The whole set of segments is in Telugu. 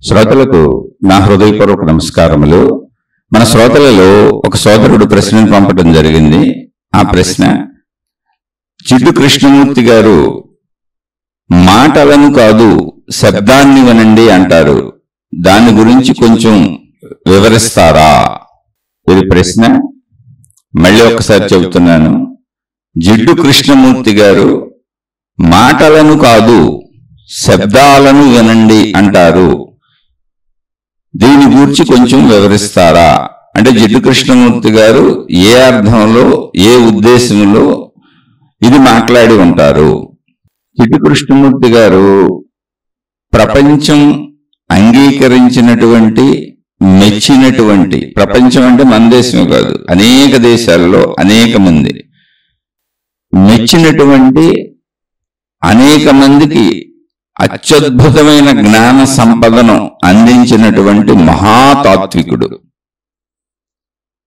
శ్రోతలకు నా హృదయపూర్వక నమస్కారములు. మన శ్రోతలలో ఒక సోదరుడు ప్రశ్నను పంపడం జరిగింది. ఆ ప్రశ్న, జిడ్డు కృష్ణమూర్తి గారు మాటలను కాదు శబ్దాన్ని వినండి అంటారు, దాని గురించి కొంచెం వివరిస్తారా? ఇది ప్రశ్న. మళ్ళీ ఒకసారి చెబుతున్నాను, జిడ్డు కృష్ణమూర్తి గారు మాటలను కాదు శబ్దాలను వినండి అంటారు, దీని గురించి కొంచెం వివరిస్తారా? అంటే జిడ్డు కృష్ణమూర్తి గారు ఏ అర్థంలో, ఏ ఉద్దేశంలో ఇది మాట్లాడి ఉంటారు? జిడ్డు కృష్ణమూర్తి గారు ప్రపంచం అంగీకరించినటువంటి, మెచ్చినటువంటి, ప్రపంచం అంటే మన దేశమే కాదు, అనేక దేశాల్లో అనేక మంది మెచ్చినటువంటి, అనేక మందికి అత్యద్భుతమైన జ్ఞాన సంపదను అందించినటువంటి మహాతాత్వికుడు.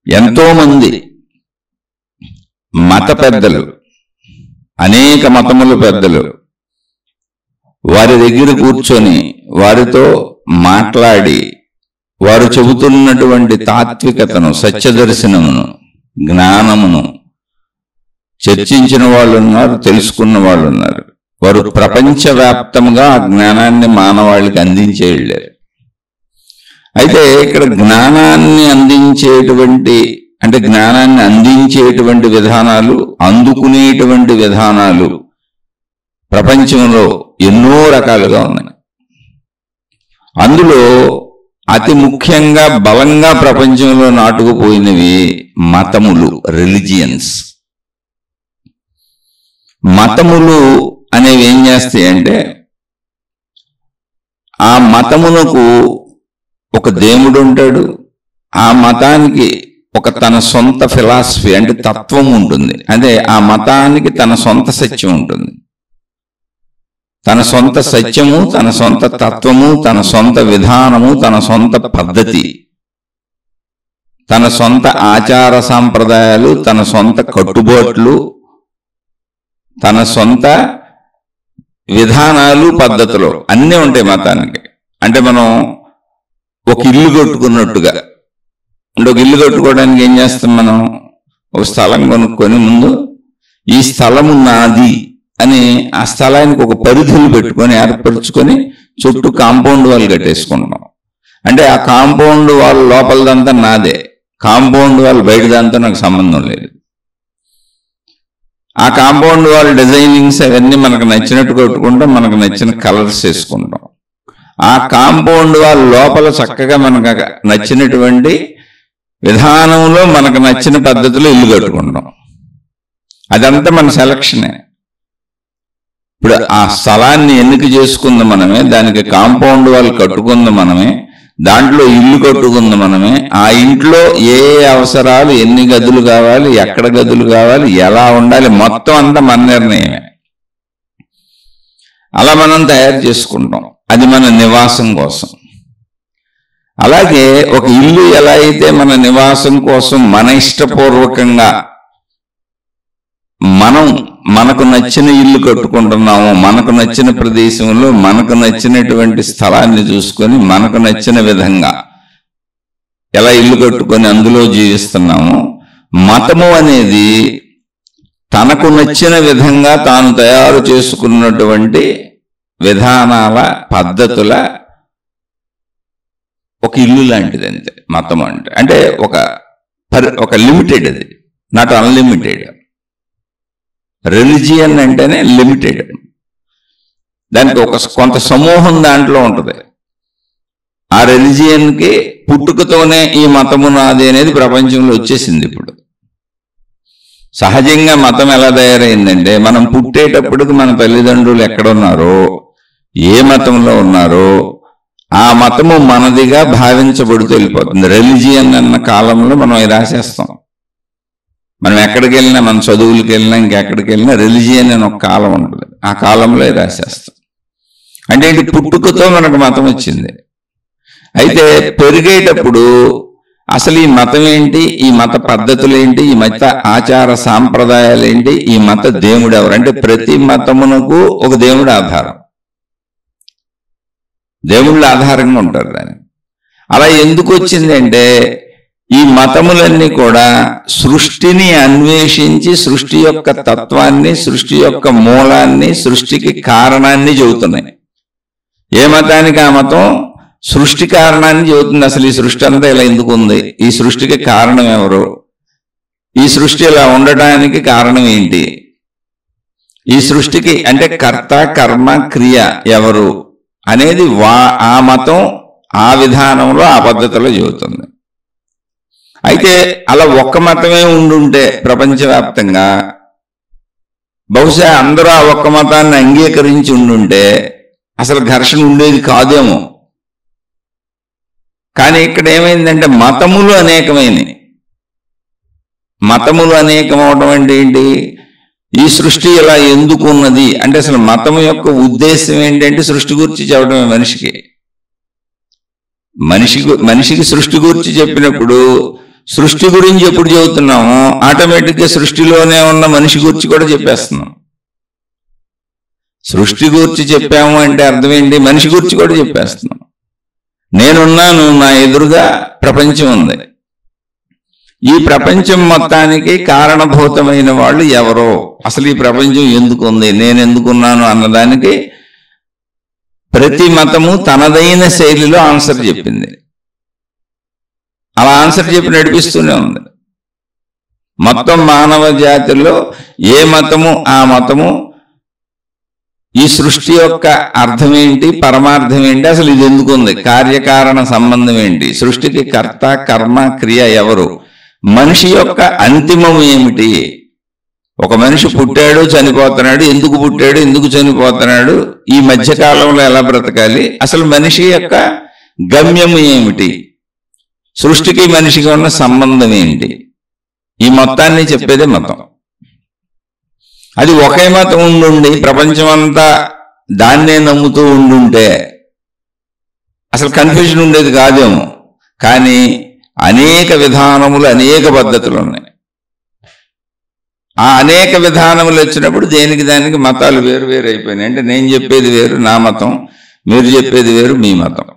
ఎంతో మంది మత పెద్దలు, అనేక మతముల పెద్దలు వారి దగ్గర కూర్చొని వారితో మాట్లాడి వారు చెబుతున్నటువంటి తాత్వికతను, సత్యదర్శనమును, జ్ఞానమును చర్చించిన వాళ్ళు ఉన్నారు, తెలుసుకున్న వాళ్ళు ఉన్నారు. వారు ప్రపంచవ్యాప్తంగా ఆ జ్ఞానాన్ని మానవాళికి అందించే వెళ్ళారు. అయితే ఇక్కడ జ్ఞానాన్ని అందించేటువంటి విధానాలు, అందుకునేటువంటి విధానాలు ప్రపంచంలో ఎన్నో రకాలుగా ఉన్నాయి. అందులో అతి ముఖ్యంగా బలంగా ప్రపంచంలో నాటుకుపోయినవి మతములు, రిలిజియన్స్. మతములు అనేవి ఏం చేస్తాయంటే, ఆ మతమునకు ఒక దేవుడు ఉంటాడు, ఆ మతానికి ఒక తన సొంత ఫిలాసఫీ అంటే తత్వం ఉంటుంది. అంటే ఆ మతానికి తన సొంత సత్యం ఉంటుంది, తన సొంత సత్యము, తన సొంత తత్వము, తన సొంత విధానము, తన సొంత పద్ధతి, తన సొంత ఆచార సాంప్రదాయాలు, తన సొంత కట్టుబాట్లు, తన సొంత విధానాలు, పద్ధతులు అన్నీ ఉంటాయి మతానికి. అంటే మనం ఒక ఇల్లు కట్టుకున్నట్టుగా, అంటే ఒక ఇల్లు కట్టుకోవడానికి ఏం చేస్తాం, మనం ఒక స్థలం కొనుక్కొని ముందు ఈ స్థలము నాది అని ఆ స్థలానికి ఒక పరిధులు పెట్టుకొని ఏర్పరచుకొని చుట్టూ కాంపౌండ్ వాల్ కట్టేసుకుంటాం. అంటే ఆ కాంపౌండ్ వాల్ లోపలదంతా నాదే, కాంపౌండ్ వాల్ బయటదంతా నాకు సంబంధం లేదు. ఆ కాంపౌండ్ వాల్ డిజైనింగ్స్ అవన్నీ మనకు నచ్చినట్టు కొట్టుకుంటాం, మనకు నచ్చిన కలర్స్ వేసుకుంటాం. ఆ కాంపౌండ్ వాల్ లోపల చక్కగా మనకు నచ్చినటువంటి విధానంలో, మనకు నచ్చిన పద్ధతిలో ఇల్లు కట్టుకుంటాం. అదంతా మన సెలక్షనే. ఇప్పుడు ఆ స్థలాన్ని ఎన్నిక చేసుకుంది మనమే, దానికి కాంపౌండ్ వాల్ కట్టుకుంది మనమే, దాంట్లో ఇల్లు కట్టుకుంది మనమే. ఆ ఇంట్లో ఏ అవసరాలు, ఎన్ని గదులు కావాలి, ఎక్కడ గదులు కావాలి, ఎలా ఉండాలి, మొత్తం అంతా మన నిర్ణయమే. అలా మనం తయారు చేసుకుంటాం, అది మన నివాసం కోసం. అలాగే ఒక ఇల్లు ఎలా అయితే మన నివాసం కోసం మన ఇష్టపూర్వకంగా మనకు నచ్చిన ఇల్లు కట్టుకుంటున్నాము, మనకు నచ్చిన ప్రదేశంలో మనకు నచ్చినటువంటి స్థలాన్ని చూసుకొని మనకు నచ్చిన విధంగా ఎలా ఇల్లు కట్టుకొని అందులో జీవిస్తున్నాము, మతము అనేది తనకు నచ్చిన విధంగా తాను తయారు చేసుకున్నటువంటి విధానాల, పద్ధతుల ఒక ఇల్లు లాంటిది అంతే మతం అంటే. అంటే ఒక లిమిటెడ్, అది నాట్ అన్లిమిటెడ్. రిలిజియన్ అంటేనే లిమిటెడ్, దానికి కొంత సమూహం దాంట్లో ఉంటుంది. ఆ రిలిజియన్కి పుట్టుకతోనే ఈ మతము నాది అనేది ప్రపంచంలో వచ్చేసింది. ఇప్పుడు సహజంగా మతం ఎలా తయారైందంటే, మనం పుట్టేటప్పటికి మన తల్లిదండ్రులు ఎక్కడున్నారో, ఏ మతంలో ఉన్నారో ఆ మతము మనదిగా భావించబడుతూ వెళ్ళిపోతుంది. రిలిజియన్ అన్న కాలంలో మనం రాసేస్తాం. మనం ఎక్కడికి వెళ్ళినా, మన చదువులకు వెళ్ళినా, ఇంకెక్కడికి వెళ్ళినా రిలిజియన్ అని ఒక కాలం ఉంటుంది, ఆ కాలంలో రాసేస్తాం. అంటే ఏంటి, పుట్టుకతో మనకు మతం వచ్చింది. అయితే పెరిగేటప్పుడు అసలు ఈ మతం ఏంటి, ఈ మత పద్ధతులు ఏంటి, ఈ మత ఆచార సాంప్రదాయాలు ఏంటి, ఈ మత దేవుడు ఎవరు, అంటే ప్రతి మతమునకు ఒక దేవుడు ఆధారం. దేవుళ్ళు ఆధారంగా ఉంటారు దాన్ని. అలా ఎందుకు వచ్చిందంటే ఈ మతములన్నీ కూడా సృష్టిని అన్వేషించి సృష్టి యొక్క తత్వాన్ని, సృష్టి యొక్క మూలాన్ని, సృష్టికి కారణాన్ని చెబుతున్నాయి. ఏ మతానికి ఆ మతం సృష్టి కారణాన్ని చెబుతుంది. అసలు ఈ సృష్టి అంతా ఇలా ఎందుకు ఉంది, ఈ సృష్టికి కారణం ఎవరు, ఈ సృష్టి ఇలా ఉండటానికి కారణం ఏంటి, ఈ సృష్టికి అంటే కర్త కర్మ క్రియ ఎవరు అనేది ఆ మతం ఆ విధానంలో ఆ పద్ధతిలో చెబుతుంది. అయితే అలా ఒక్క మతమే ఉండుంటే ప్రపంచవ్యాప్తంగా బహుశా అందరూ ఆ ఒక్క మతాన్ని అంగీకరించి ఉండుంటే అసలు ఘర్షణ ఉండేది కాదేమో. కానీ ఇక్కడ ఏమైందంటే మతములు అనేకమైనవి. మతములు అనేకమవడం అంటే ఏంటి, ఈ సృష్టి ఇలా ఎందుకు ఉన్నది అంటే అసలు మతం యొక్క ఉద్దేశం ఏంటంటే సృష్టి గురించి చెప్పడమే. మనిషికి సృష్టి గురించి చెప్పినప్పుడు సృష్టి గురించి ఎప్పుడు చెబుతున్నామో ఆటోమేటిక్గా సృష్టిలోనే ఉన్న మనిషి గురించి కూడా చెప్పేస్తున్నాం. సృష్టి గురించి చెప్పాము అంటే అర్థం ఏంటి, మనిషి గురించి కూడా చెప్పేస్తున్నాం. నేనున్నాను, నా ఎదురుగా ప్రపంచం ఉంది. ఈ ప్రపంచం మొత్తానికి కారణభూతమైన వాళ్ళు ఎవరో, అసలు ఈ ప్రపంచం ఎందుకు ఉంది, నేను ఎందుకున్నాను అన్నదానికి ప్రతి మతము తనదైన శైలిలో ఆన్సర్ చెప్పింది. అలా ఆన్సర్ చెప్పి నడిపిస్తూనే ఉంది. మొత్తం మానవ జాతిలో ఏ మతము ఆ మతము ఈ సృష్టి యొక్క అర్థం ఏంటి, పరమార్థం ఏంటి, అసలు ఇది ఎందుకు ఉంది, కార్యకారణ సంబంధం ఏంటి, సృష్టికి కర్త కర్మ క్రియ ఎవరు, మనిషి యొక్క అంతిమం ఏమిటి, ఒక మనిషి పుట్టాడు చనిపోతున్నాడు, ఎందుకు పుట్టాడు ఎందుకు చనిపోతున్నాడు, ఈ మధ్యకాలంలో ఎలా బ్రతకాలి, అసలు మనిషి యొక్క గమ్యము ఏమిటి, సృష్టికి మనిషికి ఉన్న సంబంధం ఏంటి, ఈ మొత్తాన్ని చెప్పేదే మతం. అది ఒకే మతం ఉండుండి ప్రపంచమంతా దాన్నే నమ్ముతూ ఉండుంటే అసలు కన్ఫ్యూజన్ ఉండేది కాదేమో. కానీ అనేక విధానములు, అనేక పద్ధతులు ఉన్నాయి. ఆ అనేక విధానములు వచ్చినప్పుడు దేనికి దానికి మతాలు వేరు వేరు అయిపోయినాయి. అంటే నేను చెప్పేది వేరు నా మతం, మీరు చెప్పేది వేరు మీ మతం.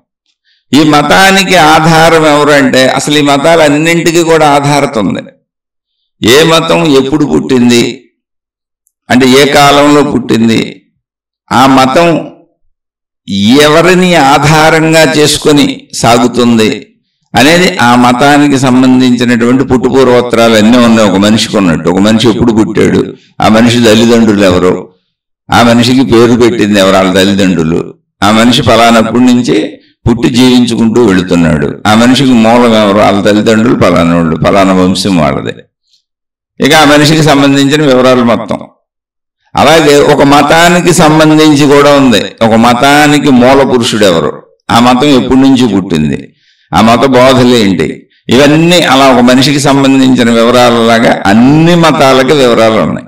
ఈ మతానికి ఆధారం ఎవరు అంటే అసలు ఈ మతాలు అన్నింటికి కూడా ఆధారత ఉంది. ఏ మతం ఎప్పుడు పుట్టింది అంటే ఏ కాలంలో పుట్టింది, ఆ మతం ఎవరిని ఆధారంగా చేసుకొని సాగుతుంది అనేది ఆ మతానికి సంబంధించినటువంటి పుట్టుపూర్వోత్తరాలు అన్నీ ఉన్నాయి. ఒక మనిషికి ఉన్నట్టు ఒక మనిషి ఎప్పుడు పుట్టాడు, ఆ మనిషి తల్లిదండ్రులు ఎవరు, ఆ మనిషికి పేరు పెట్టింది ఎవరు, వాళ్ళ తల్లిదండ్రులు, ఆ మనిషి ఫలానప్పటి నుంచి పుట్టి జీవించుకుంటూ వెళుతున్నాడు, ఆ మనిషికి మూలం ఎవరు, వాళ్ళ తల్లిదండ్రులు ఫలానా వాళ్ళు, ఫలానా వంశం వాళ్ళదే. ఇక ఆ మనిషికి సంబంధించిన వివరాలు మొత్తం. అలాగే ఒక మతానికి సంబంధించి కూడా ఉంది. ఒక మతానికి మూల పురుషుడు ఎవరు, ఆ మతం ఎప్పటి నుంచి పుట్టింది, ఆ మత బోధలు ఏంటి, ఇవన్నీ అలా ఒక మనిషికి సంబంధించిన వివరాలలాగా అన్ని మతాలకి వివరాలు ఉన్నాయి.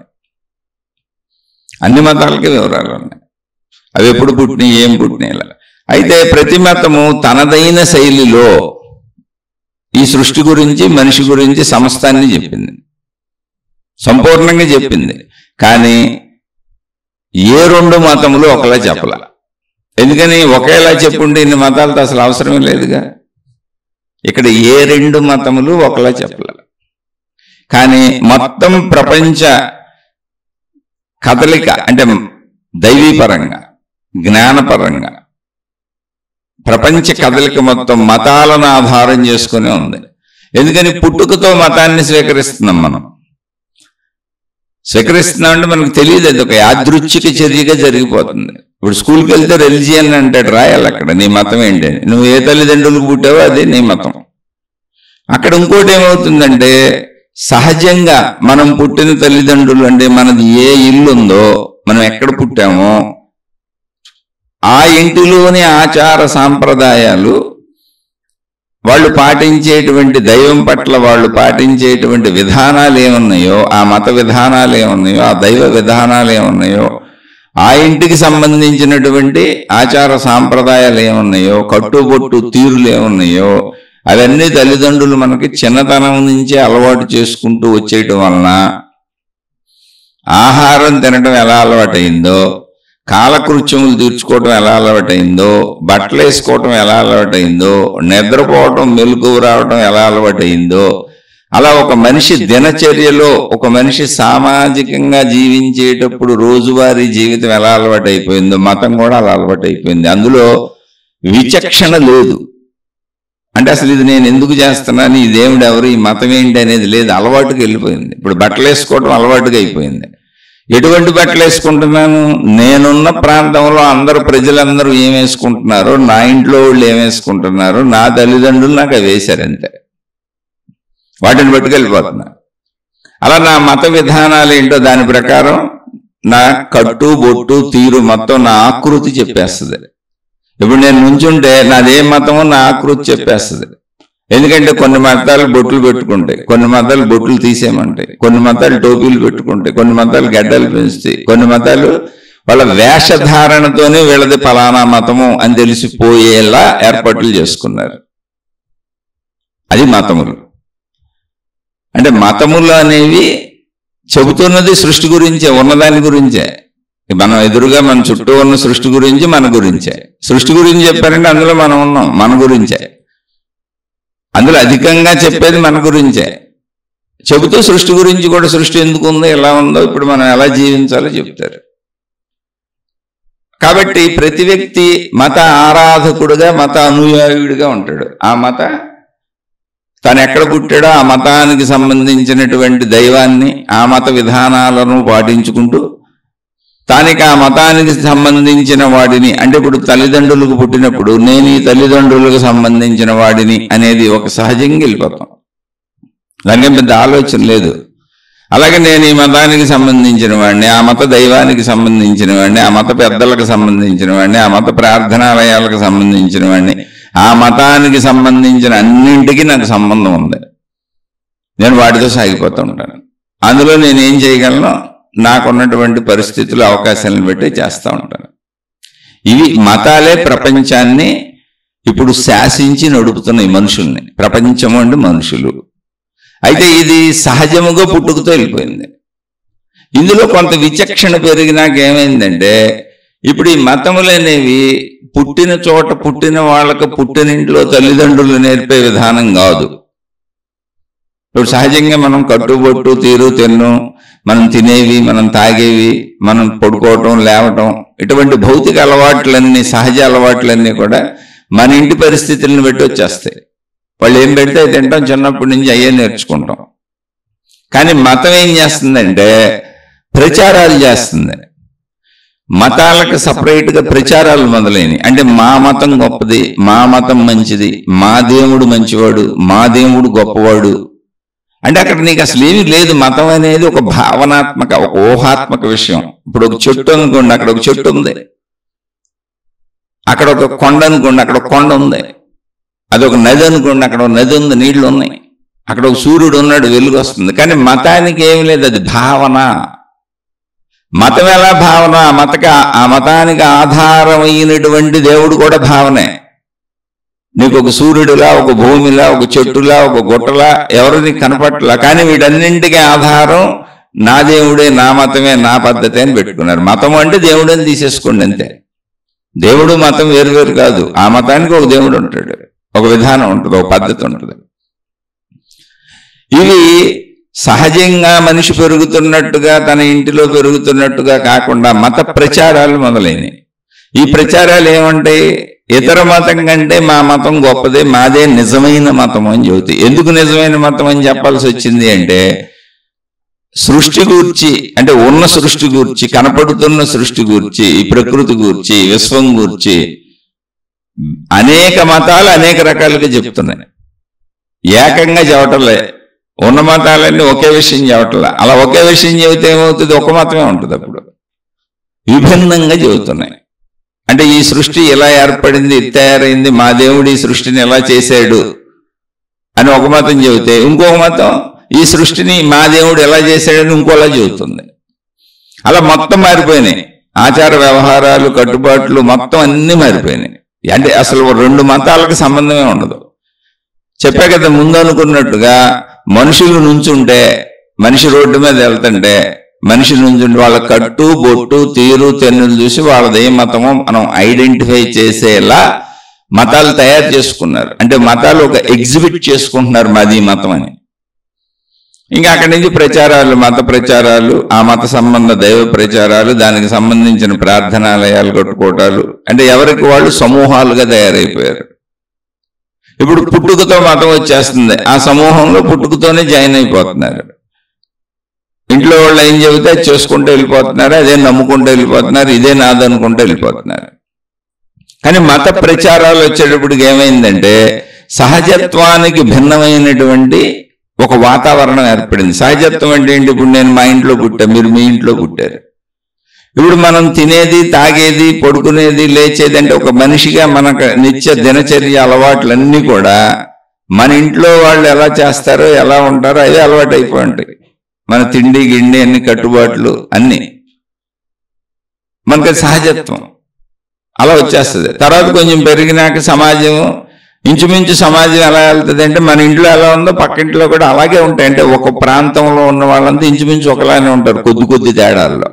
అన్ని మతాలకి వివరాలు ఉన్నాయి. అవి ఎప్పుడు పుట్టినాయి, ఏం పుట్టినాయి. అయితే ప్రతి మతము తనదైన శైలిలో ఈ సృష్టి గురించి మనిషి గురించి సమస్తాన్ని చెప్పింది, సంపూర్ణంగా చెప్పింది. కానీ ఏ రెండు మతములు ఒకలా చెప్పాల. ఎందుకని ఒకేలా చెప్పుంటే ఇన్ని మతాలతో అసలు అవసరమే లేదుగా. ఇక్కడ ఏ రెండు మతములు ఒకలా చెప్పాల. కానీ మొత్తం ప్రపంచ కదలిక అంటే దైవీపరంగా జ్ఞానపరంగా ప్రపంచ కదలిక మొత్తం మతాలను ఆధారం చేసుకునే ఉంది. ఎందుకని పుట్టుకతో మతాన్ని స్వీకరిస్తున్నాం. మనం స్వీకరిస్తున్నాం అంటే మనకు తెలియదు, అది ఒక యాదృచ్ఛిక చర్యగా జరిగిపోతుంది. ఇప్పుడు స్కూల్కి వెళ్తే రిలిజియన్ అంటాడు, రాయాలి అక్కడ నీ మతం ఏంటి, నువ్వు ఏ తల్లిదండ్రులకు పుట్టావో అదే నీ మతం. అక్కడ ఇంకోటి ఏమవుతుందంటే సహజంగా మనం పుట్టిన తల్లిదండ్రులు అంటే మనది ఏ ఇల్లు ఉందో, మనం ఎక్కడ పుట్టామో ఆ ఇంటిలోని ఆచార సాంప్రదాయాలు, వాళ్ళు పాటించేటువంటి దైవం పట్ల వాళ్ళు పాటించేటువంటి విధానాలు ఏమున్నాయో, ఆ మత విధానాలు ఏమున్నాయో, ఆ దైవ విధానాలు ఏమున్నాయో, ఆ ఇంటికి సంబంధించినటువంటి ఆచార సాంప్రదాయాలు ఏమున్నాయో, కట్టుబొట్టు తీరులు ఏమున్నాయో, అవన్నీ తల్లిదండ్రులు మనకి చిన్నతనం నుంచే అలవాటు చేసుకుంటూ వచ్చేయటం వలన ఆహారం తినడం ఎలా అలవాటైందో, కాలకృత్యములు తీర్చుకోవటం ఎలా అలవాటైందో, బట్టలు వేసుకోవటం ఎలా అలవాటైందో, నిద్రపోవటం మెలకువ రావటం ఎలా అలవాటైందో, అలా ఒక మనిషి దినచర్యలో ఒక మనిషి సామాజికంగా జీవించేటప్పుడు రోజువారీ జీవితం ఎలా అలవాటైపోయిందో మతం కూడా అలా అలవాటైపోయింది. అందులో విచక్షణ లేదు. అంటే అసలు ఇది నేను ఎందుకు చేస్తున్నాను, ఈ దేవుడు ఎవరు, ఈ మతం ఏంటి అనేది లేదు, అలవాటుగా వెళ్ళిపోయింది. ఇప్పుడు బట్టలు వేసుకోవటం అలవాటుగా అయిపోయింది. ఎటువంటి బట్టలు వేసుకుంటున్నాను, నేనున్న ప్రాంతంలో అందరూ ప్రజలందరూ ఏం వేసుకుంటున్నారో, నా ఇంట్లో వాళ్ళు ఏం వేసుకుంటున్నారో, నా తల్లిదండ్రులు నాకు అవి వేశారంతే, వాటిని పట్టుకెళ్ళిపోతున్నా. అలా నా మత విధానాలు ఏంటో దాని ప్రకారం నా కట్టు బొట్టు తీరు మొత్తం నా ఆకృతి చెప్పేస్తుంది. ఇప్పుడు నేను నుంచుంటే నాదే మతమో నా ఆకృతి చెప్పేస్తుంది. ఎందుకంటే కొన్ని మతాలు బొట్లు పెట్టుకుంటాయి, కొన్ని మతాలు బొట్లు తీసేయమంటాయి, కొన్ని మతాలు టోపీలు పెట్టుకుంటాయి, కొన్ని మతాలు గడ్డలు పెంచుతాయి, కొన్ని మతాలు వాళ్ళ వేషధారణతోనే వీళ్ళది ఫలానా మతము అని తెలిసిపోయేలా ఏర్పాట్లు చేసుకున్నారు. అది మతములు. అంటే మతములు అనేవి చెబుతున్నది సృష్టి గురించే, ఉన్నదాని గురించే. మనం ఎదురుగా మన చుట్టూ ఉన్న సృష్టి గురించి, మన గురించే. సృష్టి గురించి చెప్పారంటే అందులో మనం ఉన్నాం, మన గురించే. అందులో అధికంగా చెప్పేది మన గురించే. చెబుతూ సృష్టి గురించి కూడా, సృష్టి ఎందుకు ఉందో, ఎలా ఉందో, ఇప్పుడు మనం ఎలా జీవించాలో చెప్తారు. కాబట్టి ప్రతి వ్యక్తి మత ఆరాధకుడుగా, మత అనుయాయుడిగా ఉంటాడు. ఆ మత తను ఎక్కడ పుట్టాడో ఆ మతానికి సంబంధించినటువంటి దైవాన్ని, ఆ మత విధానాలను పాటించుకుంటూ తానికి ఆ మతానికి సంబంధించిన వాడిని, అంటే ఇప్పుడు తల్లిదండ్రులకు పుట్టినప్పుడు నేను ఈ తల్లిదండ్రులకు సంబంధించిన వాడిని అనేది ఒక సహజంగా వెళ్ళిపోతాం, దానికి పెద్ద ఆలోచన లేదు. అలాగే నేను ఈ మతానికి సంబంధించిన వాడిని, ఆ మత దైవానికి సంబంధించిన వాడిని, ఆ మత పెద్దలకు సంబంధించిన వాడిని, ఆ మత ప్రార్థనాలయాలకు సంబంధించిన వాడిని, ఆ మతానికి సంబంధించిన అన్నింటికి నాకు సంబంధం ఉంది, నేను వాటితో సాగిపోతూ ఉంటాను. అందులో నేనేం చేయగలను, నాకున్నటువంటి పరిస్థితులు, అవకాశాలను బట్టి చేస్తూ ఉంటాను. ఇవి మతాలే ప్రపంచాన్ని ఇప్పుడు శాసించి నడుపుతున్నాయి మనుషుల్ని. ప్రపంచము అంటే మనుషులు. అయితే ఇది సహజముగా పుట్టుకతో వెళ్ళిపోయింది. ఇందులో కొంత విచక్షణ పెరిగినాక ఏమైందంటే, ఇప్పుడు ఈ మతములు అనేవి పుట్టిన చోట పుట్టిన వాళ్ళకు పుట్టినింట్లో తల్లిదండ్రులు నేర్పే విధానం కాదు. ఇప్పుడు సహజంగా మనం కట్టుబొట్టు తీరు తెన్ను, మనం తినేవి, మనం తాగేవి, మనం పడుకోవటం, లేవటం, ఇటువంటి భౌతిక అలవాట్లన్నీ, సహజ అలవాట్లన్నీ కూడా మన ఇంటి పరిస్థితులను బట్టి వచ్చేస్తాయి. వాళ్ళు ఏం పెడితే తింటాం, చిన్నప్పటి నుంచి అయ్యే నేర్చుకుంటాం. కానీ మతం ఏం చేస్తుందంటే ప్రచారాలు చేస్తుంది. మతాలకు సపరేట్గా ప్రచారాలు మొదలైనవి. అంటే మా మతం గొప్పది, మా మతం మంచిది, మా దేవుడు మంచివాడు, మా దేవుడు గొప్పవాడు. అంటే అక్కడ నీకు అసలు ఏమీ లేదు. మతం అనేది ఒక భావనాత్మక, ఒక ఊహాత్మక విషయం. ఇప్పుడు ఒక చెట్టు అనుకోండి, అక్కడ ఒక చెట్టు ఉంది. అక్కడ ఒక కొండ అనుకోండి, అక్కడ ఒక కొండ ఉంది. అదొక నది అనుకోండి, అక్కడ ఒక నది ఉంది, నీళ్లు ఉన్నాయి. అక్కడ ఒక సూర్యుడు ఉన్నాడు, వెలుగు వస్తుంది. కానీ మతానికి ఏమి లేదు, అది భావన. మతం ఎలా భావన? ఆ మతానికి ఆధారమైనటువంటి దేవుడు కూడా భావనే. నీకు ఒక సూర్యుడులా, ఒక భూమిలా, ఒక చెట్టులా, ఒక గుట్టలా ఎవరు నీకు కనపట్లా. కానీ వీటన్నింటికి ఆధారం నా దేవుడే, నా మతమే, నా పద్ధతి అని పెట్టుకున్నారు. మతం అంటే దేవుడు అని తీసేసుకోండి అంతే. దేవుడు మతం వేరు కాదు. ఆ మతానికి ఒక దేవుడు ఉంటాడు, ఒక విధానం ఉంటుంది, ఒక పద్ధతి ఉంటుంది. ఇవి సహజంగా మనిషి పెరుగుతున్నట్టుగా, తన ఇంటిలో పెరుగుతున్నట్టుగా కాకుండా మత ప్రచారాలు మొదలైనవి. ఈ ప్రచారాలు ఏమంటాయి? ఇతర మతం కంటే మా మతం గొప్పదే, మాదే నిజమైన మతం అని చెబుతాయి. ఎందుకు నిజమైన మతం అని చెప్పాల్సి వచ్చింది అంటే, సృష్టి గూర్చి, అంటే ఉన్న సృష్టి గూర్చి, కనపడుతున్న సృష్టి గూర్చి, ఈ ప్రకృతి గూర్చి, విశ్వం గూర్చి అనేక మతాలు అనేక రకాలుగా చెప్తున్నాయి. ఏకంగా చెప్పటంలే. ఉన్న మతాలన్నీ ఒకే విషయం చెప్పటంలే. అలా ఒకే విషయం చెబితే ఏమవుతుంది? ఒక మతమే ఉంటుంది. అప్పుడు విభిన్నంగా చెబుతున్నాయి. అంటే ఈ సృష్టి ఎలా ఏర్పడింది, తయారైంది, మా దేవుడు ఈ సృష్టిని ఎలా చేశాడు అని ఒక మతం చెబితే, ఇంకొక మతం ఈ సృష్టిని మా దేవుడు ఎలా చేశాడని ఇంకోలా చెబుతుంది. అలా మొత్తం మారిపోయినాయి. ఆచార వ్యవహారాలు, కట్టుబాట్లు మొత్తం అన్నీ మారిపోయినాయి. అంటే అసలు రెండు మతాలకు సంబంధమే ఉండదు. చెప్పా కదా ముందు అనుకున్నట్టుగా, మనుషులు నుంచుంటే, మనిషి రోడ్డు మీద వెళ్తుంటే మనిషి నుంచి వాళ్ళ కట్టు బొట్టు తీరు తెన్నులు చూసి వాళ్ళది ఏ మతమో మనం ఐడెంటిఫై చేసేలా మతాలు తయారు చేసుకున్నారు. అంటే మతాలు ఒక ఎగ్జిబిట్ చేసుకుంటున్నారు మాది మతం అని. ఇంకా అక్కడి నుంచి ప్రచారాలు, మత ప్రచారాలు, ఆ మత సంబంధ దైవ ప్రచారాలు, దానికి సంబంధించిన ప్రార్థనాలయాలు కట్టుకోవటాలు, అంటే ఎవరికి వాళ్ళు సమూహాలుగా తయారైపోయారు. ఇప్పుడు పుట్టుకతో మతం వచ్చేస్తుంది, ఆ సమూహంలో పుట్టుకతోనే జాయిన్ అయిపోతున్నారు. ఇంట్లో వాళ్ళు ఏం చెబితే చేసుకుంటూ వెళ్ళిపోతున్నారు, అదే నమ్ముకుంటూ వెళ్ళిపోతున్నారు, ఇదే నాదనుకుంటూ వెళ్ళిపోతున్నారు. కానీ మత ప్రచారాలు వచ్చేటప్పటికి ఏమైందంటే సహజత్వానికి భిన్నమైనటువంటి ఒక వాతావరణం ఏర్పడింది. సహజత్వం అంటే ఏంటి? ఇప్పుడు నేను మా ఇంట్లో పుట్టా, మీరు మీ ఇంట్లో పుట్టారు. ఇప్పుడు మనం తినేది, తాగేది, పడుకునేది, లేచేది అంటే ఒక మనిషిగా మనకు నిత్య దినచర్య అలవాట్లన్నీ కూడా మన ఇంట్లో వాళ్ళు ఎలా చేస్తారో, ఎలా ఉంటారో అదే అలవాటు అయిపోయి ఉంటాయి. మన తిండి గిండి అన్ని కట్టుబాట్లు అన్ని మనకి సహజత్వం అలా వచ్చేస్తుంది. తర్వాత కొంచెం పెరిగినాక సమాజం, ఇంచుమించు సమాజం ఎలా వెళ్తుంది అంటే మన ఇంట్లో ఎలా ఉందో పక్కింట్లో కూడా అలాగే ఉంటాయి. అంటే ఒక ప్రాంతంలో ఉన్న వాళ్ళంతా ఇంచుమించు ఒకలానే ఉంటారు, కొద్ది కొద్ది తేడాల్లో.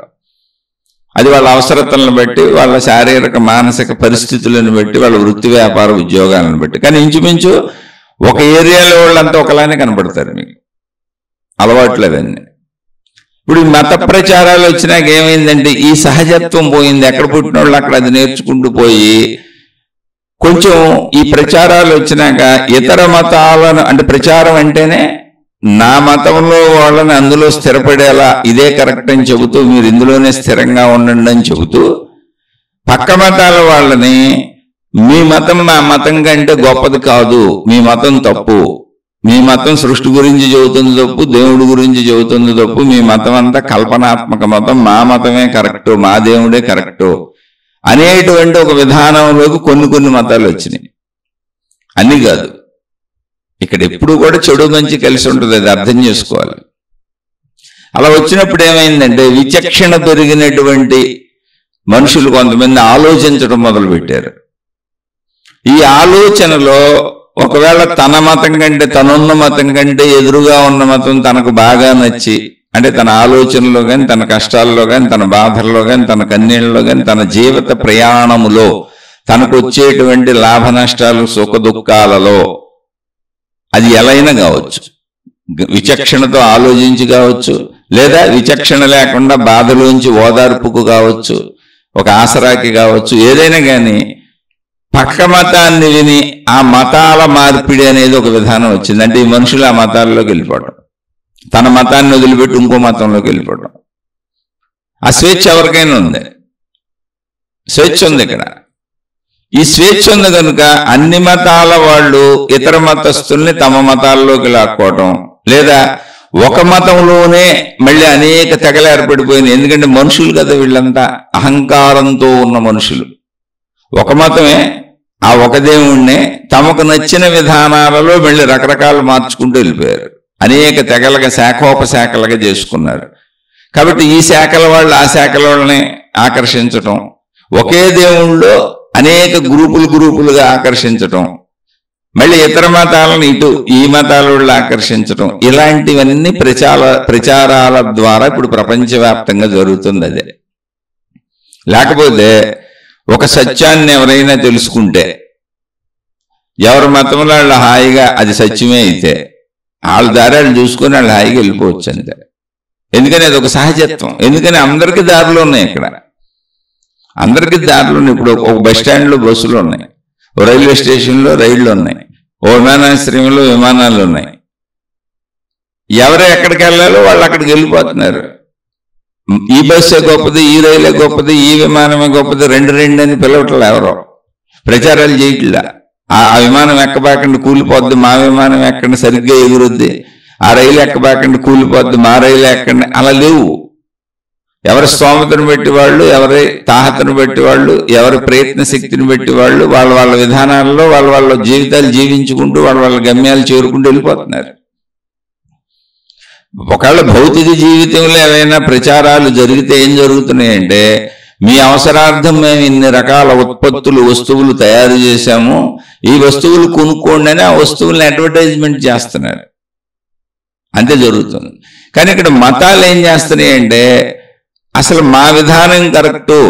అది వాళ్ళ అవసరతలను బట్టి, వాళ్ళ శారీరక మానసిక పరిస్థితులను బట్టి, వాళ్ళ వృత్తి వ్యాపార ఉద్యోగాలను బట్టి. కానీ ఇంచుమించు ఒక ఏరియాలో వాళ్ళంతా ఒకలానే కనపడతారు మీకు, అలవాట్లు అవన్నీ. ఇప్పుడు ఈ మత ప్రచారాలు వచ్చినాక ఏమైందంటే ఈ సహజత్వం పోయింది. ఎక్కడ పుట్టిన వాళ్ళు అక్కడ అది నేర్చుకుంటూ పోయి కొంచెం ఈ ప్రచారాలు వచ్చినాక ఇతర మతాలను, అంటే ప్రచారం అంటేనే నా మతంలో వాళ్ళని అందులో స్థిరపడేలా ఇదే కరెక్ట్ అని చెబుతూ, మీరు ఇందులోనే స్థిరంగా ఉండండి అని చెబుతూ, పక్క మతాల వాళ్ళని మీ మతం మా మతం కంటే గొప్పది కాదు, మీ మతం తప్పు, మీ మతం సృష్టి గురించి చెబుతుంది తప్పు, దేవుడి గురించి చెబుతుంది తప్పు, మీ మతం అంతా కల్పనాత్మక మతం, మా మతమే కరెక్టు, మా దేవుడే కరెక్టు అనేటువంటి ఒక విధానంలోకి కొన్ని మతాలు వచ్చినాయి. అన్ని కాదు, ఇక్కడ ఎప్పుడు కూడా చెడు మంచి కలిసి ఉంటుంది, అది అర్థం చేసుకోవాలి. అలా వచ్చినప్పుడు ఏమైందంటే విచక్షణ పెరిగినటువంటి మనుషులు కొంతమంది ఆలోచించడం మొదలుపెట్టారు. ఈ ఆలోచనలో ఒకవేళ తన మతం కంటే, తనున్న మతం కంటే ఎదురుగా ఉన్న మతం తనకు బాగా నచ్చి, అంటే తన ఆలోచనలో కానీ, తన కష్టాల్లో కానీ, తన బాధల్లో కానీ, తన కన్నీళ్ళలో కానీ, తన జీవిత ప్రయాణములో తనకు వచ్చేటువంటి లాభ నష్టాలు, సుఖ దుఃఖాలలో అది ఎలా అయినా కావచ్చు, విచక్షణతో ఆలోచించి కావచ్చు, లేదా విచక్షణ లేకుండా బాధలోంచి ఓదార్పుకు కావచ్చు, ఒక ఆసరాకి కావచ్చు, ఏదైనా కానీ పక్క మతాన్ని విని ఆ మతాల మార్పిడి అనేది ఒక విధానం వచ్చింది. అంటే ఈ మనుషులు ఆ మతాల్లోకి వెళ్ళిపోవడం, తన మతాన్ని వదిలిపెట్టి ఇంకో మతంలోకి వెళ్ళిపోవడం. ఆ స్వేచ్ఛ ఎవరికైనా ఉంది, స్వేచ్ఛ ఉంది. ఇక్కడ ఈ స్వేచ్ఛ ఉంది కనుక అన్ని మతాల వాళ్ళు ఇతర మతస్థుల్ని తమ మతాల్లోకి లాక్కోవటం, లేదా ఒక మతంలోనే మళ్ళీ అనేక తెగలు ఏర్పడిపోయినాయి. ఎందుకంటే మనుషులు కదా వీళ్ళంతా, అహంకారంతో ఉన్న మనుషులు. ఒక మతమే, ఆ ఒక దేవుణ్ణే తమకు నచ్చిన విధానాలలో మళ్ళీ రకరకాలు మార్చుకుంటూ వెళ్ళిపోయారు. అనేక తెగలుగా, శాఖోపశాఖలుగా చేసుకున్నారు. కాబట్టి ఈ శాఖల వాళ్ళు ఆ శాఖల వాళ్ళని ఆకర్షించటం, ఒకే దేవుళ్ళలో అనేక గ్రూపులుగా ఆకర్షించటం, మళ్ళీ ఇతర మతాలను ఇటు ఈ మతాల వాళ్ళు ఆకర్షించటం, ఇలాంటివన్నీ ప్రచారాల ద్వారా ఇప్పుడు ప్రపంచవ్యాప్తంగా జరుగుతుంది. అదే లేకపోతే ఒక సత్యాన్ని ఎవరైనా తెలుసుకుంటే, ఎవరి మతంలో వాళ్ళు హాయిగా అది సత్యమే అయితే వాళ్ళ దారాలు చూసుకొని వాళ్ళు హాయిగా వెళ్ళిపోవచ్చు అంతే. ఎందుకని అది ఒక సహజత్వం. ఎందుకని అందరికీ దారులు ఉన్నాయి, ఇక్కడ అందరికీ దారులు ఉన్నాయి. ఇప్పుడు ఒక బస్ స్టాండ్లో బస్సులు ఉన్నాయి, ఓ రైల్వే స్టేషన్లో రైళ్లు ఉన్నాయి, ఓ విమానాశ్రయంలో విమానాలు ఉన్నాయి. ఎవరు ఎక్కడికి వెళ్ళాలో వాళ్ళు అక్కడికి వెళ్ళిపోతున్నారు. ఈ బస్సే గొప్పది, ఈ రైలే గొప్పది, ఈ విమానమే గొప్పది, రెండు అని పిలవట్లే, ఎవరో ప్రచారాలు చేయట్లా. ఆ విమానం ఎక్కబాకండి కూలిపోద్ది, మా విమానం ఎక్కండి సరిగ్గా ఎగురుద్ది, ఆ రైలు ఎక్కబాకండి కూలిపోద్ది, మా రైలు ఎక్కండి, అలా లేవు. ఎవరి స్తోమతను బట్టి వాళ్ళు, ఎవరి తాహతను బట్టి వాళ్ళు, ఎవరి ప్రయత్న శక్తిని బట్టి వాళ్ళు వాళ్ళ విధానాల్లో వాళ్ళ జీవితాలు జీవించుకుంటూ వాళ్ళ గమ్యాలు చేరుకుంటూ వెళ్ళిపోతున్నారు. ఒకవేళ భౌతిక జీవితంలో ఏవైనా ప్రచారాలు జరిగితే ఏం జరుగుతున్నాయంటే, మీ అవసరార్థం మేము ఇన్ని రకాల ఉత్పత్తులు, వస్తువులు తయారు చేశాము, ఈ వస్తువులు కొనుక్కోండి అని ఆ వస్తువులను అడ్వర్టైజ్మెంట్ చేస్తున్నారు. అంతే జరుగుతుంది. కానీ ఇక్కడ మతాలు ఏం చేస్తున్నాయి అంటే అసలు మా విధానం కరెక్టు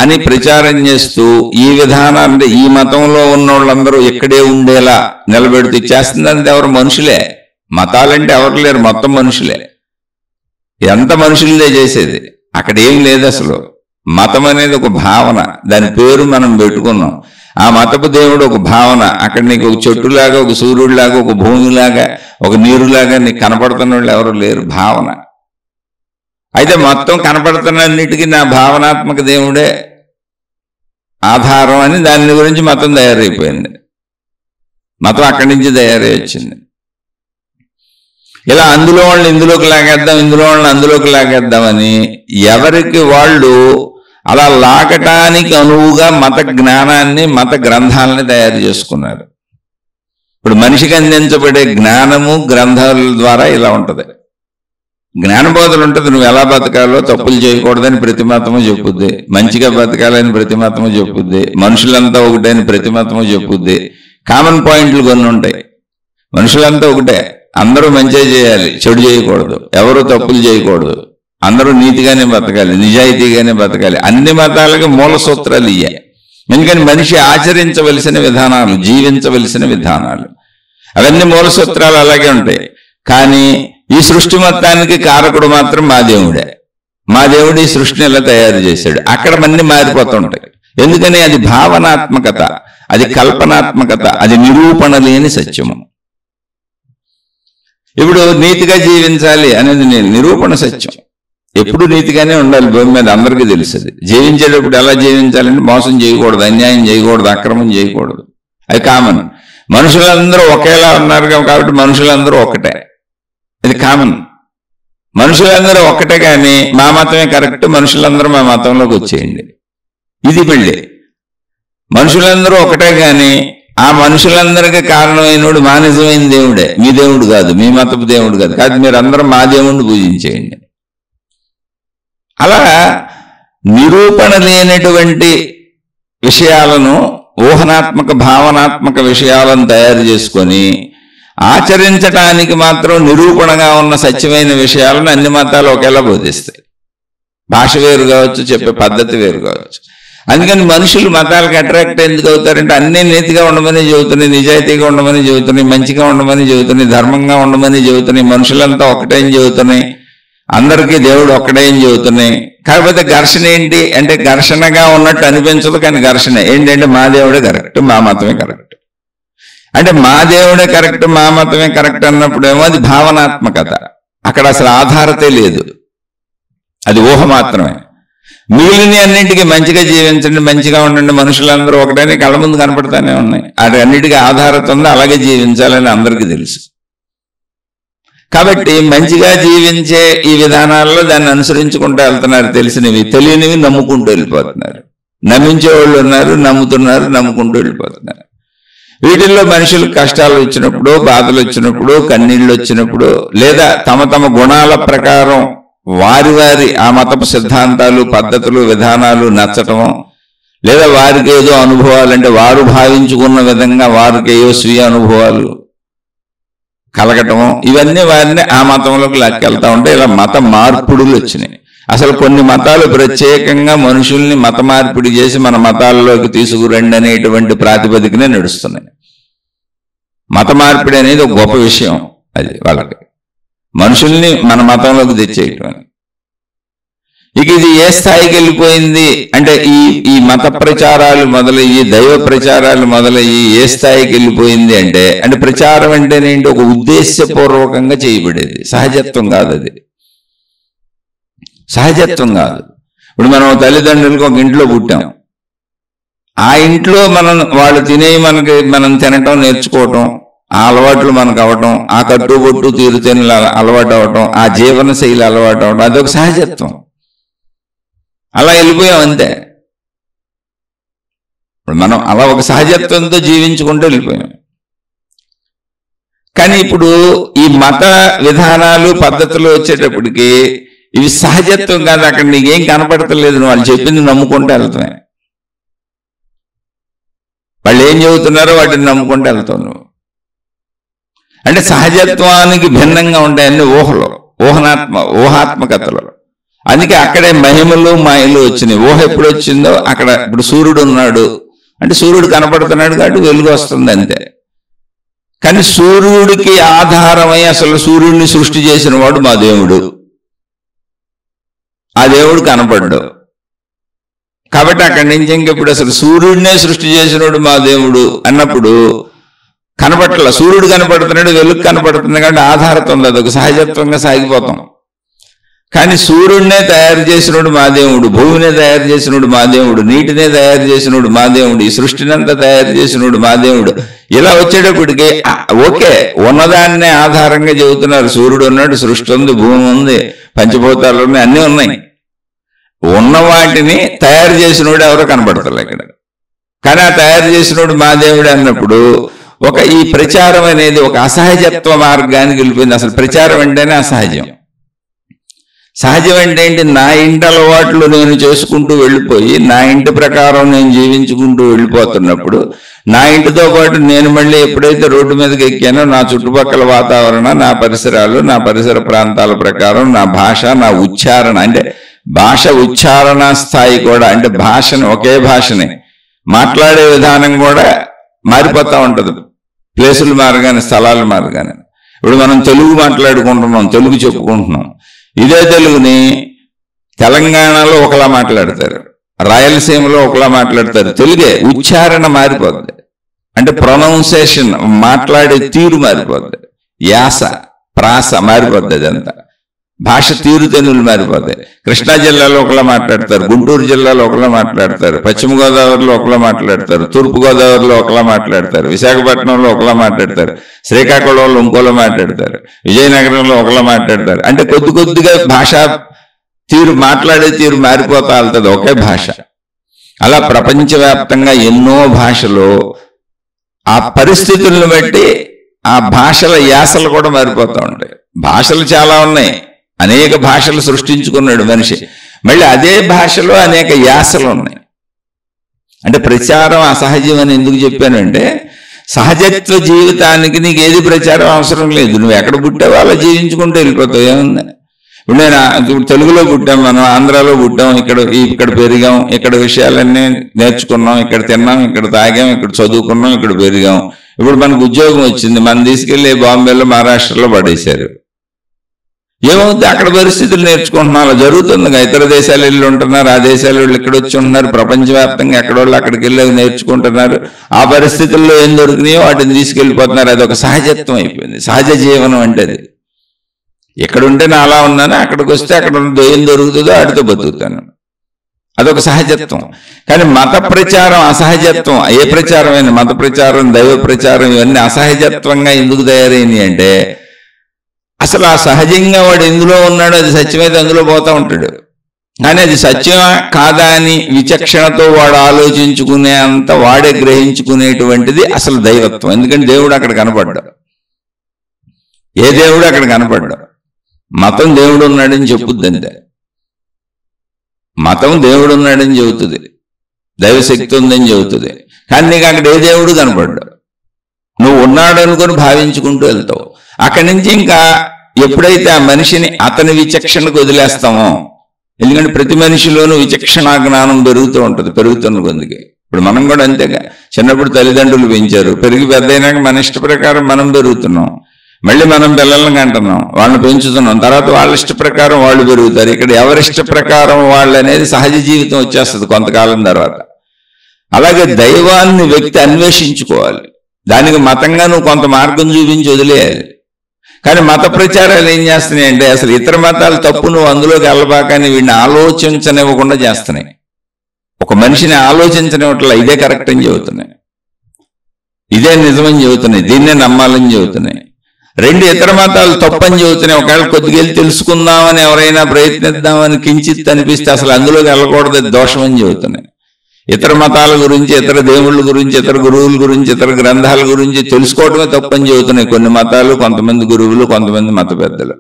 అని ప్రచారం చేస్తూ ఈ విధానాన్ని ఈ మతంలో ఉన్న వాళ్ళందరూ ఇక్కడే ఉండేలా నిలబెడుతూ చేస్తుందంటే ఎవరు? మనుషులే. మతాలంటే ఎవరు లేరు, మొత్తం మనుషులే. ఎంత మనుషులే చేసేది. అక్కడ ఏం లేదు అసలు. మతం అనేది ఒక భావన, దాని పేరు మనం పెట్టుకున్నాం. ఆ మతపు దేవుడు ఒక భావన. అక్కడ నీకు ఒక చెట్టులాగా, ఒక సూర్యుడిలాగా, ఒక భూమిలాగా, ఒక నీరులాగా నీకు కనపడుతున్న వాళ్ళు ఎవరు లేరు. భావన. అయితే మొత్తం కనపడుతున్నన్నిటికీ నా భావనాత్మక దేవుడే ఆధారం అని దాని గురించి మతం తయారైపోయింది. మతం అక్కడి నుంచి తయారై వచ్చింది. ఇలా అందులో వాళ్ళని ఇందులోకి లాగేద్దాం, ఇందులో వాళ్ళని అందులోకి లాగేద్దామని ఎవరికి వాళ్ళు అలా లాగటానికి అనువుగా మత జ్ఞానాన్ని, మత గ్రంథాలని తయారు చేసుకున్నారు. ఇప్పుడు మనిషికి అందించబడే జ్ఞానము గ్రంథాల ద్వారా ఇలా ఉంటుంది. జ్ఞానబోధలు ఉంటుంది. నువ్వు ఎలా బతకాలో, తప్పులు చేయకూడదని ప్రతి మతము చెప్పుద్ది. మంచిగా బతకాలని ప్రతి మతము చెప్పుద్ది. మనుషులంతా ఒకటని ప్రతి మతము చెప్పుద్ది. కామన్ పాయింట్లు కొన్ని ఉంటాయి. మనుషులంతా ఒకటే, అందరూ మంచిగా చేయాలి, చెడు చేయకూడదు, ఎవరు తప్పులు చేయకూడదు, అందరూ నీతిగానే బతకాలి, నిజాయితీగానే బతకాలి. అన్ని మతాలకి మూల సూత్రాలు ఇయ్యాయి. ఎందుకని మనిషి ఆచరించవలసిన విధానాలు, జీవించవలసిన విధానాలు, అవన్నీ మూల సూత్రాలు అలాగే ఉంటాయి. కానీ ఈ సృష్టి మొత్తానికి కారకుడు మాత్రం మా దేవుడే. మా దేవుడు ఈ సృష్టిని ఎలా తయారు చేశాడు. అక్కడ అన్ని మారిపోతుంటాయి. ఎందుకని అది భావనాత్మకత, అది కల్పనాత్మకత, అది నిరూపణ లేని సత్యము. ఇప్పుడు నీతిగా జీవించాలి అనేది నిరూపణ సత్యం. ఎప్పుడు నీతిగానే ఉండాలి భూమి మీద, అందరికీ తెలుస్తుంది. జీవించేటప్పుడు ఎలా జీవించాలంటే మోసం చేయకూడదు, అన్యాయం చేయకూడదు, అక్రమం చేయకూడదు. అది కామన్. మనుషులందరూ ఒకేలా ఉన్నారు కాబట్టి మనుషులందరూ ఒకటే, ఇది కామన్. మనుషులందరూ ఒక్కటే. కానీ మా మతమే కరెక్ట్, మనుషులందరూ మా మతంలోకి వచ్చేయండి, ఇది మళ్ళీ. మనుషులందరూ ఒకటే కానీ ఆ మనుషులందరికీ కారణమైనడు మా నిజమైన దేవుడే, మీ దేవుడు కాదు, మీ మతపు దేవుడు కాదు. కాదు మీరు అందరూ మా దేవుణ్ణి పూజించేయండి. అలా నిరూపణ లేనటువంటి విషయాలను, ఊహనాత్మక భావనాత్మక విషయాలను తయారు చేసుకొని ఆచరించటానికి మాత్రం నిరూపణగా ఉన్న సత్యమైన విషయాలను అన్ని మతాలు ఒకేలా బోధిస్తాయి. భాష వేరు కావచ్చు, చెప్పే పద్ధతి వేరు కావచ్చు. అందుకని మనుషులు మతాలకు అట్రాక్ట్ ఎందుకు అవుతారంటే అన్నీ నీతిగా ఉండమని చెబుతున్నాయి, నిజాయితీగా ఉండమని చెబుతున్నాయి, మంచిగా ఉండమని చెబుతున్నాయి, ధర్మంగా ఉండమని చెబుతున్నాయి, మనుషులంతా ఒకటేం చెబుతున్నాయి, అందరికీ దేవుడు ఒక్కడేం చెబుతున్నాయి. కాకపోతే ఘర్షణ ఏంటి అంటే ఘర్షణగా ఉన్నట్టు అనిపించదు, కానీ ఘర్షణ ఏంటంటే మా దేవుడే కరెక్ట్, మా మతమే కరెక్ట్. అంటే మా దేవుడే కరెక్ట్, మా మతమే కరెక్ట్ అన్నప్పుడేమో అది భావనాత్మకత. అక్కడ అసలు ఆధారతే లేదు, అది ఊహ మాత్రమే. మిగిలిన అన్నింటికి మంచిగా జీవించండి, మంచిగా ఉండండి, మనుషులందరూ ఒకటని కళ్ళ ముందు కనపడతానే ఉన్నాయి. అది అన్నిటికీ ఆధారత ఉంది, అలాగే జీవించాలని అందరికీ తెలుసు. కాబట్టి మంచిగా జీవించే ఈ విధానాల్లో దాన్ని అనుసరించుకుంటూ వెళ్తున్నారు. తెలిసినవి తెలియనివి నమ్ముకుంటూ వెళ్ళిపోతున్నారు. నమ్మించే వాళ్ళు ఉన్నారు, నమ్ముతున్నారు, నమ్ముకుంటూ వెళ్ళిపోతున్నారు. వీటిల్లో మనుషులు కష్టాలు వచ్చినప్పుడు, బాధలు వచ్చినప్పుడు, కన్నీళ్ళు వచ్చినప్పుడు, లేదా తమ తమ గుణాల ప్రకారం వారి వారి ఆ మతపు సిద్ధాంతాలు, పద్ధతులు, విధానాలు నచ్చటము, లేదా వారికి ఏదో అనుభవాలు అంటే వారు భావించుకున్న విధంగా వారికి ఏవో స్వీయ అనుభవాలు కలగటము, ఇవన్నీ వారిని ఆ మతంలోకి లాక్కెళ్తా ఉంటే ఇలా మత మార్పుడులు వచ్చినాయి. అసలు కొన్ని మతాలు ప్రత్యేకంగా మనుషుల్ని మత మార్పిడి చేసి మన మతాల్లోకి తీసుకురండి అనేటువంటి ప్రాతిపదికనే నడుస్తున్నాయి. మత మార్పిడి అనేది ఒక గొప్ప విషయం. అది వాళ్ళకి మనుషుల్ని మన మతంలోకి తెచ్చేయటం. ఇక ఇది ఏ స్థాయికి వెళ్ళిపోయింది అంటే ఈ మత ప్రచారాలు మొదలయ్యి, దైవ ప్రచారాలు మొదలయ్యి ఏ స్థాయికి వెళ్ళిపోయింది అంటే ప్రచారం అంటేనేంటి, ఒక ఉద్దేశపూర్వకంగా చేయబడేది, సహజత్వం కాదు. అది సహజత్వం కాదు. ఇప్పుడు మనం తల్లిదండ్రులకు ఒక ఇంట్లో పుట్టాం, ఆ ఇంట్లో వాళ్ళు తినేవి మనం తినటం, నేర్చుకోవటం, ఆ అలవాట్లు మనకు అవటం, ఆ కట్టుబొట్టు తీరుతెన్నులు అలవాటు అవటం, ఆ జీవన శైలి అలవాటు అవటం, అదొక సహజత్వం. అలా వెళ్ళిపోయాం అంతే. మనం అలా ఒక సహజత్వంతో జీవించుకుంటూ వెళ్ళిపోయాం. కానీ ఇప్పుడు ఈ మత విధానాలు, పద్ధతులు వచ్చేటప్పటికి ఇవి సహజత్వం కాదు. అక్కడ నీకేం కనపడతలేదు, నువ్వు వాళ్ళు చెప్పింది నమ్ముకుంటూ వెళ్తున్నాయి. వాళ్ళు ఏం చెబుతున్నారో వాటిని నమ్ముకుంటూ వెళ్తావు నువ్వు. అంటే సహజత్వానికి భిన్నంగా ఉంటాయన్ని ఊహలు. ఊహాత్మకతలో. అందుకే అక్కడే మహిమలు మాయలు వచ్చినాయి. ఊహ ఎప్పుడు వచ్చిందో అక్కడ ఇప్పుడు సూర్యుడు ఉన్నాడు అంటే సూర్యుడు కనపడుతున్నాడు కాబట్టి వెలుగు వస్తుంది అంతే. కానీ సూర్యుడికి ఆధారమై అసలు సూర్యుడిని సృష్టి చేసిన వాడు మా దేవుడు. ఆ దేవుడు కనపడ్డు కాబట్టి అక్కడి నుంచి ఇంకెప్పుడు అసలు సూర్యుడినే సృష్టి చేసినోడు మా దేవుడు అన్నప్పుడు కనపట్ల. సూర్యుడు కనపడుతున్నాడు, వెలుగు కనపడుతుంది కాబట్టి ఆధారత ఉంది, అదొక సహజత్వంగా సాగిపోతాం. కానీ సూర్యుడినే తయారు చేసినోడు మా దేవుడు, భూమినే తయారు చేసినోడు మా దేవుడు, నీటినే తయారు చేసినోడు మా దేవుడు, ఈ సృష్టినంతా తయారు చేసినోడు మా దేవుడు. ఇలా వచ్చేటప్పటికి ఓకే, ఉన్నదాన్నే ఆధారంగా చెబుతున్నారు. సూర్యుడు ఉన్నాడు, సృష్టి ఉంది, భూమి ఉంది, పంచభూతాలు ఉన్నాయి, అన్నీ ఉన్నాయి. ఉన్న వాటిని తయారు చేసినోడు ఎవరో కనపడతారు ఇక్కడ. కానీ ఆ తయారు చేసినోడు మా దేవుడు అన్నప్పుడు ఈ ప్రచారం అనేది ఒక అసహజత్వ మార్గానికి వెళ్ళిపోయింది. అసలు ప్రచారం అంటేనే అసహజం. సహజం అంటే ఏంటి? నా ఇంటి అలవాట్లు నేను చేసుకుంటూ వెళ్ళిపోయి నా ఇంటి ప్రకారం నేను జీవించుకుంటూ వెళ్ళిపోతున్నప్పుడు నా ఇంటితో పాటు నేను మళ్ళీ ఎప్పుడైతే రోడ్డు మీదకి ఎక్కానో నా చుట్టుపక్కల వాతావరణం, నా పరిసరాలు, నా పరిసర ప్రాంతాల ప్రకారం నా భాష, నా ఉచ్చారణ, అంటే భాష ఉచ్చారణ స్థాయి కూడా, అంటే భాషని ఒకే భాషని మాట్లాడే విధానం కూడా మారిపోతూ ఉంటుంది. ప్లేసులు మారగానే, స్థలాలు మారగానే. ఇప్పుడు మనం తెలుగు మాట్లాడుకుంటున్నాం, తెలుగు చెప్పుకుంటున్నాం. ఇదే తెలుగుని తెలంగాణలో ఒకలా మాట్లాడతారు, రాయలసీమలో ఒకలా మాట్లాడతారు. తెలుగే ఉచ్చారణ మారిపోద్ది, అంటే ప్రొనౌన్సియేషన్, మాట్లాడే తీరు మారిపోద్ది, యాస ప్రాస మారిపోద్ది. అదంతా భాష తీరుతెన్నులు మారిపోతాయి. కృష్ణా జిల్లాలో ఒకలా మాట్లాడతారు, గుంటూరు జిల్లాలో ఒకలా మాట్లాడతారు, పశ్చిమ గోదావరిలో ఒకలా మాట్లాడతారు, తూర్పు గోదావరిలో ఒకలా మాట్లాడతారు, విశాఖపట్నంలో ఒకలా మాట్లాడతారు, శ్రీకాకుళంలో ఇంకోలా మాట్లాడతారు, విజయనగరంలో ఒకలా మాట్లాడతారు. అంటే కొద్దిగా భాషా తీరు, మాట్లాడే తీరు మారిపోతా వెళ్తుంది ఒకే భాష. అలా ప్రపంచవ్యాప్తంగా ఎన్నో భాషలు ఆ పరిస్థితులను బట్టి ఆ భాషల యాసలు కూడా మారిపోతూ ఉంటాయి. భాషలు చాలా ఉన్నాయి, అనేక భాషలు సృష్టించుకున్నాడు మనిషి. మళ్ళీ అదే భాషలో అనేక యాసలు ఉన్నాయి. అంటే ప్రచారం అసహజం అని ఎందుకు చెప్పానంటే, సహజత్వ జీవితానికి నీకు ఏది ప్రచారం అవసరం లేదు. నువ్వు ఎక్కడ పుట్టావో అలా జీవించుకుంటూ వెళ్ళిపోతావు. ఏముంది? ఇప్పుడు నేను తెలుగులో పుట్టాం, మనం ఆంధ్రాలో పుట్టాం, ఇక్కడ పెరిగాం, ఇక్కడ విషయాలన్నీ నేర్చుకున్నాం, ఇక్కడ తిన్నాం, ఇక్కడ తాగాం, ఇక్కడ చదువుకున్నాం, ఇక్కడ పెరిగాం. ఇప్పుడు మనకు ఉద్యోగం వచ్చింది, మనం తీసుకెళ్లి బాంబేలో, మహారాష్ట్రలో పడేశారు. ఏమవుతుంది? అక్కడ పరిస్థితులు నేర్చుకుంటున్నాం. అలా జరుగుతుంది. ఇతర దేశాలు వెళ్ళి ఉంటున్నారు, ఆ దేశాల వాళ్ళు ఇక్కడ వచ్చి ఉంటున్నారు, ప్రపంచవ్యాప్తంగా ఎక్కడోళ్ళు అక్కడికి వెళ్ళి నేర్చుకుంటున్నారు. ఆ పరిస్థితుల్లో ఏం దొరికినాయో వాటిని తీసుకెళ్ళిపోతున్నారు. అది ఒక సహజత్వం అయిపోయింది. సహజ జీవనం అంటే అది. ఎక్కడుంటే నేను అలా ఉన్నాను, అక్కడికి వస్తే అక్కడ ఏం దొరుకుతుందో వాటితో బతుకుతాను. అదొక సహజత్వం. కానీ మత ప్రచారం అసహజత్వం. ఏ ప్రచారమైన మత ప్రచారం, దైవ ప్రచారం, ఇవన్నీ అసహజత్వంగా ఎందుకు తయారైనవి అంటే, అసలు ఆ సహజంగా వాడు ఎందులో ఉన్నాడో అది సత్యమైతే అందులో పోతా ఉంటాడు. కానీ అది సత్యమా కాదా అని విచక్షణతో వాడు ఆలోచించుకునే అంత వాడే గ్రహించుకునేటువంటిది అసలు దైవత్వం. ఎందుకంటే దేవుడు అక్కడ కనపడ్డాడు. ఏ దేవుడు అక్కడ కనపడ్డాడు? మతం దేవుడు ఉన్నాడని చెప్పుద్ది అంతే. మతం దేవుడు ఉన్నాడని చెబుతుంది, దైవశక్తి ఉందని చెబుతుంది. కానీ నీకు అక్కడ ఏ దేవుడు కనపడ్డాడు? నువ్వు ఉన్నాడు అనుకుని భావించుకుంటూ వెళ్తావు. అక్కడి నుంచి ఇంకా ఎప్పుడైతే ఆ మనిషిని అతని విచక్షణకు వదిలేస్తామో, ఎందుకంటే ప్రతి మనిషిలోనూ విచక్షణా జ్ఞానం పెరుగుతూ ఉంటుంది, పెరుగుతున్న కొద్దిగా. ఇప్పుడు మనం కూడా అంతేగా, చిన్నప్పుడు తల్లిదండ్రులు పెంచారు, పెరిగి పెద్ద అయినాక మన ఇష్ట ప్రకారం మనం పెరుగుతున్నాం. మళ్ళీ మనం పిల్లల్ని కంటున్నాం, వాళ్ళని పెంచుతున్నాం, తర్వాత వాళ్ళ ఇష్ట ప్రకారం వాళ్ళు పెరుగుతారు. ఇక్కడ ఎవరిష్ట ప్రకారం వాళ్ళు అనేది సహజ జీవితం వచ్చేస్తుంది కొంతకాలం తర్వాత. అలాగే దైవాన్ని వ్యక్తి అన్వేషించుకోవాలి. దానికి మతంగా నువ్వు కొంత మార్గం చూపించి వదిలేయాలి. కానీ మత ప్రచారాలు ఏం చేస్తున్నాయి అంటే, అసలు ఇతర మతాలు తప్పు, నువ్వు అందులోకి వెళ్ళబాకని వీడిని ఆలోచించనివ్వకుండా చేస్తున్నాయి. ఒక మనిషిని ఆలోచించనివ్వట్లా, ఇదే కరెక్ట్ అని చెబుతున్నాయి, ఇదే నిజమని చెబుతున్నాయి, దీన్నే నమ్మాలని చెబుతున్నాయి. రెండు ఇతర మతాలు తప్పని చెబుతున్నాయి. ఒకవేళ కొద్దిగా వెళ్ళి తెలుసుకుందామని ఎవరైనా ప్రయత్నిద్దామని కించిత్ అనిపిస్తే అసలు అందులోకి వెళ్ళకూడదు, దోషం అని చెబుతున్నాయి. ఇతర మతాల గురించి, ఇతర దేవుళ్ళ గురించి, ఇతర గురువుల గురించి, ఇతర గ్రంథాల గురించి తెలుసుకోవడమే తప్పని చెబుతున్నాయి కొన్ని మతాలు, కొంతమంది గురువులు, కొంతమంది మత పెద్దలు.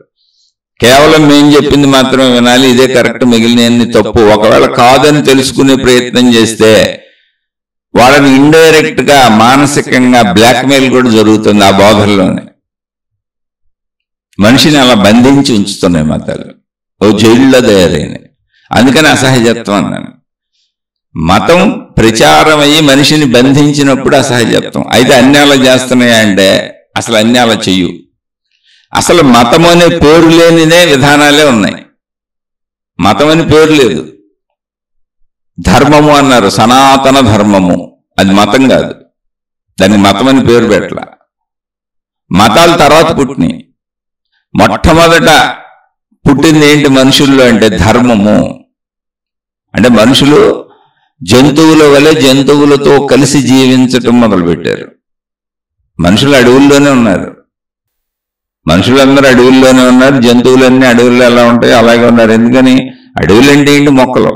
కేవలం మేము చెప్పింది మాత్రమే వినాలి, ఇదే కరెక్ట్, మిగిలిన తప్పు. ఒకవేళ కాదని తెలుసుకునే ప్రయత్నం చేస్తే వాళ్ళని ఇండైరెక్ట్ గా మానసికంగా బ్లాక్మెయిల్ కూడా జరుగుతుంది ఆ బోధల్లోనే. మనిషిని అలా బంధించి ఉంచుతున్నాయి మతాలు, ఓ జైల్లో తయారైనాయి. అందుకని అసహజత్వం అన్నాను. మతం ప్రచారం అయ్యి మనిషిని బంధించినప్పుడు అసహజత్వం. అయితే అన్ని అలా చేస్తున్నాయా అంటే అసలు అన్ని అలా చెయ్యు. అసలు మతం అనే పేరు లేనిదే విధానాలే ఉన్నాయి. మతం అని పేరు లేదు. ధర్మము అన్నారు, సనాతన ధర్మము. అది మతం కాదు, దానికి మతం అని పేరు పెట్టలా. మతాలు తర్వాత పుట్టినాయి. మొట్టమొదట పుట్టింది ఏంటి మనుషుల్లో అంటే ధర్మము. అంటే మనుషులు జంతువుల వలె జంతువులతో కలిసి జీవించటం మొదలుపెట్టారు. మనుషులు అడవుల్లోనే ఉన్నారు, మనుషులందరూ అడవుల్లోనే ఉన్నారు, జంతువులన్నీ అడవుల్లో ఎలా ఉంటాయో అలాగే ఉన్నారు. ఎందుకని? అడవులు అంటే ఏంటి? మొక్కలు.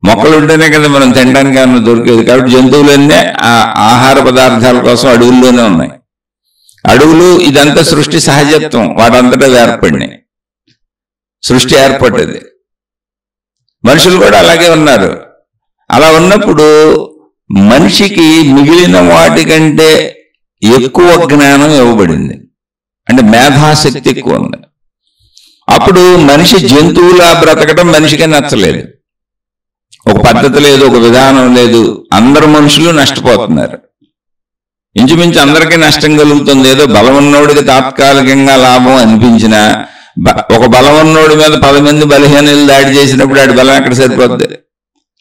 మొక్కలు ఉంటేనే కదా మనం తినడానికి ఏమన్నా దొరికేది. కాబట్టి జంతువులన్నీ ఆ ఆహార పదార్థాల కోసం అడవుల్లోనే ఉన్నాయి. అడవులు ఇదంతా సృష్టి సహజత్వం, వాటంతటా ఏర్పడినాయి, సృష్టి ఏర్పడ్డది. మనుషులు కూడా అలాగే ఉన్నారు. అలా ఉన్నప్పుడు మనిషికి మిగిలిన వాటికంటే ఎక్కువ జ్ఞానం ఇవ్వబడింది, అంటే మేధాశక్తి ఎక్కువ ఉంది. అప్పుడు మనిషి జంతువులా బ్రతకడం మనిషికి నచ్చలేదు. ఒక పద్ధతి లేదు, ఒక విధానం లేదు. అందరు మనుషులు నష్టపోతున్నారు. ఇంచుమించు అందరికీ నష్టం కలుగుతుంది. ఏదో బలమున్నోడికి తాత్కాలికంగా లాభం అనిపించినా ఒక బలమున్నోడి మీద 10 మంది బలహీనలు దాడి చేసినప్పుడు ఆడి బలం ఎక్కడ సరిపోద్ది?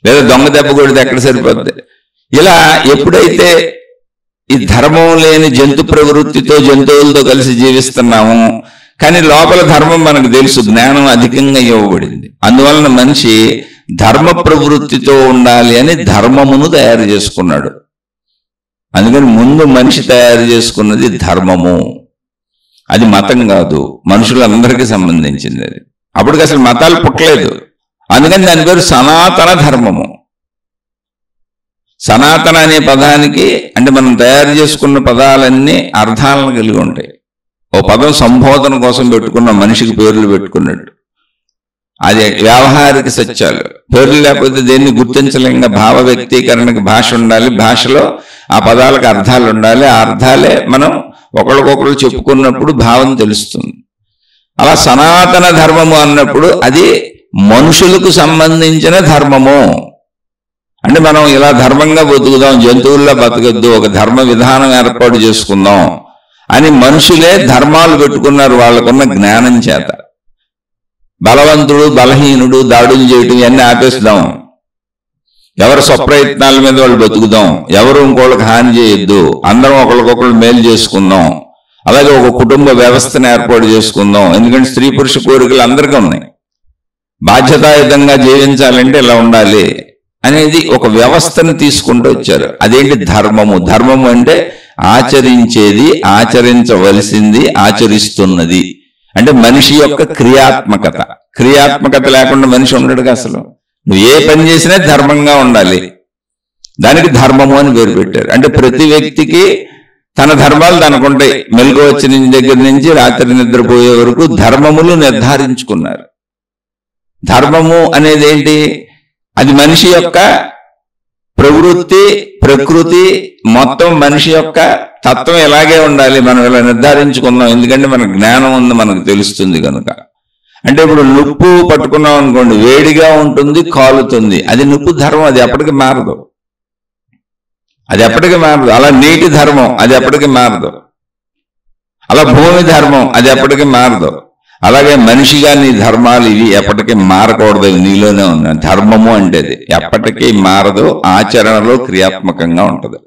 లేదా దొంగ దెబ్బ కొడితే ఎక్కడ సరిపోద్ది? ఇలా ఎప్పుడైతే ఈ ధర్మం లేని జంతు ప్రవృత్తితో జంతువులతో కలిసి జీవిస్తున్నాము, కానీ లోపల ధర్మం మనకు తెలుసు, జ్ఞానం అధికంగా ఇవ్వబడింది. అందువలన మనిషి ధర్మ ప్రవృత్తితో ఉండాలి అని ధర్మమును తయారు చేసుకున్నాడు. అందుకని ముందు మనిషి తయారు చేసుకున్నది ధర్మము. అది మతం కాదు, మనుషులందరికీ సంబంధించింది అది. అప్పటికి అసలు మతాలు పుట్టలేదు. అందుకని దాని పేరు సనాతన ధర్మము. సనాతన అనే పదానికి అంటే మనం తయారు చేసుకున్న పదాలన్నీ అర్థాలను కలిగి ఉంటాయి. ఓ పదం సంబోధన కోసం పెట్టుకున్న మనిషికి పేర్లు పెట్టుకున్నట్టు. అది వ్యావహారిక సత్యాలు. పేర్లు లేకపోతే దేన్ని గుర్తించలేంగా. భావ వ్యక్తీకరణకి భాష ఉండాలి, భాషలో ఆ పదాలకు అర్థాలు ఉండాలి. ఆ అర్థాలే మనం ఒకరికొకరు చెప్పుకున్నప్పుడు భావం తెలుస్తుంది. అలా సనాతన ధర్మము అన్నప్పుడు అది మనుషులకు సంబంధించిన ధర్మము. అంటే మనం ఇలా ధర్మంగా బతుకుదాం, జంతువుల్లో బతకద్దు, ఒక ధర్మ విధానం ఏర్పాటు చేసుకుందాం అని మనుషులే ధర్మాలు పెట్టుకున్నారు వాళ్ళకున్న జ్ఞానం చేత. బలవంతుడు బలహీనుడు దాడులు చేయటం ఇవన్నీ ఆపేస్తాం. ఎవరు స్వప్రయత్నాల మీద వాళ్ళు బతుకుదాం, ఎవరు ఇంకోళ్ళకి హాని చేయొద్దు, అందరం ఒకరికొకరు మేలు చేసుకుందాం. అలాగే ఒక కుటుంబ వ్యవస్థను ఏర్పాటు చేసుకుందాం. ఎందుకంటే స్త్రీ పురుష కోరికలు అందరికీ ఉన్నాయి. బాధ్యతాయుతంగా జీవించాలంటే ఇలా ఉండాలి అనేది ఒక వ్యవస్థను తీసుకుంటూ వచ్చారు. అదేంటి? ధర్మము. ధర్మము అంటే ఆచరించేది, ఆచరించవలసింది, ఆచరిస్తున్నది. అంటే మనిషి యొక్క క్రియాత్మకత. క్రియాత్మకత లేకుండా మనిషి ఉండడుగా. అసలు నువ్వు ఏ పని చేసినా ధర్మంగా ఉండాలి. దానికి ధర్మము అని పేరు పెట్టారు. అంటే ప్రతి వ్యక్తికి తన ధర్మాలు తనకుంటాయి. మెలుగు వచ్చిన దగ్గర నుంచి రాత్రి నిద్రపోయే వరకు ధర్మములు నిర్ధారించుకున్నారు. ధర్మము అనేది ఏంటి? అది మనిషి యొక్క ప్రవృత్తి, ప్రకృతి, మొత్తం మనిషి యొక్క తత్వం ఎలాగే ఉండాలి మనం ఇలా నిర్ధారించుకుందాం. ఎందుకంటే మనకు జ్ఞానం ఉంది, మనకు తెలుస్తుంది కనుక. అంటే ఇప్పుడు నుప్పు పట్టుకున్నాం అనుకోండి, వేడిగా ఉంటుంది, కాలుతుంది. అది నుప్పు ధర్మం, అది ఎప్పటికీ మారదు, అది ఎప్పటికీ మారదు. అలా నీటి ధర్మం, అది ఎప్పటికీ మారదు. అలా భూమి ధర్మం, అది ఎప్పటికీ మారదు. అలాగే మనిషిగా నీ ధర్మాలు ఇవి ఎప్పటికీ మారకూడదు, నీలోనే ఉంది. ధర్మము అంటే అది ఎప్పటికీ మారదు, ఆచరణలో క్రియాత్మకంగా ఉంటుంది.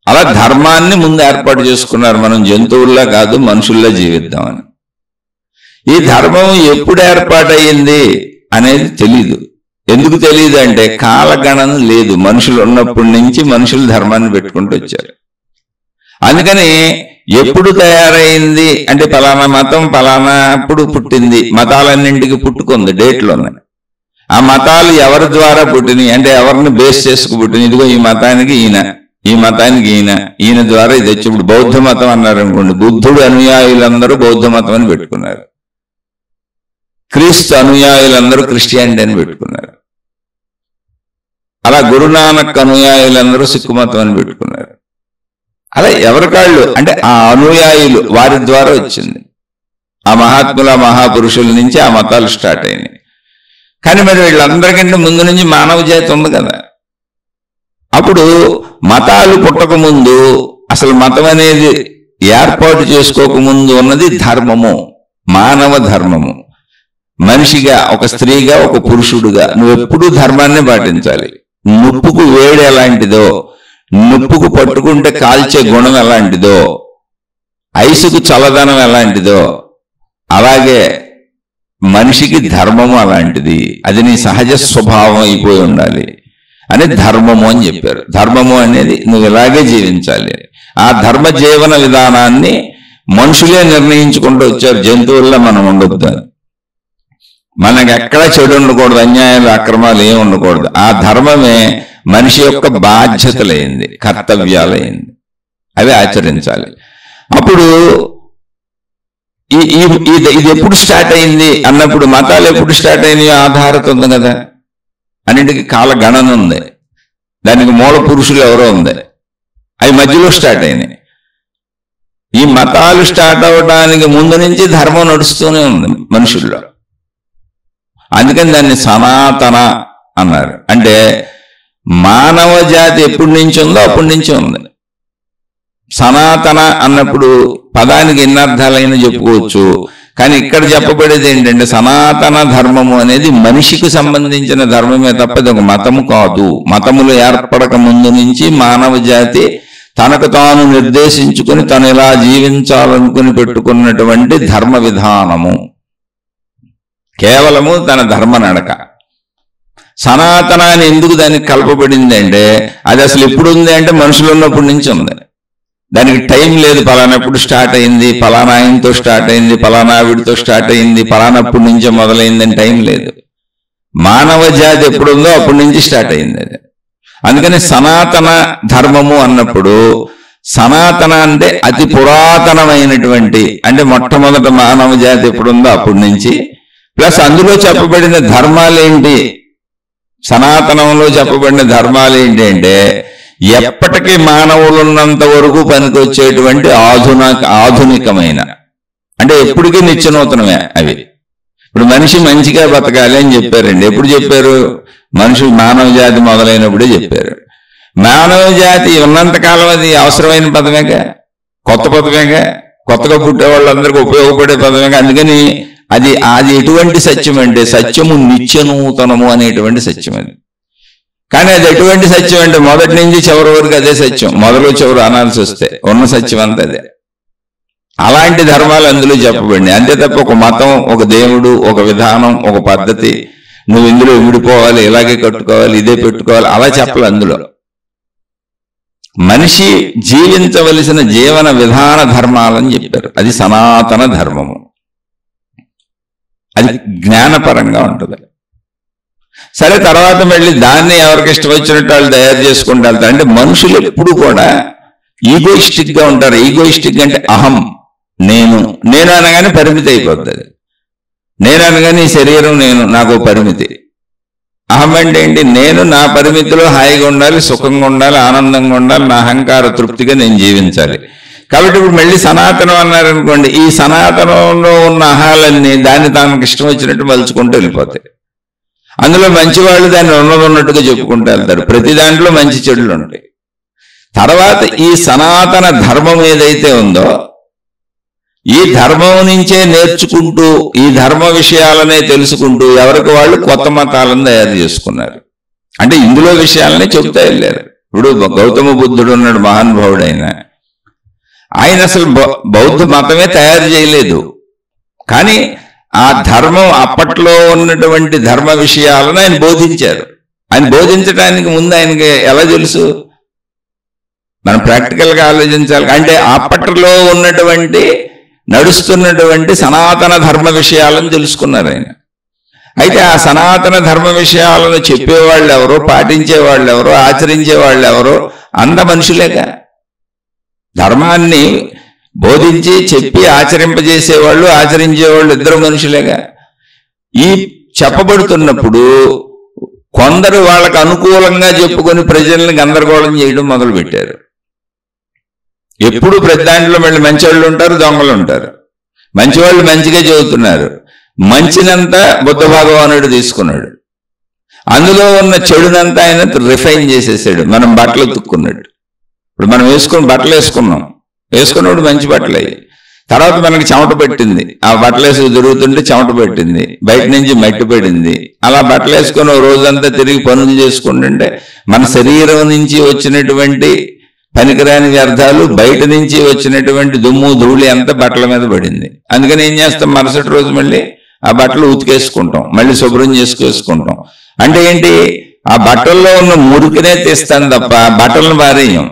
అలా ధర్మాన్ని ముందు ఏర్పాటు చేసుకున్నారు. మనం జంతువుల్లా కాదు, మనుషుల్లా జీవిద్దామని. ఈ ధర్మం ఎప్పుడు ఏర్పాటయ్యింది అనేది తెలీదు. ఎందుకు తెలియదు అంటే కాలగణన లేదు. మనుషులు ఉన్నప్పటి నుంచి మనుషులు ధర్మాన్ని పెట్టుకుంటూ వచ్చారు. అందుకని ఎప్పుడు తయారైంది అంటే ఫలానా మతం ఫలానా అప్పుడు పుట్టింది. మతాలన్నింటికి పుట్టుకుంది, డేట్లు ఉన్నాయి. ఆ మతాలు ఎవరి ద్వారా పుట్టినాయి అంటే ఎవరిని బేస్ చేసుకు పుట్టినాయి. ఇదిగో ఈ మతానికి ఈయన, ఈ మతానికి ఈయన, ఈయన ద్వారా ఇది వచ్చి. ఇప్పుడు బౌద్ధ మతం అన్నారు అనుకోండి, బుద్ధుడు అనుయాయులందరూ బౌద్ధ మతం అని పెట్టుకున్నారు. క్రీస్తు అనుయాయులందరూ క్రిస్టియానిటీ అని పెట్టుకున్నారు. అలా గురునానక్ అనుయాయులందరూ సిక్కు మతం అని పెట్టుకున్నారు. అలా ఎవరికాళ్ళు అంటే ఆ అనుయాయులు వారి ద్వారా వచ్చింది. ఆ మహాత్ముల మహాపురుషుల నుంచి ఆ మతాలు స్టార్ట్ అయినాయి. కానీ మరి వీళ్ళందరికంటే ముందు నుంచి మానవ జాతి ఉంది కదా. అప్పుడు మతాలు పుట్టకముందు, అసలు మతం అనేది ఏర్పాటు చేసుకోకముందు ఉన్నది ధర్మము, మానవ ధర్మము. మనిషిగా, ఒక స్త్రీగా, ఒక పురుషుడుగా నువ్వెప్పుడూ ధర్మాన్ని పాటించాలి. నొప్పుకు వేడి ఎలాంటిదో, నొప్పుకు పట్టుకుంటే కాల్చే గుణం ఎలాంటిదో, ఐసుకు చల్లదనం ఎలాంటిదో, అలాగే మనిషికి ధర్మము అలాంటిది. అది నీ సహజ స్వభావం అయిపోయి ఉండాలి అని ధర్మము అని చెప్పారు. ధర్మము అనేది నువ్వు ఇలాగే జీవించాలి. ఆ ధర్మ జీవన విధానాన్ని మనుషులే నిర్ణయించుకుంటూ వచ్చారు. జంతువుల్లో మనం ఉండొద్దు, మనకు ఎక్కడ చెడు ఉండకూడదు, అన్యాయాలు అక్రమాలు ఏమి ఉండకూడదు. ఆ ధర్మమే మనిషి యొక్క బాధ్యతలైంది, కర్తవ్యాలైంది, అవి ఆచరించాలి. అప్పుడు ఇది ఎప్పుడు స్టార్ట్ అయింది అన్నప్పుడు, మతాలు ఎప్పుడు స్టార్ట్ అయినాయో ఆధారత ఉంది కదా. అన్నింటికి కాల గణన ఉంది, దానికి మూల పురుషులు ఎవరో ఉంది, అవి మధ్యలో స్టార్ట్ అయినాయి. ఈ మతాలు స్టార్ట్ అవడానికి ముందు నుంచి ధర్మం నడుస్తూనే ఉంది మనుషుల్లో. అందుకని దాన్ని సనాతన అన్నారు. అంటే మానవ జాతి ఎప్పటి నుంచి ఉందో అప్పటి నుంచి ఉంది. సనాతన అన్నప్పుడు పదానికి ఎన్ని అర్థాలైనా చెప్పుకోవచ్చు. కానీ ఇక్కడ చెప్పబడేది ఏంటంటే, సనాతన ధర్మము అనేది మనిషికి సంబంధించిన ధర్మమే తప్ప ఇది ఒక మతము కాదు. మతములు ఏర్పడక ముందు నుంచి మానవ జాతి తనకు తాను నిర్దేశించుకుని తను ఇలా జీవించాలనుకుని పెట్టుకున్నటువంటి ధర్మ విధానము, కేవలము తన ధర్మ నడక. సనాతన అని ఎందుకు దానికి కలపబడింది అంటే, అది అసలు ఎప్పుడు ఉంది అంటే మనుషులు ఉన్నప్పటి నుంచి ఉంది. దానికి టైం లేదు, పలానప్పుడు స్టార్ట్ అయింది, పలానా ఆయనతో స్టార్ట్ అయింది, పలానా ఆవిడితో స్టార్ట్ అయింది, పలానప్పటి నుంచే మొదలైందని టైం లేదు. మానవ జాతి ఎప్పుడుందో అప్పటి నుంచి స్టార్ట్ అయింది అది. అందుకని సనాతన ధర్మము అన్నప్పుడు, సనాతన అంటే అతి పురాతనమైనటువంటి, అంటే మొట్టమొదట మానవ జాతి ఎప్పుడుందో అప్పటి నుంచి, ప్లస్ అందులో చెప్పబడిన ధర్మాలేంటి, సనాతనంలో చెప్పబడిన ధర్మాలేంటి అంటే, ఎప్పటికీ మానవులు ఉన్నంత వరకు పనికొచ్చేటువంటి ఆధునికమైన, అంటే ఎప్పటికీ నిత్యనూతనమే అవి. ఇప్పుడు మనిషి మంచిగా బతకాలి అని చెప్పారండి. ఎప్పుడు చెప్పారు? మనుషులు మానవ జాతి మొదలైనప్పుడే చెప్పారు. మానవ జాతి ఉన్నంతకాలం అది అవసరమైన పదమేగా, కొత్త పదమేగా, కొత్తగా పుట్టే వాళ్ళందరికీ ఉపయోగపడే పదమేగా. అందుకని అది ఎటువంటి సత్యం అంటే, సత్యము నిత్యనూతనము అనేటువంటి సత్యం అది. కానీ అది ఎటువంటి సత్యం అంటే, మొదటి నుంచి చివరి వరకు అదే సత్యం, మొదలు చివరు అనాల్సి వస్తే ఉన్న సత్యం అంతా అదే. అలాంటి ధర్మాలు అందులో చెప్పబడినాయి. అంతే తప్ప ఒక మతం, ఒక దేవుడు, ఒక విధానం, ఒక పద్ధతి, నువ్వు ఇందులో విడిపోవాలి, ఇలాగే కట్టుకోవాలి, ఇదే పెట్టుకోవాలి, అలా చెప్పాలి. అందులో మనిషి జీవించవలసిన జీవన విధాన ధర్మాలని చెప్పారు. అది సనాతన ధర్మము. అది జ్ఞానపరంగా ఉంటుంది. సరే, తర్వాత మళ్ళీ దాన్ని ఎవరికి ఇష్టం వచ్చినట్టు వాళ్ళు తయారు చేసుకుంటూ వెళ్తారు. అంటే మనుషులు ఎప్పుడు కూడా ఈగోయిస్టిక్ గా ఉంటారు. ఈగోయిస్టిక్ అంటే అహం, నేను అనగానే పరిమితి అయిపోతుంది. నేను అనగానే ఈ శరీరం నేను, నాకు పరిమితి. అహం అంటే ఏంటి? నేను నా పరిమితిలో హాయిగా ఉండాలి, సుఖంగా ఉండాలి, ఆనందంగా ఉండాలి, నా అహంకార తృప్తిగా నేను జీవించాలి. కాబట్టి ఇప్పుడు మళ్ళీ సనాతనం అన్నారనుకోండి, ఈ సనాతనంలో ఉన్న అహాలన్నీ దాన్ని తనకు ఇష్టం వచ్చినట్టు మలుచుకుంటూ వెళ్ళిపోతాయి. అందులో మంచివాళ్ళు దాన్ని ఉన్నట్టుగా చెప్పుకుంటూ వెళ్తారు. ప్రతి దాంట్లో మంచి చెడులు ఉంటాయి. తర్వాత ఈ సనాతన ధర్మం ఏదైతే ఉందో, ఈ ధర్మం నుంచే నేర్చుకుంటూ, ఈ ధర్మ విషయాలనే తెలుసుకుంటూ ఎవరికి వాళ్ళు కొత్త మతాలను తయారు చేసుకున్నారు. అంటే ఇందులో విషయాలనే చెబుతా వెళ్ళారు. ఇప్పుడు గౌతమ బుద్ధుడు ఉన్నాడు, మహానుభావుడైన ఆయన అసలు బౌద్ధ మతమే తయారు చేయలేదు. కానీ ఆ ధర్మం, అప్పట్లో ఉన్నటువంటి ధర్మ విషయాలను ఆయన బోధించారు. ఆయన బోధించడానికి ముందు ఆయనకి ఎలా తెలుసు? మనం ప్రాక్టికల్ గా ఆలోచించాలి. అంటే అప్పట్లో ఉన్నటువంటి నడుస్తున్నటువంటి సనాతన ధర్మ విషయాలను తెలుసుకున్నారు ఆయన. అయితే ఆ సనాతన ధర్మ విషయాలను చెప్పేవాళ్ళు ఎవరో, పాటించేవాళ్ళు ఎవరో, ఆచరించేవాళ్ళు ఎవరో, అంత మనుషులేగా. ధర్మాన్ని బోధించి చెప్పి ఆచరింపజేసేవాళ్ళు, ఆచరించేవాళ్ళు ఇద్దరు మనుషులేగా. ఈ చెప్పబడుతున్నప్పుడు కొందరు వాళ్ళకు అనుకూలంగా చెప్పుకొని ప్రజల్ని గందరగోళం చేయడం మొదలుపెట్టారు. ఎప్పుడు ప్రతి దాంట్లో మళ్ళీ మంచివాళ్ళు ఉంటారు, దొంగలు ఉంటారు. మంచివాళ్ళు మంచిగా చెబుతున్నారు, మంచినంతా బుద్ధ భగవానుడు తీసుకున్నాడు, అందులో ఉన్న చెడునంతా ఆయన రిఫైన్ చేసేసాడు. మనం బట్టలు ఉతుక్కున్నాడు. ఇప్పుడు మనం బట్టలు వేసుకున్నప్పుడు మంచి బట్టలు అయ్యి, తర్వాత మనకి చెమట పెట్టింది, ఆ బట్టలు వేసుకు తిరుగుతుంటే చెమట పెట్టింది, బయట నుంచి మట్టి పడింది. అలా బట్టలు వేసుకొని రోజంతా తిరిగి పనులు చేసుకుంటుంటే మన శరీరం నుంచి వచ్చినటువంటి పనికిరాని వ్యర్థాలు, బయట నుంచి వచ్చినటువంటి దుమ్ము ధూళి అంతా బట్టల మీద పడింది. అందుకని ఏం చేస్తాం, మరుసటి రోజు మళ్ళీ ఆ బట్టలు ఉతికేసుకుంటాం, మళ్ళీ శుభ్రం చేసుకుంటాం. అంటే ఏంటి, ఆ బట్టల్లో ఉన్న మురికినే తీస్తాను తప్ప బట్టలను పారేయం.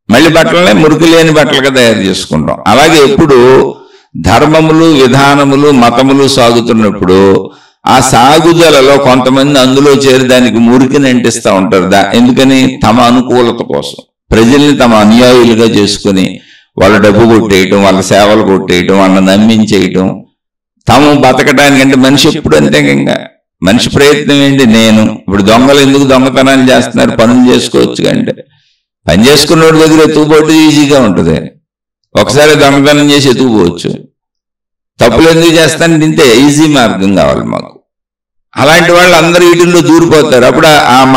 మళ్ళీ బట్టలనే మురికి లేని బట్టలుగా తయారు చేసుకుంటాం. అలాగే ఎప్పుడు ధర్మములు, విధానములు, మతములు సాగుతున్నప్పుడు ఆ సాగుదలలో కొంతమంది అందులో చేరి దానికి మురికిని అంటిస్తూ ఉంటారు. ఎందుకని, తమ అనుకూలత కోసం ప్రజల్ని తమ అనుయాయులుగా చేసుకుని వాళ్ళ డబ్బు కొట్టేయటం, వాళ్ళ సేవలు కొట్టేయటం, వాళ్ళని నమ్మించేయటం, తాము బతకడానికంటే. మనిషి ఎప్పుడు అంతే, ఇంకా మనిషి ప్రయత్నం ఏంటి, నేను ఇప్పుడు దొంగలు ఎందుకు దొంగతనాలు చేస్తున్నారు, పనులు చేసుకోవచ్చు అంటే పని చేసుకున్నోడి దగ్గర ఎత్తుకుపోతే ఈజీగా ఉంటుంది. ఒకసారి దొంగతనం చేసి ఎత్తుకుపోవచ్చు. తప్పులు ఎందుకు చేస్తాను, ఇంతే ఈజీ మార్గం కావాలి మాకు. అలాంటి వాళ్ళు అందరూ వీటిల్లో దూరిపోతారు. అప్పుడు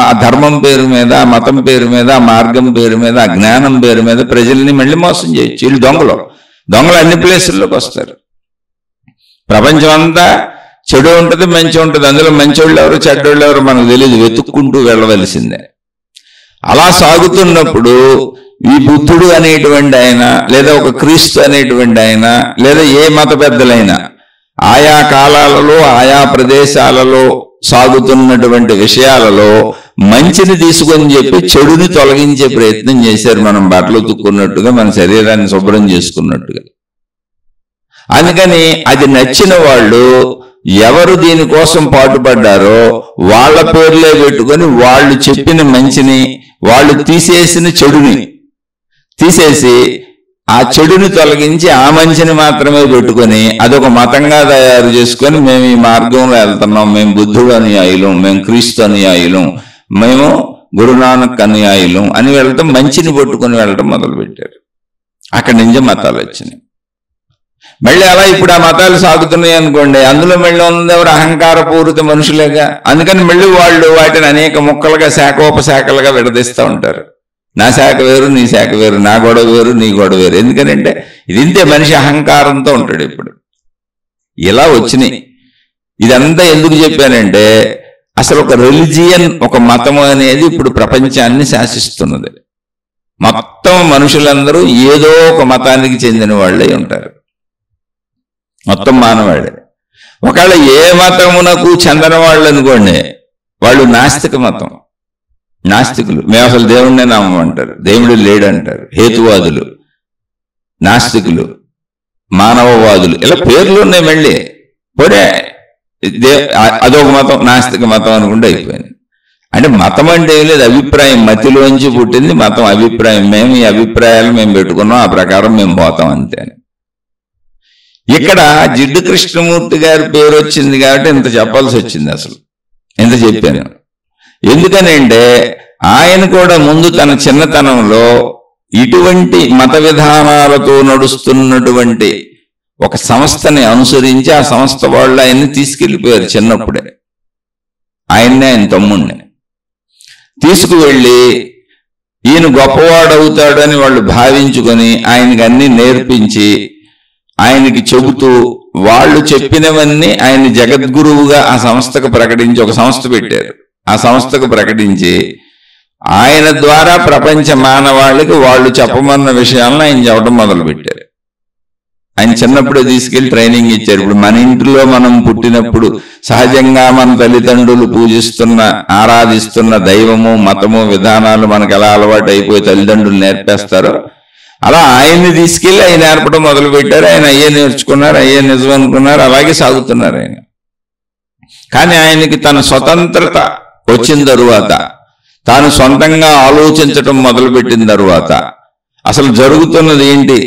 ఆ ధర్మం పేరు మీద, ఆ మతం పేరు మీద, ఆ మార్గం పేరు మీద, ఆ జ్ఞానం పేరు మీద ప్రజల్ని మళ్ళీ మోసం చేయొచ్చు. వీళ్ళు దొంగలు అన్ని ప్లేసుల్లోకి వస్తారు. ప్రపంచం అంతా చెడు ఉంటుంది, మంచి ఉంటుంది. అందులో మంచోళ్ళు ఎవరు, చెడ్డోళ్ళు ఎవరు మనకు తెలియదు, వెతుక్కుంటూ వెళ్ళవలసిందే. అలా సాగుతున్నప్పుడు ఈ బుద్ధుడు అనేటువంటి ఆయన, లేదా ఒక క్రీస్తు అనేటువంటి ఆయన, లేదా ఏ మత పెద్దలైనా ఆయా కాలాలలో ఆయా ప్రదేశాలలో సాగుతున్నటువంటి విషయాలలో మంచిని తీసుకొని చెప్పి చెడుని తొలగించే ప్రయత్నం చేశారు. మనం బట్టలు ఉతుక్కున్నట్టుగా, మన శరీరాన్ని శుభ్రం చేసుకున్నట్టుగా. అందుకని అది నచ్చిన వాళ్ళు ఎవరు దీనికోసం పాటుపడ్డారో వాళ్ళ పేర్లే పెట్టుకొని వాళ్ళు చెప్పిన మంచిని, వాళ్ళు తీసేసిన చెడుని తీసేసి ఆ చెడుని తొలగించి ఆ మంచిని మాత్రమే పెట్టుకొని అదొక మతంగా తయారు చేసుకొని మేము ఈ మార్గంలో వెళ్తున్నాం, మేము బుద్ధుడు అనుయాయులం, మేము క్రీస్తు అనుయాయులం, మేము గురునానక్ అనుయాయులం అని వెళ్ళటం, మంచిని పట్టుకొని వెళ్ళటం మొదలుపెట్టారు. అక్కడి నుంచి మతాలు వచ్చినాయి. మళ్ళీ అలా ఇప్పుడు ఆ మతాలు సాగుతున్నాయి అనుకోండి, అందులో మళ్ళీ ఎవరు అహంకారపూరిత మనుషులేగా. అందుకని మళ్ళీ వాళ్ళు వాటిని అనేక ముక్కలుగా, శాఖోపశాఖలుగా విడదీస్తూ ఉంటారు. నా శాఖ వేరు, నీ శాఖ వేరు, నా గొడవ వేరు, నీ గొడవ వేరు. ఎందుకనంటే ఇది ఇంతే, మనిషి అహంకారంతో ఉంటాడు. ఇప్పుడు ఇలా వచ్చినాయి. ఇదంతా ఎందుకు చెప్పానంటే అసలు ఒక రిలిజియన్, ఒక మతం అనేది ఇప్పుడు ప్రపంచాన్ని శాసిస్తున్నది. మొత్తం మనుషులందరూ ఏదో ఒక మతానికి చెందిన వాళ్ళే ఉంటారు, మొత్తం మానవాళ్ళే. ఒకవేళ ఏ మతమునకు చెందిన వాళ్ళు అనుకోండి, వాళ్ళు నాస్తిక మతం, నాస్తికులు. మేము అసలు దేవుడినే నమ్మమంటారు, దేవుడు లేడంటారు, హేతువాదులు, నాస్తికులు, మానవవాదులు, ఇలా పేర్లు ఉన్నాయి. మళ్ళీ పోనీ అదొక మతం, నాస్తిక మతం అనుకుంటే అయిపోయింది. అంటే మతం అంటే ఏం లేదు, అభిప్రాయం, మతిలోంచి పుట్టింది మతం. అభిప్రాయం, మేము ఈ అభిప్రాయాలు మేము పెట్టుకున్నాం, ఆ ప్రకారం మేము పోతాం అంతే. ఇక్కడ జిడ్డు కృష్ణమూర్తి గారి పేరు వచ్చింది కాబట్టి ఇంత చెప్పాల్సి వచ్చింది. అసలు ఎంత చెప్పాను, ఎందుకనంటే ఆయన కూడా ముందు తన చిన్నతనంలో ఇటువంటి మత విధానాలతో నడుస్తున్నటువంటి ఒక సంస్థని అనుసరించి ఆ సంస్థ వాళ్ళు ఆయన్ని తీసుకెళ్ళిపోయారు. చిన్నప్పుడే ఆయన్నే, ఆయన తమ్ముడిని తీసుకువెళ్ళి ఈయన గొప్పవాడవుతాడు అని వాళ్ళు భావించుకొని ఆయనకి అన్ని నేర్పించి ఆయనకి చెబుతూ వాళ్ళు చెప్పినవన్నీ ఆయన జగద్గురువుగా ఆ సంస్థకు ప్రకటించి ఒక సంస్థ పెట్టారు. ఆ సంస్థకు ప్రకటించి ఆయన ద్వారా ప్రపంచ మానవాళికి వాళ్ళు చెప్పమన్న విషయాలను ఆయన చెప్పడం మొదలుపెట్టారు. ఆయన చిన్నప్పుడే తీసుకెళ్లి ట్రైనింగ్ ఇచ్చారు. ఇప్పుడు మన ఇంట్లో మనం పుట్టినప్పుడు సహజంగా మన తల్లిదండ్రులు పూజిస్తున్న, ఆరాధిస్తున్న దైవము, మతము, విధానాలు మనకు ఎలా అలవాటు అయిపోయి తల్లిదండ్రులు నేర్పేస్తారో అలా ఆయన్ని తీసుకెళ్లి ఆయన నేర్పడం మొదలు పెట్టారు. ఆయన అయ్యే నేర్చుకున్నారు, అయ్యే నిజం అనుకున్నారు, అలాగే సాగుతున్నారు ఆయన. కానీ ఆయనకి తన స్వతంత్రత వచ్చిన తరువాత, తాను సొంతంగా ఆలోచించటం మొదలుపెట్టిన తరువాత అసలు జరుగుతున్నది ఏంటి,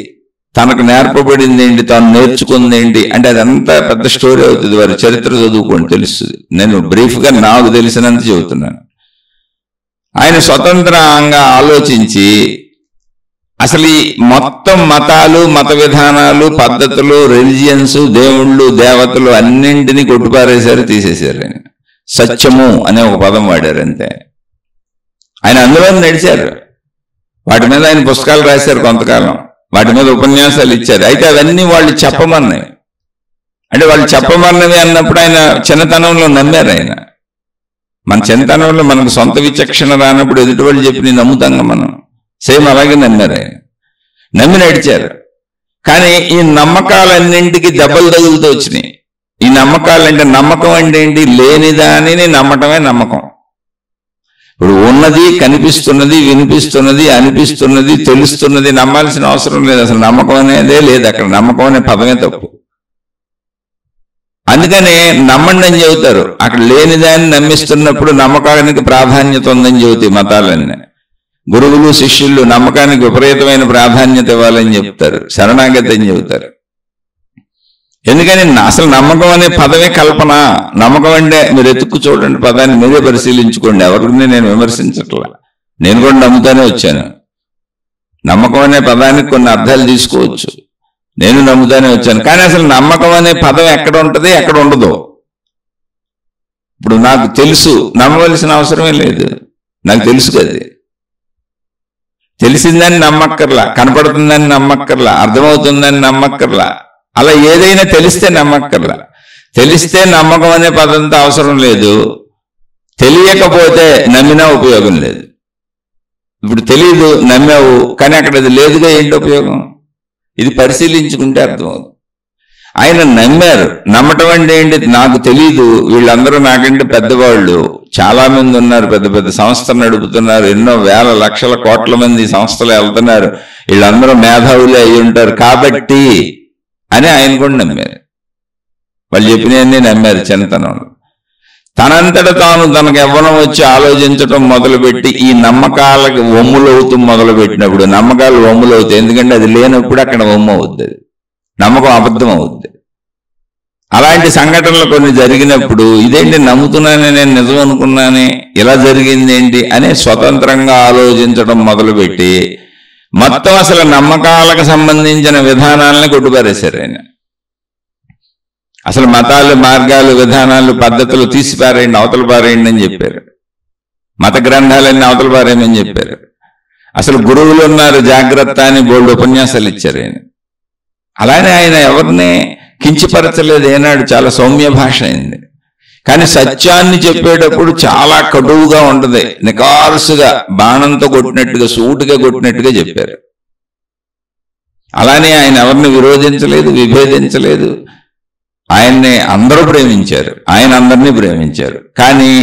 తనకు నేర్పబడింది ఏంటి, తాను నేర్చుకుంది ఏంటి అంటే అదంతా పెద్ద స్టోరీ అవుతుంది. వారి చరిత్ర చదువుకొని తెలుస్తుంది. నేను బ్రీఫ్గా నాకు తెలిసినంత చెబుతున్నాను. ఆయన స్వతంత్రంగా ఆలోచించి అసలు ఈ మొత్తం మతాలు, మత విధానాలు, పద్ధతులు, రిలిజియన్స్, దేవుళ్ళు, దేవతలు అన్నింటినీ కొట్టుపారేశారు, తీసేశారు. ఆయన సత్యము అనే ఒక పదం వాడారు అంతే. ఆయన అందులో నడిచారు. వాటి మీద ఆయన పుస్తకాలు రాశారు కొంతకాలం, వాటి మీద ఉపన్యాసాలు ఇచ్చారు. అయితే అవన్నీ వాళ్ళు చెప్పమన్నాయి. అంటే వాళ్ళు చెప్పమన్నవి అన్నప్పుడు ఆయన చిన్నతనంలో నమ్మారు. ఆయన మన చిన్నతనంలో మనకు సొంత విచక్షణ రానప్పుడు ఎదుటి వాళ్ళు చెప్పి నమ్ముతాంగా మనం. సేమ్ అలాగే నమ్మారు. ఆయన నమ్మి నడిచారు. కానీ ఈ నమ్మకాలన్నింటికి దెబ్బలు తగులుతూ వచ్చినాయి. ఈ నమ్మకాలంటే, నమ్మకం అంటే ఏంటి? లేనిదానిని నమ్మటమే నమ్మకం. ఇప్పుడు ఉన్నది, కనిపిస్తున్నది, వినిపిస్తున్నది, అనిపిస్తున్నది, తెలుస్తున్నది నమ్మాల్సిన అవసరం లేదు. అసలు నమ్మకం అనేదే లేదు అక్కడ. నమ్మకం అనే పదమే తప్పు. అందుకనే నమ్మండి అని చెబుతారు. అక్కడ లేనిదాన్ని నమ్మిస్తున్నప్పుడు నమ్మకానికి ప్రాధాన్యత ఉందని చెబుతాయి మతాలన్నీ. గురువులు, శిష్యులు నమ్మకానికి విపరీతమైన ప్రాధాన్యత ఇవ్వాలని చెప్తారు, శరణాగతి అని చెబుతారు. ఎందుకని అసలు నమ్మకం అనే పదమే కల్పన. నమ్మకం అంటే మీరు ఎత్తుక్కు చూడండి, పదాన్ని మీరే పరిశీలించుకోండి. ఎవరిని నేను విమర్శించట్లా, నేను కూడా నమ్ముతానే వచ్చాను. నమ్మకం అనే పదానికి కొన్ని అర్థాలు తీసుకోవచ్చు, నేను నమ్ముతానే వచ్చాను. కానీ అసలు నమ్మకం అనే పదం ఎక్కడ ఉంటుంది, ఎక్కడ ఉండదు. ఇప్పుడు నాకు తెలుసు, నమ్మవలసిన అవసరమే లేదు. నాకు తెలుసు కదా, తెలిసిందని నమ్మక్కర్లా, కనపడుతుందని నమ్మక్కర్లా, అర్థమవుతుందని నమ్మక్కర్లా. అలా ఏదైనా తెలిస్తే నమ్మక్కర్లా. తెలిస్తే నమ్మకం అనే పదంతో అవసరం లేదు. తెలియకపోతే నమ్మినా ఉపయోగం లేదు. ఇప్పుడు తెలియదు, నమ్మావు, కానీ అక్కడ అది లేదుగా, ఏంటి ఉపయోగం? ఇది పరిశీలించుకుంటే అర్థమవుతుంది. ఆయన నమ్మారు. నమ్మటం అంటే ఏంటి? నాకు తెలీదు, వీళ్ళందరూ నాకంటే పెద్దవాళ్ళు, చాలా మంది ఉన్నారు, పెద్ద పెద్ద సంస్థలు నడుపుతున్నారు, ఎన్నో వేల లక్షల కోట్ల మంది సంస్థలు వెళ్తున్నారు, వీళ్ళందరూ మేధావులే అయి ఉంటారు కాబట్టి అని ఆయన కూడా నమ్మారు. వాళ్ళు చెప్పినవన్నీ నమ్మారు చిన్నతనంలో. తనంతట తాను తనకు యవ్వనం వచ్చి ఆలోచించటం మొదలుపెట్టి ఈ నమ్మకాలకు వమ్ములవుతూ మొదలుపెట్టినప్పుడు, నమ్మకాలు వమ్ములవుతాయి. ఎందుకంటే అది లేనప్పుడు అక్కడ వమ్ము అవుద్ది, నమ్మకం అబద్ధం అవుద్ది. అలాంటి సంఘటనలు కొన్ని జరిగినప్పుడు ఇదేంటి నమ్ముతున్నానే, నేను నిజం అనుకున్నానే, ఇలా జరిగింది ఏంటి అని స్వతంత్రంగా ఆలోచించడం మొదలుపెట్టి మొత్తం అసలు నమ్మకాలకు సంబంధించిన విధానాలని కొట్టుపారేశారు ఆయన. అసలు మతాలు, మార్గాలు, విధానాలు, పద్ధతులు తీసిపారేయండి, అవతల పారేయండి అని చెప్పారు. మత గ్రంథాలన్నీ అవతల పారేయమని చెప్పారు. అసలు గురువులు ఉన్నారు, జాగ్రత్త అని బోల్డ్ ఉపన్యాసాలు ఇచ్చారు ఆయన. అలానే ఆయన ఎవరిని కించపరచలేదు ఏనాడు. చాలా సౌమ్య భాష అయింది. కానీ సత్యాన్ని చెప్పేటప్పుడు చాలా కటువుగా ఉంటుంది, నికార్సుగా బాణంతో కొట్టినట్టుగా, సూటిగా కొట్టినట్టుగా చెప్పారు. అలానే ఆయన ఎవరిని విరోధించలేదు, విభేదించలేదు. ఆయన్ని అందరూ ప్రేమించారు, ఆయన అందరినీ ప్రేమించారు. కానీ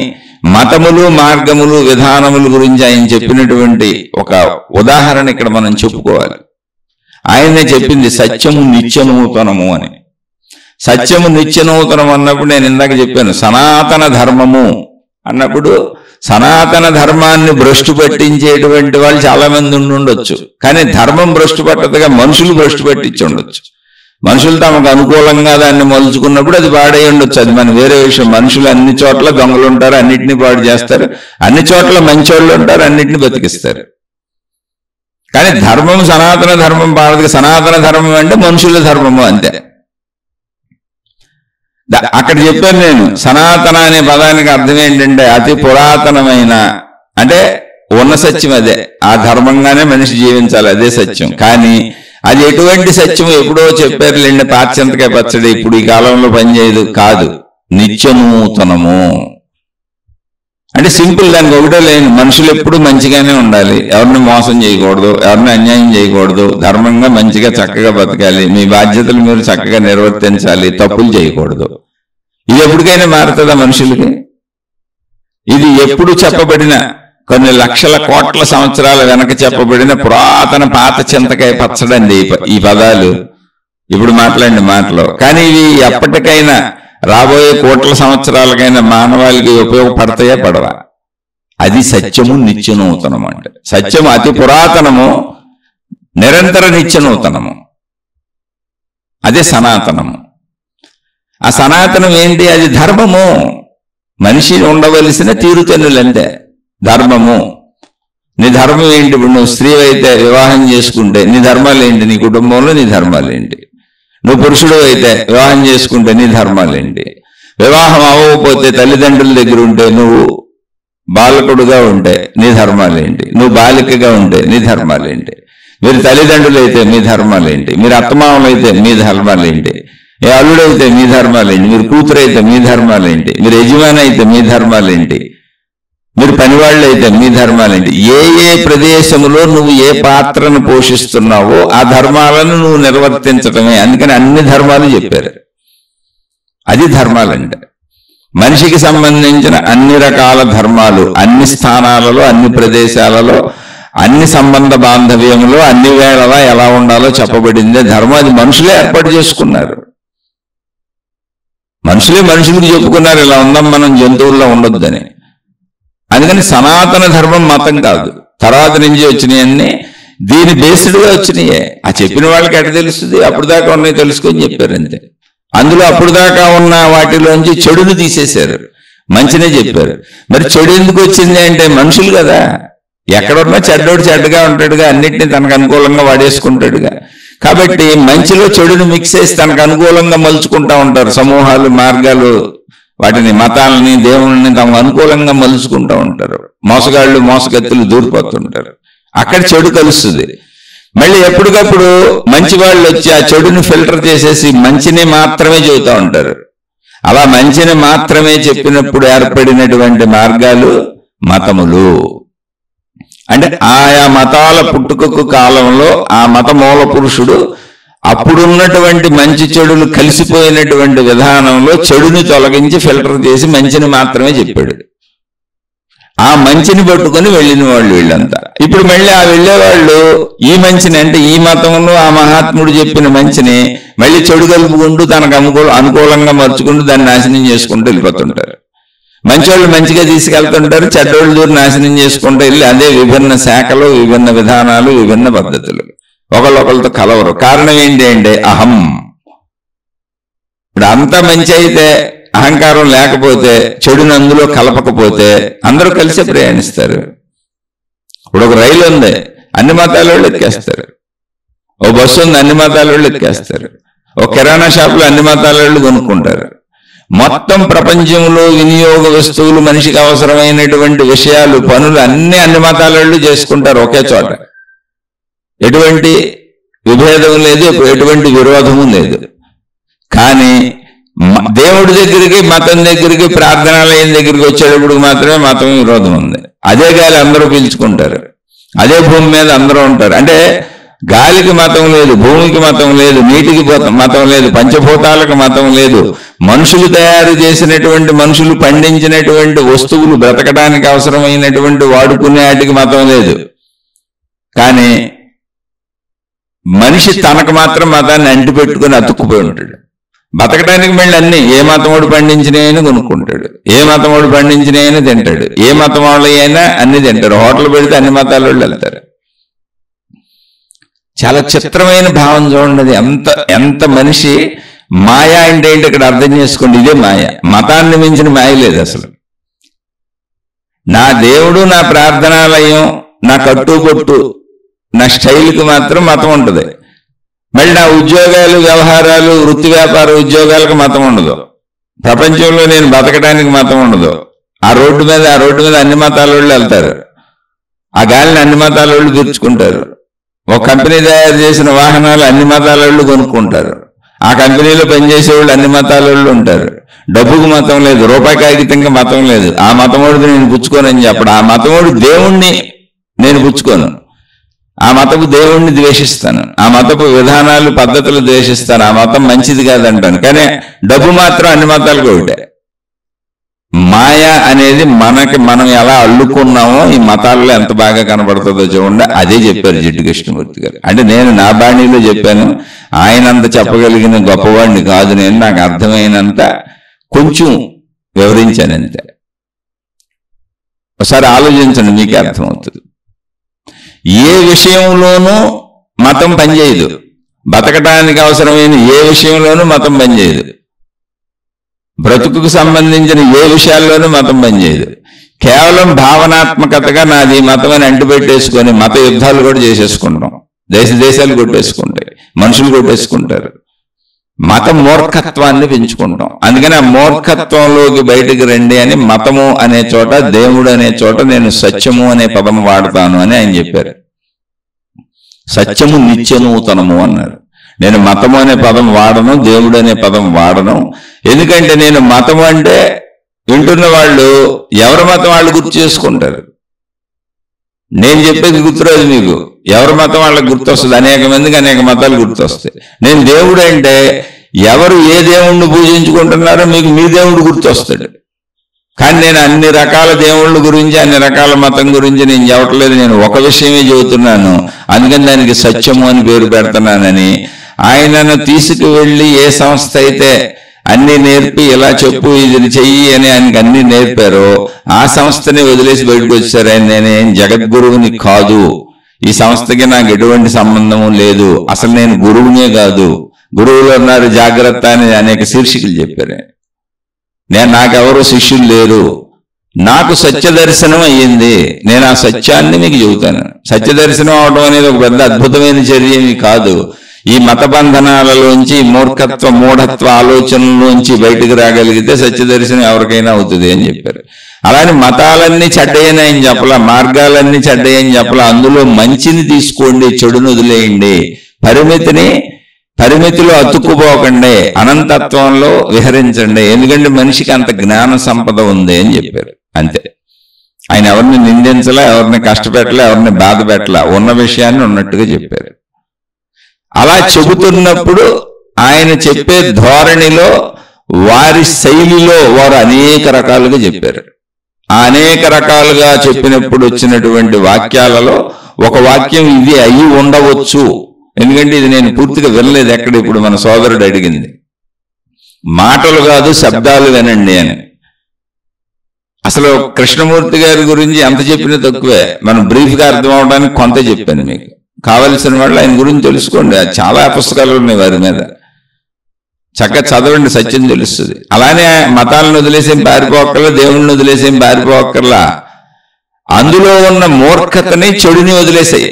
మతములు, మార్గములు, విధానముల గురించి ఆయన చెప్పినటువంటి ఒక ఉదాహరణ ఇక్కడ మనం చెప్పుకోవాలి. ఆయనే చెప్పింది సత్యము నిత్యనూతనము అని. సత్యము నిత్యనూతనం అన్నప్పుడు నేను ఇందాక చెప్పాను, సనాతన ధర్మము అన్నప్పుడు సనాతన ధర్మాన్ని భ్రష్టు పట్టించేటువంటి వాళ్ళు చాలా మంది ఉండొచ్చు. కానీ ధర్మం భ్రష్టు పట్టదుగా మనుషులు భ్రష్టు పట్టించి ఉండొచ్చు. మనుషులు తమకు అనుకూలంగా దాన్ని మలుచుకున్నప్పుడు అది పాడై ఉండొచ్చు, అది మన వేరే విషయం. మనుషులు అన్ని చోట్ల దొంగలు ఉంటారు, అన్నిటినీ పాడు చేస్తారు. అన్ని చోట్ల మంచోళ్ళు ఉంటారు, అన్నిటిని బతికిస్తారు. కానీ ధర్మం, సనాతన ధర్మం పాడదు. సనాతన ధర్మం అంటే మనుషుల ధర్మము అంతే. అక్కడ చెప్పాను నేను, సనాతన అనే పదానికి అర్థం ఏంటంటే అతి పురాతనమైన, అంటే ఉన్న సత్యం అదే. ఆ ధర్మంగానే మనిషి జీవించాలి, అదే సత్యం. కానీ అది ఎటువంటి సత్యం ఎప్పుడో చెప్పారు లేండి, పాత్యంతకాయ పచ్చడి, ఇప్పుడు ఈ కాలంలో పనిచేయదు కాదు. నిత్యనూతనము అంటే సింపుల్, దానికి ఒకటే లేని. మనుషులు ఎప్పుడు మంచిగానే ఉండాలి, ఎవరిని మోసం చేయకూడదు, ఎవరిని అన్యాయం చేయకూడదు, ధర్మంగా మంచిగా చక్కగా బతకాలి, మీ బాధ్యతలు మీరు చక్కగా నిర్వర్తించాలి, తప్పులు చేయకూడదు. ఇది ఎప్పటికైనా మారుతుందా మనుషులకి? ఇది ఎప్పుడు చెప్పబడిన, కొన్ని లక్షల కోట్ల సంవత్సరాల వెనక చెప్పబడిన పురాతన పాత చింతకాయ పచ్చడండి ఈ పదాలు, ఇప్పుడు మాట్లాడిన మాటలు. కానీ ఇవి ఎప్పటికైనా రాబోయే కోట్ల సంవత్సరాలకైనా మానవాళికి ఉపయోగపడతాయా, పడవా? అది సత్యము నిత్యనూతనము. అంటే సత్యము అతి పురాతనము, నిరంతర నిత్యనూతనము, అదే సనాతనము. ఆ సనాతనం ఏంటి? అది ధర్మము. మనిషి ఉండవలసిన తీరుతెన్నులంటే ధర్మము. నీ ధర్మం ఏంటి? ఇప్పుడు నువ్వు స్త్రీ అయితే వివాహం చేసుకుంటే నీ ధర్మాలు ఏంటి? నీ కుటుంబంలో నీ ధర్మాలు ఏంటి? నువ్వు పురుషుడు అయితే వివాహం చేసుకుంటే నీ ధర్మాలు ఏంటి? వివాహం అవ్వకపోతే తల్లిదండ్రుల దగ్గర ఉంటే, నువ్వు బాలకుడుగా ఉంటే నీ ధర్మాలు ఏంటి? నువ్వు బాలికగా ఉంటే నీ ధర్మాలు ఏంటి? మీరు తల్లిదండ్రులు అయితే మీ ధర్మాలు ఏంటి? మీరు అత్తమామలు అయితే మీ ధర్మాలు ఏంటి? ఏ అల్లుడైతే మీ ధర్మాలు ఏంటి? మీరు కూతురు అయితే మీ ధర్మాలు ఏంటి? మీరు యజమాని అయితే మీ ధర్మాలు ఏంటి? మీరు పనివాళ్ళు అయితే మీ ధర్మాలేంటి? ఏ ఏ ప్రదేశంలో నువ్వు ఏ పాత్రను పోషిస్తున్నావో ఆ ధర్మాలను నువ్వు నిర్వర్తించటమే. అందుకని అన్ని ధర్మాలు చెప్పారు. అది ధర్మాలంటే మనిషికి సంబంధించిన అన్ని రకాల ధర్మాలు అన్ని స్థానాలలో, అన్ని ప్రదేశాలలో, అన్ని సంబంధ బాంధవ్యంలో, అన్ని వేళలా ఎలా ఉండాలో చెప్పబడిందే ధర్మం. అది మనుషులే ఏర్పాటు చేసుకున్నారు. మనుషులకు చెప్పుకున్నారు ఇలా ఉందాం మనం, జంతువుల్లో ఉండొద్దని. అందుకని సనాతన ధర్మం మతం కాదు, తర్వాత నుంచి వచ్చినాయన్నీ దీని బేస్డ్గా వచ్చినాయే. ఆ చెప్పిన వాళ్ళకి ఎట్లా తెలుస్తుంది? అప్పుడు దాకా ఉన్నాయి తెలుసుకొని చెప్పారు అంతే. అందులో అప్పుడు దాకా ఉన్న వాటిలోంచి చెడును తీసేశారు, మంచినే చెప్పారు. మరి చెడు ఎందుకు వచ్చింది అంటే మనుషులు కదా, ఎక్కడున్నా చెడ్డోడు చెడ్డగా ఉంటాడుగా, అన్నిటినీ తనకు అనుకూలంగా వాడేసుకుంటాడుగా. కాబట్టి మంచిలో చెడును మిక్స్ చేసి తనకు అనుకూలంగా మలుచుకుంటా ఉంటారు సమూహాలు, మార్గాలు, వాటిని మతాలని, దేవుళ్ళని తమకు అనుకూలంగా మలుచుకుంటూ ఉంటారు. మోసగాళ్ళు, మోసగత్తులు దూరిపోతుంటారు. అక్కడ చెడు కలుస్తుంది. మళ్ళీ ఎప్పటికప్పుడు మంచి వాళ్ళు వచ్చి ఆ చెడుని ఫిల్టర్ చేసేసి మంచిని మాత్రమే చెబుతూ ఉంటారు. అలా మంచిని మాత్రమే చెప్పినప్పుడు ఏర్పడినటువంటి మార్గాలు మతములు. అంటే ఆయా మతాల పుట్టుకకు కాలంలో ఆ మత మూల పురుషుడు అప్పుడున్నటువంటి మంచి చెడులు కలిసిపోయినటువంటి విధానంలో చెడుని తొలగించి ఫిల్టర్ చేసి మంచిని మాత్రమే చెప్పాడు. ఆ మంచిని పట్టుకొని వెళ్ళిన వాళ్ళు వీళ్ళంతా. ఇప్పుడు మళ్ళీ ఆ వెళ్ళేవాళ్ళు ఈ మంచిని, అంటే ఈ మతంలో ఆ మహాత్ముడు చెప్పిన మంచిని మళ్ళీ చెడు కలుపుకుంటూ తనకు అనుకూలంగా మర్చుకుంటూ దాన్ని నాశనం చేసుకుంటూ వెళ్ళిపోతుంటారు. మంచోళ్ళు మంచిగా తీసుకెళ్తుంటారు, చెడ్డోళ్ళు దూరం నాశనం చేసుకుంటూ వెళ్ళి అదే విభిన్న శాఖలు, విభిన్న విధానాలు, విభిన్న పద్ధతులు, ఒకళ్ళొకళ్ళతో కలవరు. కారణం ఏంటి అంటే అహం. ఇప్పుడు అంతా మంచి అయితే, అహంకారం లేకపోతే, చెడుని అందులో కలపకపోతే అందరూ కలిసే ప్రయాణిస్తారు. ఇప్పుడు ఒక రైలు ఉంది, అన్ని మతాల వాళ్ళు ఎక్కేస్తారు. ఓ బస్సు ఉంది, అన్ని మతాల వాళ్ళు ఎక్కేస్తారు. ఒక కిరాణా షాపులో అన్ని మతాల వాళ్ళు కొనుక్కుంటారు. మొత్తం ప్రపంచంలో వినియోగ వస్తువులు, మనిషికి అవసరమైనటువంటి విషయాలు, పనులు అన్ని మతాల వాళ్ళు చేసుకుంటారు ఒకే చోట. ఎటువంటి విభేదం లేదు, ఎటువంటి విరోధము లేదు. కానీ దేవుడి దగ్గరికి, మతం దగ్గరికి, ప్రార్థనాలయం దగ్గరికి వచ్చేటప్పుడు మాత్రమే మతం విరోధం ఉంది. అదే గాలి అందరూ పీల్చుకుంటారు, అదే భూమి మీద అందరూ ఉంటారు. అంటే గాలికి మతం లేదు, భూమికి మతం లేదు, నీటికి మతం లేదు, పంచభూతాలకు మతం లేదు, మనుషులు తయారు చేసినటువంటి, మనుషులు పండించినటువంటి వస్తువులు, బ్రతకడానికి అవసరమైనటువంటి వాడుకునే వాటికి మతం లేదు. కానీ మనిషి తనకు మాత్రం మతాన్ని అంటిపెట్టుకుని అతుక్కుపోయి ఉంటాడు. బతకడానికి మళ్ళీ అన్ని ఏ మతముడు పండించినైనా కొనుక్కుంటాడు, ఏ మతముడు పండించినైనా తింటాడు, ఏ మతం వాళ్ళు అయినా అన్ని తింటారు. హోటల్ పెడితే అన్ని మతాల వాళ్ళు వెళ్తారు. చాలా చిత్రమైన భావం చూడండి. ఎంత మనిషి మాయ అంటే ఏంటి ఇక్కడ అర్థం చేసుకోండి. ఇదే మాయ. మతాన్ని మించిన మాయ లేదు అసలు. నా దేవుడు, నా ప్రార్థనాలయం, నా కట్టుబొట్టు, నా స్టైల్కి మాత్రం మతం ఉంటుంది. మళ్ళీ నా ఉద్యోగాలు, వ్యవహారాలు, వృత్తి వ్యాపార ఉద్యోగాలకు మతం ఉండదు. ప్రపంచంలో నేను బతకడానికి మతం ఉండదు. ఆ రోడ్డు మీద అన్ని మతాల వాళ్ళు వెళ్తారు. ఆ గాలిని అన్ని మతాల వాళ్ళు పీల్చుకుంటారు. ఒక కంపెనీ తయారు చేసిన వాహనాలు అన్ని మతాల వాళ్ళు కొనుక్కుంటారు. ఆ కంపెనీలో పనిచేసే వాళ్ళు అన్ని మతాల వాళ్ళు ఉంటారు. డబ్బుకు మతం లేదు, రూపాయి కాగితంగా మతం లేదు. ఆ మతమోడిని నేను పుచ్చుకోనని చెప్పడు. ఆ మతమోడు దేవుణ్ణి నేను పుచ్చుకోను, ఆ మతపు దేవుణ్ణి ద్వేషిస్తాను, ఆ మతపు విధానాలు, పద్ధతులు ద్వేషిస్తాను, ఆ మతం మంచిది కాదంటాను. కానీ డబ్బు మాత్రం అన్ని మతాలకు ఒకటే. మాయ అనేది మనం ఎలా అల్లుకున్నామో ఈ మతాల్లో ఎంత బాగా కనబడుతుందో చూడండి. అదే చెప్పారు జిడ్డు కృష్ణమూర్తి గారు. అంటే నేను నా బాణీలో చెప్పాను, ఆయనంత చెప్పగలిగిన గొప్పవాడిని కాదు నేను. నాకు అర్థమైనంత కొంచెం వివరించానంతే. ఒకసారి ఆలోచించండి, మీకే అర్థమవుతుంది. ఏ విషయంలోనూ మతం పనిచేయదు. బతకడానికి అవసరమైన ఏ విషయంలోనూ మతం పనిచేయదు. బ్రతుకుకు సంబంధించిన ఏ విషయాల్లోనూ మతం పనిచేయదు. కేవలం భావనాత్మకతగా నాది మతం అని అంటిపెట్టేసుకొని మత యుద్ధాలు కూడా చేసేసుకుంటాం. దేశాలు కొట్టేసుకుంటాయి, మనుషులు కొట్టేసుకుంటారు. మత మూర్ఖత్వాన్ని పెంచుకుంటాం. అందుకని ఆ మూర్ఖత్వంలోకి బయటికి రండి అని మతము అనే చోట, దేవుడు అనే చోట నేను సత్యము అనే పదం వాడతాను అని ఆయన చెప్పారు. సత్యము నిత్యనూతనము అన్నారు. నేను మతము అనే పదం వాడను, దేవుడు అనే పదం వాడను. ఎందుకంటే నేను మతం అంటే వింటున్న వాళ్ళు ఎవరి మతం వాళ్ళు గుర్తు చేసుకుంటారు. నేను చెప్పేది గుర్తురాదు మీకు, ఎవరి మతం వాళ్ళకి గుర్తొస్తుంది. అనేక మందికి అనేక మతాలు గుర్తొస్తాయి. నేను దేవుడు అంటే ఎవరు ఏ దేవుణ్ణి పూజించుకుంటున్నారో మీకు మీ దేవుడు గుర్తొస్తాడు. కానీ నేను అన్ని రకాల దేవుళ్ళ గురించి, అన్ని రకాల మతం గురించి నేను చెప్పట్లేదు. నేను ఒక విషయమే చెబుతున్నాను. అందుకని దానికి సత్యము అని పేరు పెడుతున్నానని ఆయనను తీసుకువెళ్ళి ఏ సంస్థ అయితే అన్ని నేర్పి ఇలా చెప్పు, ఇది చెయ్యి అని ఆయనకి అన్ని నేర్పారో ఆ సంస్థని వదిలేసి బయటకు వచ్చారు. ఆయన నేనేం జగద్గురువుని కాదు, ఈ సంస్థకి నాకు ఎటువంటి సంబంధము లేదు, అసలు నేను గురువునే కాదు, గురువులు ఉన్నారు జాగ్రత్త అని అనేక శీర్షికలు చెప్పారు. నాకెవరు శిష్యులు లేరు, నాకు సత్య దర్శనం అయ్యింది, నేను ఆ సత్యాన్ని మీకు చెబుతాను. సత్య దర్శనం అవడం అనేది ఒక పెద్ద అద్భుతమైన చర్య ఏమి కాదు. ఈ మత బంధనాలలోంచి, మూర్ఖత్వ మూఢత్వ ఆలోచనలోంచి బయటకు రాగలిగితే సత్య దర్శనం ఎవరికైనా అవుతుంది అని చెప్పారు. అలానే మతాలన్నీ చెడ్డయని ఆయన చెప్పలా, మార్గాలన్నీ చెడ్డయని చెప్పలా. అందులో మంచిని తీసుకోండి, చెడును వదిలేయండి, పరిమితిలో అతుక్కుపోకండి, అనంతత్వంలో విహరించండి. ఎందుకంటే మనిషికి అంత జ్ఞాన సంపద ఉంది అని చెప్పారు. అంతే. ఆయన ఎవరిని నిందించలా, ఎవరిని కష్టపెట్టలే, ఎవరిని బాధ పెట్టలా, ఉన్న విషయాన్ని ఉన్నట్టుగా చెప్పారు. అలా చెబుతున్నప్పుడు ఆయన చెప్పే ధోరణిలో, వారి శైలిలో వారు అనేక రకాలుగా చెప్పారు. ఆ అనేక రకాలుగా చెప్పినప్పుడు వచ్చినటువంటి వాక్యాలలో ఒక వాక్యం ఇది అయి ఉండవచ్చు. ఎందుకంటే ఇది నేను పూర్తిగా వినలేదు ఎక్కడ. ఇప్పుడు మన సోదరుడు అడిగింది, మాటలు కాదు శబ్దాలు వినండి అని. అసలు కృష్ణమూర్తి గారి గురించి ఎంత చెప్పినా తక్కువే. మనం బ్రీఫ్గా అర్థం అవడానికి కొంత చెప్పాను. మీకు కావలసిన వాళ్ళు ఆయన గురించి తెలుసుకోండి. చాలా పుస్తకాలు ఉన్నాయి వారి మీద, చక్కగా చదవండి, సత్యం తెలుస్తుంది. అలానే మతాలను వదిలేసేం పారిపోక్కర్లా, దేవుళ్ళని వదిలేసేం పారిపోక్కర్లా. అందులో ఉన్న మూర్ఖతని, చెడుని వదిలేసాయి.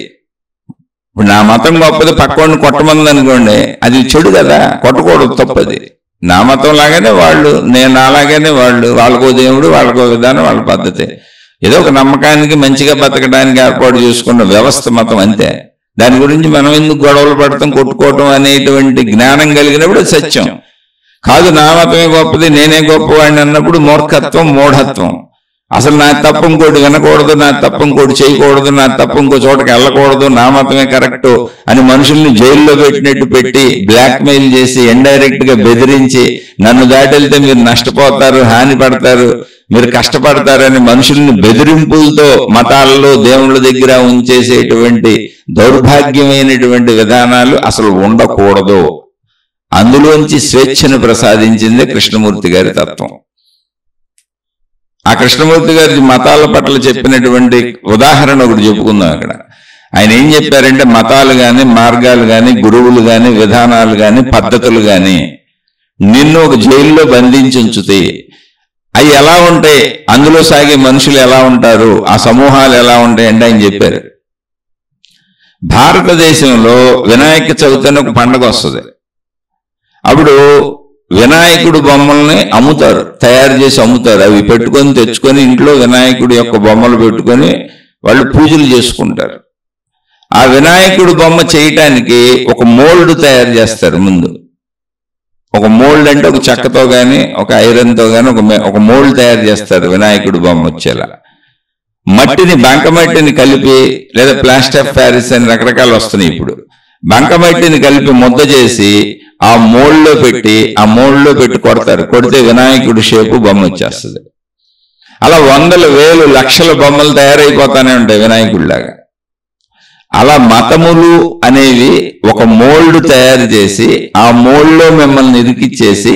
ఇప్పుడు నా మతం గొప్పది, పక్కవాడిని కొట్టమంది అనుకోండి, అది చెడు కదా, కొట్టకూడదు, తప్పది. నా మతం లాగానే వాళ్ళు, నేను అలాగానే వాళ్ళు, వాళ్ళకో దేవుడు, వాళ్ళకో విధానం, వాళ్ళ పద్ధతి. ఏదో ఒక నమ్మకానికి మంచిగా బతకడానికి ఏర్పాటు చేసుకున్న వ్యవస్థ మతం, అంతే. దాని గురించి మనం ఎందుకు గొడవలు పడతాం, కొట్టుకోవటం అనేటువంటి జ్ఞానం కలిగినప్పుడు సత్యం కాదు. నా మతమే గొప్పది, నేనే గొప్పవాడిని అన్నప్పుడు మూర్ఖత్వం, మూఢత్వం. అసలు నా తప్ప ఇంకోటి వినకూడదు, నా తప్ప ఇంకోటి చేయకూడదు, నా తప్ప ఇంకో చోటకి వెళ్ళకూడదు, నా మతమే కరెక్ట్ అని మనుషుల్ని జైల్లో పెట్టినట్టు పెట్టి, బ్లాక్మెయిల్ చేసి, ఇండైరెక్ట్ గా బెదిరించి, నన్ను దాటెళ్తే మీరు నష్టపోతారు, హాని పడతారు, మీరు కష్టపడతారని మనుషుల్ని బెదిరింపులతో మతాలలో, దేవుళ్ళ దగ్గర ఉంచేసేటువంటి దౌర్భాగ్యమైనటువంటి విధానాలు అసలు ఉండకూడదు. అందులోంచి స్వేచ్ఛను ప్రసాదించింది కృష్ణమూర్తి గారి తత్వం. ఆ కృష్ణమూర్తి గారి మతాల పట్ల చెప్పినటువంటి ఉదాహరణ ఒకటి చెప్పుకుందాం. అక్కడ ఆయన ఏం చెప్పారంటే, మతాలు గాని, మార్గాలు గాని, గురువులు గాని, విధానాలు గాని, పద్ధతులు గాని నిన్ను ఒక జైల్లో బంధించి ఉంచుతాయి. అవి ఎలా ఉంటాయి, అందులో సాగే మనుషులు ఎలా ఉంటారు, ఆ సమూహాలు ఎలా ఉంటాయి అంటే ఆయన చెప్పారు. భారతదేశంలో వినాయక చవితి అని ఒక పండుగ వస్తుంది. అప్పుడు వినాయకుడు బొమ్మల్ని అమ్ముతారు, తయారు చేసి అమ్ముతారు. అవి పెట్టుకొని తెచ్చుకొని ఇంట్లో వినాయకుడి యొక్క బొమ్మలు పెట్టుకొని వాళ్ళు పూజలు చేసుకుంటారు. ఆ వినాయకుడు బొమ్మ చేయటానికి ఒక మోల్డ్ తయారు చేస్తారు. ముందు ఒక మోల్డ్ అంటే ఒక చెక్కతో గాని, ఒక ఐరన్తో గాని ఒక మోల్డ్ తయారు చేస్తారు వినాయకుడు బొమ్మ వచ్చేలా. మట్టిని, బంకమట్టిని కలిపి, లేదా ప్లాస్టర్ ఆఫ్ ప్యారిస్ అని రకరకాలు వస్తున్నాయి ఇప్పుడు. బంకమట్టిని కలిపి ముద్ద చేసి ఆ మోల్డ్లో పెట్టి కొడతారు. కొడితే వినాయకుడి షేపు బొమ్మ వచ్చేస్తుంది. అలా వందల, వేలు, లక్షల బొమ్మలు తయారైపోతానే ఉంటాయి వినాయకుడిలాగా. అలా మతములు అనేవి ఒక మోల్డ్ తయారు చేసి, ఆ మోల్డ్లో మిమ్మల్ని ఇరికిచ్చేసి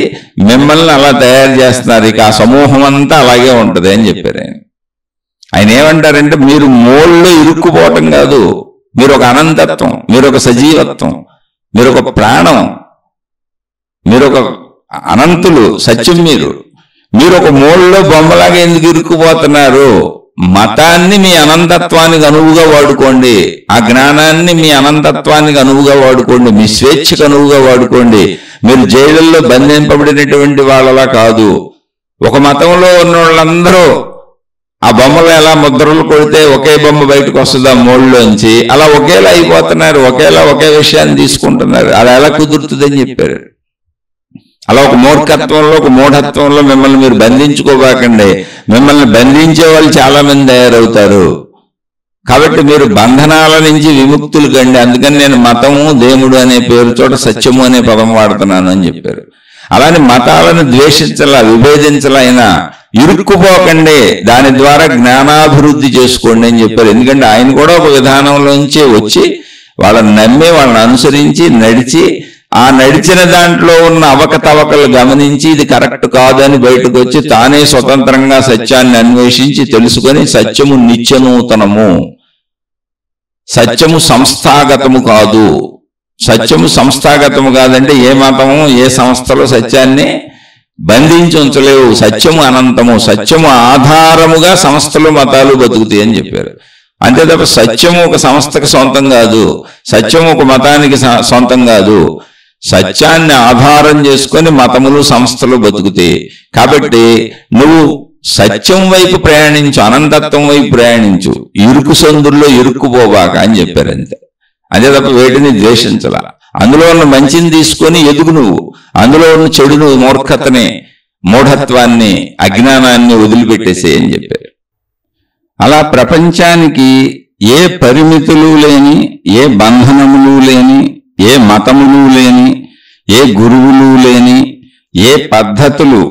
మిమ్మల్ని అలా తయారు చేస్తున్నారు. ఇక ఆ సమూహం అంతా అలాగే ఉంటది అని చెప్పారు ఆయన. ఆయన ఏమంటారంటే, మీరు మోల్డ్లో ఇరుక్కుపోవటం కాదు, మీరు ఒక అనంతత్వం, మీరు ఒక సజీవత్వం, మీరు ఒక ప్రాణం, మీరు ఒక అనంతులు, సత్యం. మీరు ఒక మూలలో బొమ్మలాగా ఎందుకు ఇరుక్కుపోతున్నారు? మతాన్ని మీ అనంతత్వానికి అనువుగా వాడుకోండి, ఆ జ్ఞానాన్ని మీ అనంతత్వానికి అనువుగా వాడుకోండి, మీ స్వేచ్ఛకు అనువుగా వాడుకోండి. మీరు జైళ్ళల్లో బంధింపబడినటువంటి వాళ్ళలా కాదు. ఒక మతంలో ఉన్న వాళ్ళందరూ ఆ బొమ్మలు ఎలా ముద్రలు కొడితే ఒకే బొమ్మ బయటకు వస్తుంది ఆ మోళ్ళలోంచి, అలా ఒకేలా అయిపోతున్నారు, ఒకే విషయాన్ని తీసుకుంటున్నారు. అది ఎలా కుదురుతుందని చెప్పారు. అలా ఒక మూర్ఖత్వంలో, ఒక మూఢత్వంలో మిమ్మల్ని మీరు బంధించుకోబాకండి. మిమ్మల్ని బంధించే వాళ్ళు చాలా మంది తయారవుతారు. కాబట్టి మీరు బంధనాల నుంచి విముక్తులు కండి. అందుకని నేను మతము, దేవుడు అనే పేరు చోట సత్యము అనే పదం వాడుతున్నాను అని చెప్పారు. అలానే మతాలను ద్వేషించలా, విభేదించలైనా ఇరుక్కుపోకండి, దాని ద్వారా జ్ఞానాభివృద్ధి చేసుకోండి అని చెప్పారు. ఎందుకంటే ఆయన కూడా ఒక విధానంలోంచి వచ్చి వాళ్ళని నమ్మి, వాళ్ళని అనుసరించి నడిచి, ఆ నడిచిన దాంట్లో ఉన్న అవకతవకలు గమనించి ఇది కరెక్ట్ కాదని బయటకు వచ్చి తానే స్వతంత్రంగా సత్యాన్ని అన్వేషించి తెలుసుకొని సత్యము నిత్యనూతనము, సత్యము సంస్థాగతము కాదు. సత్యము సంస్థాగతము కాదంటే ఏ మతము, ఏ సంస్థలో సత్యాన్ని బంధించి ఉంచలేవు. సత్యము అనంతము, సత్యము ఆధారముగా సంస్థలు, మతాలు బతుకుతాయి అని చెప్పారు. అంతే తప్ప సత్యము ఒక సంస్థకు సొంతం కాదు, సత్యము ఒక మతానికి సొంతం కాదు. సత్యాన్ని ఆధారం చేసుకొని మతములు, సంస్థలు బతుకుతాయి. కాబట్టి నువ్వు సత్యం వైపు ప్రయాణించు, అనంతత్వం వైపు ప్రయాణించు, ఇరుకు సందుల్లో ఇరుక్కుపోబాక అని చెప్పారు. అంతే తప్ప వేటిని ద్వేషించాల. అందులో ఉన్న మంచిని తీసుకొని ఎదుగు నువ్వు, అందులో ఉన్న చెడును, మూర్ఖతని, మూఢత్వాన్ని, అజ్ఞానాన్ని వదిలిపెట్టేసే అని చెప్పారు. అలా ప్రపంచానికి ఏ పరిమితులు లేని, ఏ బంధనములు లేని, ఏ మతములు లేని, ఏ గురువులు లేని, ఏ పద్ధతులు,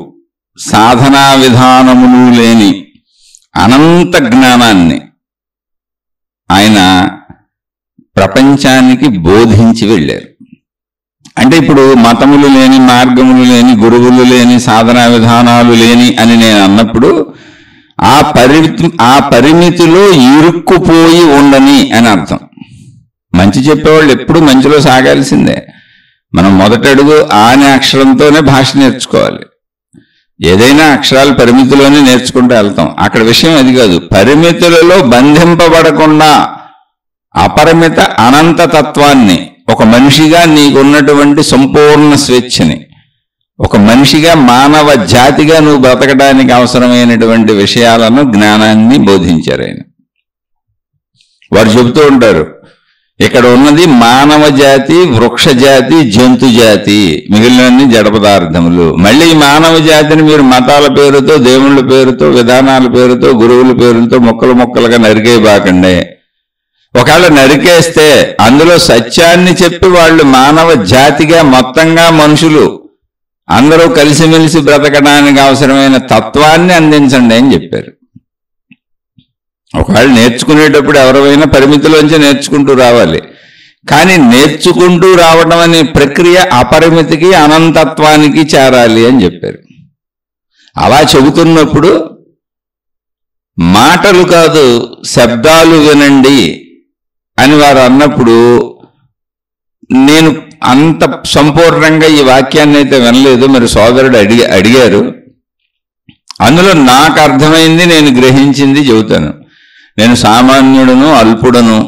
సాధనా విధానములు లేని అనంత జ్ఞానాన్ని ఆయన ప్రపంచానికి బోధించి వెళ్ళారు. అంటే ఇప్పుడు మతములు లేని, మార్గములు లేని, గురువులు లేని, సాధనా విధానాలు లేని అని నేను అన్నప్పుడు ఆ పరిమితిలో ఇరుక్కుపోయి ఉండని అని అర్థం. మంచి చెప్పేవాళ్ళు ఎప్పుడు మంచిలో సాగాల్సిందే. మనం మొదటడుగు అనే అక్షరంతోనే భాష నేర్చుకోవాలి. ఏదైనా అక్షరాలు పరిమితిలోనే నేర్చుకుంటూ వెళ్తాం. అక్కడ విషయం అది కాదు. పరిమితులలో బంధింపబడకుండా అపరిమిత అనంత తత్వాన్ని, ఒక మనిషిగా నీకున్నటువంటి సంపూర్ణ స్వేచ్ఛని, ఒక మనిషిగా, మానవ జాతిగా నువ్వు బ్రతకడానికి అవసరమైనటువంటి విషయాలను, జ్ఞానాన్ని బోధించారు ఆయన. వారు చెబుతూ ఉంటారు, ఇక్కడ ఉన్నది మానవ జాతి, వృక్ష జాతి, జంతు జాతి, మిగిలినన్ని జడ పదార్థములు. మళ్ళీ మానవ జాతిని మీరు మతాల పేరుతో, దేవుళ్ళ పేరుతో, విధానాల పేరుతో, గురువుల పేరుతో ముక్కలు ముక్కలుగా నరికేయబాకండి. ఒకవేళ నరికేస్తే అందులో సత్యాన్ని చెప్పి వాళ్ళు మానవ జాతిగా, మొత్తంగా మనుషులు అందరూ కలిసిమెలిసి బ్రతకడానికి అవసరమైన తత్వాన్ని అందించండి అని చెప్పారు. ఒకవేళ నేర్చుకునేటప్పుడు ఎవరైనా పరిమితిలోంచి నేర్చుకుంటూ రావాలి. కానీ నేర్చుకుంటూ రావడం అనే ప్రక్రియ అపరిమితికి, అనంతత్వానికి చేరాలి అని చెప్పారు. అలా చెబుతున్నప్పుడు మాటలు కాదు, శబ్దాలు వినండి అని వారు అన్నప్పుడు నేను అంత సంపూర్ణంగా ఈ వాక్యాన్ని అయితే వినలేదు. మరి సోదరుడు అడిగారు. అందులో నాకు అర్థమైంది, నేను గ్రహించింది చెబుతాను. నేను సామాన్యుడును, అల్పుడను.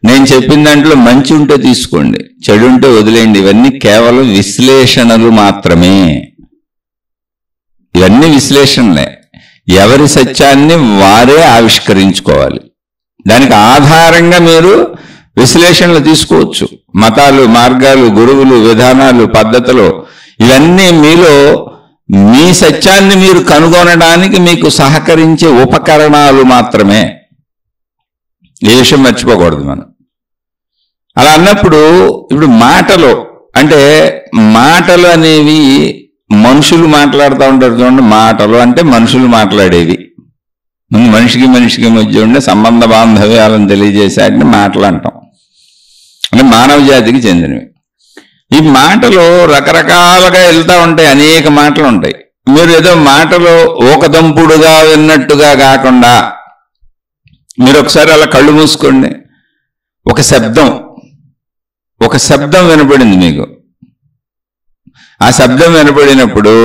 నేను చెప్పిన దాంట్లో మంచి ఉంటే తీసుకోండి, చెడు ఉంటే వదిలేయండి. ఇవన్నీ కేవలం విశ్లేషణలు మాత్రమే. ఇవన్నీ విశ్లేషణలే. ఎవరి సత్యాన్ని వారే ఆవిష్కరించుకోవాలి. దానికి ఆధారంగా మీరు విశ్లేషణలు తీసుకోవచ్చు. మతాలు, మార్గాలు, గురువులు, విధానాలు, పద్ధతులు, ఇవన్నీ మీలో మీ సత్యాన్ని మీరు కనుగొనడానికి మీకు సహకరించే ఉపకరణాలు మాత్రమే. ఈ విషయం మర్చిపోకూడదు మనం. అలా అన్నప్పుడు ఇప్పుడు మాటలు అంటే, మాటలు అనేవి మనుషులు మాట్లాడుతూ ఉంటారు చూడండి. మాటలు అంటే మనుషులు మాట్లాడేవి. మనిషికి మనిషికి మధ్య ఉండే సంబంధ బాంధవ్యాలను తెలియజేసేటిని మాటలు అంటాం. అంటే మానవ జాతికి చెందినవి. ఈ మాటలు రకరకాలుగా వెళ్తూ ఉంటాయి, అనేక మాటలు ఉంటాయి. మీరు ఏదో మాటలు ఓకదంపుడుగా విన్నట్టుగా కాకుండా మీరు ఒకసారి అలా కళ్ళు మూసుకోండి. ఒక శబ్దం వినపడింది మీకు. ఆ శబ్దం వినపడినప్పుడు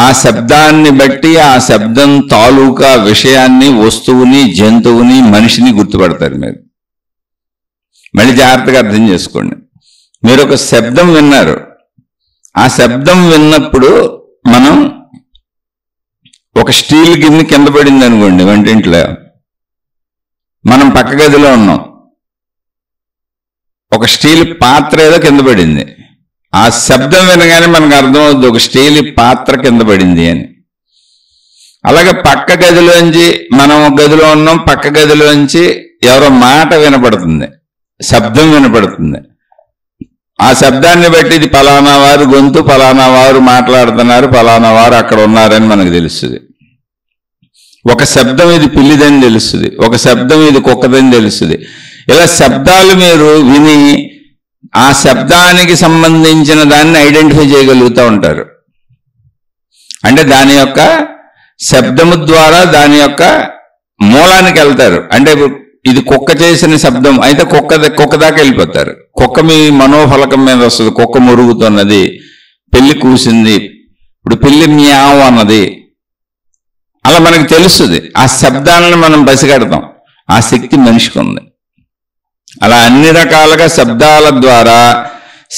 ఆ శబ్దాన్ని బట్టి ఆ శబ్దం తాలూకా విషయాన్ని, వస్తువుని, జంతువుని, మనిషిని గుర్తుపడతారు మీరు. మళ్ళీ జాగ్రత్తగా అర్థం చేసుకోండి. మీరు ఒక శబ్దం విన్నారు, ఆ శబ్దం విన్నప్పుడు మనం ఒక స్టీల్ గిన్నె కింద పడింది అనుకోండి వంటింట్లో, మనం పక్క గదిలో ఉన్నాం, ఒక స్టీల్ పాత్ర ఏదో కింద పడింది, ఆ శబ్దం వినగానే మనకు అర్థమవుతుంది ఒక స్టీల్ పాత్ర కింద పడింది అని. అలాగే పక్క గదిలోంచి, మనం ఒక గదిలో ఉన్నాం, పక్క గదిలోంచి ఎవరో మాట వినపడుతుంది, శబ్దం వినపడుతుంది. ఆ శబ్దాన్ని బట్టి ఇది ఫలానా వారు గొంతు, ఫలానా వారు మాట్లాడుతున్నారు, ఫలానా వారు అక్కడ ఉన్నారని మనకు తెలుస్తుంది. ఒక శబ్దం ఇది పిల్లిదని తెలుస్తుంది, ఒక శబ్దం ఇది కుక్కదని తెలుస్తుంది. ఇలా శబ్దాలు మీరు విని ఆ శబ్దానికి సంబంధించిన దాన్ని ఐడెంటిఫై చేయగలుగుతూ ఉంటారు. అంటే దాని యొక్క శబ్దము ద్వారా దాని యొక్క మూలానికి వెళ్తారు. అంటే ఇది కుక్క చేసిన శబ్దం అయితే కుక్క దాకా వెళ్ళిపోతారు. కుక్క మీ మనోఫలకం మీద వస్తుంది, కుక్క మురుగుతున్నది, పిల్లి కూసింది, ఇప్పుడు పిల్లి మ్యావ్ అన్నది, అలా మనకు తెలుస్తుంది. ఆ శబ్దాలను మనం పసిగడతాం. ఆ శక్తి మనిషికి ఉంది. అలా అన్ని రకాలుగా శబ్దాల ద్వారా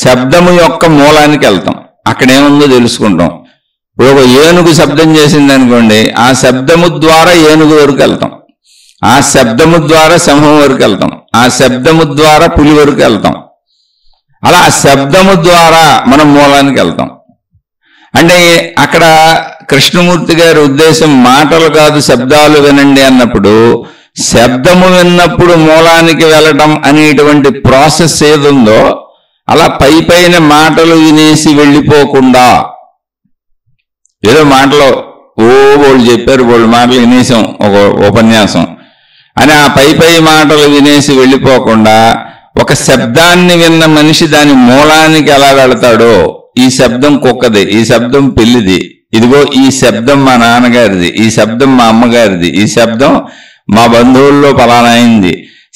శబ్దము యొక్క మూలానికి వెళ్తాం, అక్కడేముందో తెలుసుకుంటాం. ఇప్పుడు ఒక ఏనుగు శబ్దం చేసింది అనుకోండి, ఆ శబ్దము ద్వారా ఏనుగు వరకు వెళ్తాం, ఆ శబ్దము ద్వారా సింహం వరకు వెళ్తాం, ఆ శబ్దము ద్వారా పులి వరకు వెళ్తాం. అలా ఆ శబ్దము ద్వారా మనం మూలానికి వెళ్తాం. అంటే అక్కడ కృష్ణమూర్తి గారి ఉద్దేశం మాటలు కాదు శబ్దాలు వినండి అన్నప్పుడు, శబ్దము విన్నప్పుడు మూలానికి వెళ్ళటం అనేటువంటి ప్రాసెస్ ఏదుందో అలా పైన మాటలు వినేసి వెళ్ళిపోకుండా, ఏదో మాటలు వాళ్ళు చెప్పారు, వాళ్ళు మాటలు వినేసాం ఒక ఉపన్యాసం అని ఆ పై మాటలు వినేసి వెళ్ళిపోకుండా, ఒక శబ్దాన్ని విన్న మనిషి దాని మూలానికి ఎలా వెళతాడో, ఈ శబ్దం కుక్కది, ఈ శబ్దం పిల్లిది, ఇదిగో ఈ శబ్దం మా నాన్నగారిది, ఈ శబ్దం మా అమ్మగారిది, ఈ శబ్దం మా బంధువుల్లో ఫలానైంది.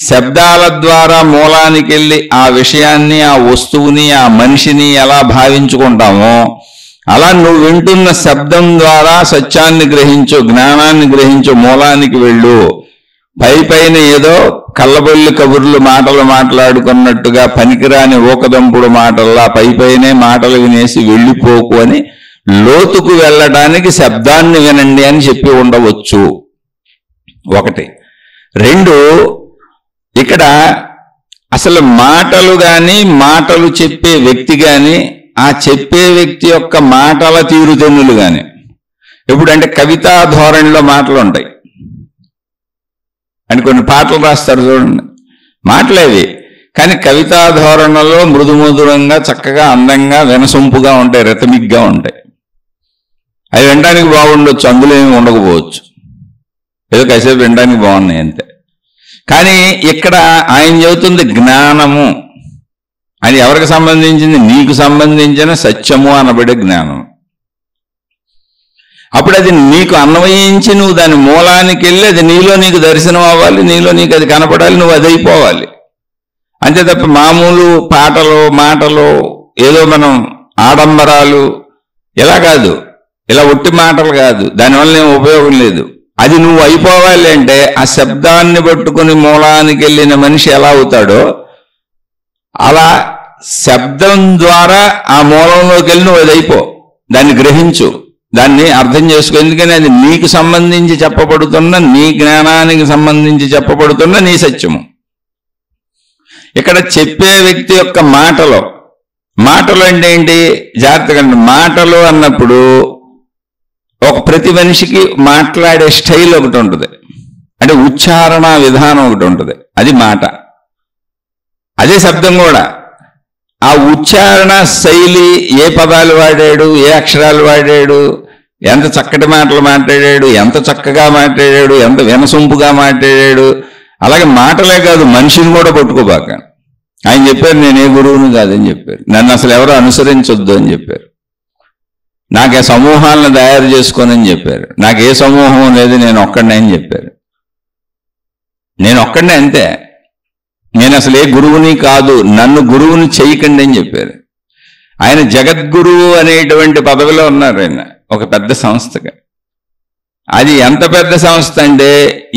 శబ్దాల ద్వారా మూలానికి వెళ్ళి ఆ విషయాన్ని, ఆ వస్తువుని, ఆ మనిషిని ఎలా భావించుకుంటామో అలా నువ్వు వింటున్న శబ్దం ద్వారా సత్యాన్ని గ్రహించు, జ్ఞానాన్ని గ్రహించు, మూలానికి వెళ్ళు. పైన ఏదో కళ్ళబొల్లి కబుర్లు మాటలు మాట్లాడుకున్నట్టుగా పనికిరాని ఊకదంపుడు మాటల్లా పైనే మాటలు వినేసి వెళ్ళిపోకు అని లోతుకు వెళ్ళడానికి శబ్దాన్ని వినండి అని చెప్పి ఉండవచ్చు. ఒకటి. రెండు, ఇక్కడ అసలు మాటలు కానీ మాటలు చెప్పే వ్యక్తి కానీ ఆ చెప్పే వ్యక్తి యొక్క మాటల తీరుతెన్నులు కానీ, ఎప్పుడంటే కవితా ధోరణిలో మాటలు ఉంటాయి. అని కొన్ని పాటలు రాస్తారు చూడండి, మాటలేవి కానీ కవితా ధోరణిలో మృదుమధురంగా చక్కగా అందంగా వినసొంపుగా ఉంటాయి, రిథమిక్గా ఉంటాయి. అవి వినడానికి బాగుండొచ్చు, అందులో ఏమి ఉండకపోవచ్చు, ఏదో కాసేపు వినడానికి బాగున్నాయి అంతే. కానీ ఇక్కడ ఆయన చెబుతుంది జ్ఞానము అది ఎవరికి సంబంధించింది? నీకు సంబంధించిన సత్యము అనబడే జ్ఞానం. అప్పుడు అది నీకు అన్వయించి నువ్వు దాని మూలానికి వెళ్ళి అది నీలో నీకు దర్శనం అవ్వాలి, నీలో నీకు అది కనపడాలి, నువ్వు అది అయిపోవాలి. అంతే తప్ప మామూలు పాటలు మాటలు ఏదో మనం ఆడంబరాలు ఇలా కాదు, ఇలా ఒట్టి మాటలు కాదు, దానివల్ల ఏం ఉపయోగం లేదు. అది నువ్వు అయిపోవాలి అంటే ఆ శబ్దాన్ని పట్టుకుని మూలానికి వెళ్ళిన మనిషి ఎలా అవుతాడో అలా శబ్దం ద్వారా ఆ మూలంలోకి వెళ్ళి నువ్వు అది అయిపో, దాన్ని గ్రహించు, దాన్ని అర్థం చేసుకో. ఎందుకని అది నీకు సంబంధించి చెప్పబడుతున్న, నీ జ్ఞానానికి సంబంధించి చెప్పబడుతున్న నీ సత్యము. ఇక్కడ చెప్పే వ్యక్తి యొక్క మాటలు అంటే ఏంటి? జాగ్రత్తగా మాటలు అన్నప్పుడు ఒక ప్రతి మనిషికి మాట్లాడే స్టైల్ ఒకటి ఉంటుంది, అంటే ఉచ్చారణ విధానం ఒకటి ఉంటుంది, అది మాట. అదే శబ్దం కూడా. ఆ ఉచ్చారణ శైలి, ఏ పదాలు వాడాడు, ఏ అక్షరాలు వాడాడు, ఎంత చక్కటి మాటలు మాట్లాడాడు, ఎంత చక్కగా మాట్లాడాడు, ఎంత వినసొంపుగా మాట్లాడాడు. అలాగే మాటలే కాదు, మనిషిని కూడా పట్టుకోబాక. ఆయన చెప్పారు నేను ఏ గురువును కాదని చెప్పారు, నన్ను అసలు ఎవరు అనుసరించొద్దు అని చెప్పారు, నాకే సమూహాలను తయారు చేసుకోనని చెప్పారు, నాకు ఏ సమూహం లేదు, నేను ఒక్కడినే అని చెప్పారు. నేను ఒక్కడినే అంతే, నేను అసలు ఏ గురువుని కాదు, నన్ను గురువుని చేయకండి అని చెప్పారు. ఆయన జగద్గురువు అనేటువంటి పదవిలో ఉన్నారు. ఆయన ఒక పెద్ద సంస్థగా. అది ఎంత పెద్ద సంస్థ అంటే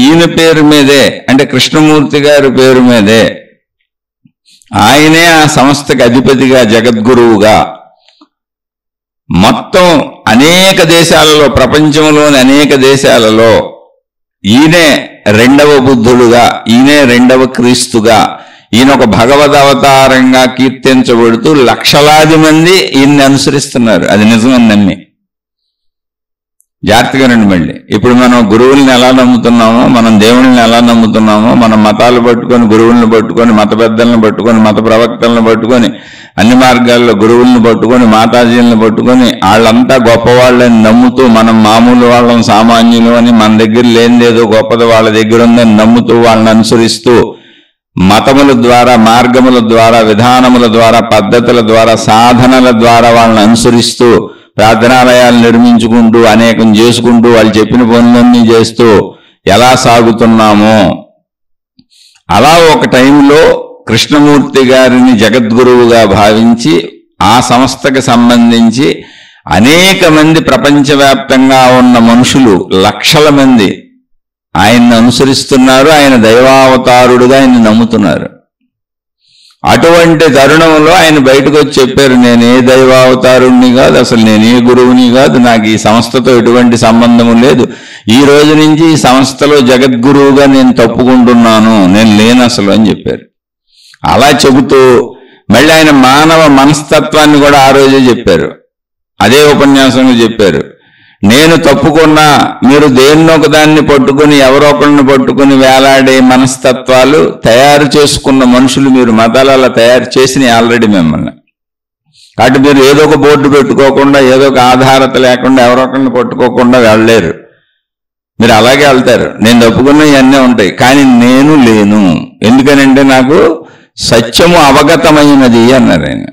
ఈయన పేరు మీదే, అంటే కృష్ణమూర్తి గారి పేరు మీదే ఆయనే ఆ సంస్థకి అధిపతిగా, జగద్గురువుగా మొత్తం అనేక దేశాలలో, ప్రపంచంలోని అనేక దేశాలలో ఈయనే రెండవ బుద్ధుడుగా, ఈయనే రెండవ క్రీస్తుగా, ఈయన ఒక భగవద్ అవతారంగా కీర్తించబడుతూ లక్షలాది మంది ఈయన్ని అనుసరిస్తున్నారు. అది నిజమని నమ్మి. జాగ్రత్తగా రండి. మళ్ళీ ఇప్పుడు మనం గురువుల్ని ఎలా నమ్ముతున్నామో, మనం దేవుళ్ళని ఎలా నమ్ముతున్నామో, మనం మతాలు పట్టుకొని, గురువులను పట్టుకొని, మత పెద్దలను పట్టుకొని, మత ప్రవక్తలను పట్టుకొని, అన్ని మార్గాల్లో గురువులను పట్టుకొని, మాతాజీలను పట్టుకొని, వాళ్ళంతా గొప్పవాళ్ళని నమ్ముతూ, మనం మామూలు వాళ్ళం, సామాన్యులు అని, మన దగ్గర లేనిదేదో గొప్పది వాళ్ళ దగ్గర ఉందని నమ్ముతూ, వాళ్ళని అనుసరిస్తూ, మతముల ద్వారా, మార్గముల ద్వారా, విధానముల ద్వారా, పద్ధతుల ద్వారా, సాధనల ద్వారా వాళ్ళని అనుసరిస్తూ, ప్రార్థనాలయాలు నిర్మించుకుంటూ, అనేకం చేసుకుంటూ, వాళ్ళు చెప్పిన పనులన్నీ చేస్తూ ఎలా సాగుతున్నామో, అలా ఒక టైంలో కృష్ణమూర్తి గారిని జగద్గురువుగా భావించి ఆ సంస్థకి సంబంధించి అనేక మంది ప్రపంచవ్యాప్తంగా ఉన్న మనుషులు, లక్షల మంది ఆయన్ని అనుసరిస్తున్నారు. ఆయన దైవావతారుడుగా ఆయన్ని నమ్ముతున్నారు. అటువంటి తరుణంలో ఆయన బయటకు వచ్చి చెప్పారు, నేను ఏ దైవావతారుణ్ణి కాదు, అసలు నేను ఏ గురువుని కాదు, నాకు ఈ సంస్థతో ఎటువంటి సంబంధము లేదు, ఈ రోజు నుంచి ఈ సంస్థలో జగద్గురువుగా నేను తప్పుకుంటున్నాను, నేను లేను అసలు అని చెప్పారు. అలా చెబుతూ మళ్ళీ ఆయన మానవ మనస్తత్వాన్ని కూడా ఆ రోజే చెప్పారు. అదే ఉపన్యాసంలో చెప్పారు, నేను తప్పుకున్నా మీరు దేన్నొక దాన్ని పట్టుకుని, ఎవరో ఒకరిని పట్టుకుని వేలాడే మనస్తత్వాలు తయారు చేసుకున్న మనుషులు మీరు, మతాలలో తయారు చేసినాయి ఆల్రెడీ మిమ్మల్ని. కాబట్టి మీరు ఏదో ఒక బోర్డు పెట్టుకోకుండా, ఏదో ఒక ఆధారత లేకుండా, ఎవరో ఒకరిని పట్టుకోకుండా వెళ్ళలేరు. మీరు అలాగే వెళ్తారు. నేను తప్పుకున్న ఇవన్నీ ఉంటాయి, కానీ నేను లేను. ఎందుకనంటే నాకు సత్యము అవగతమైనది అన్నారు ఆయన.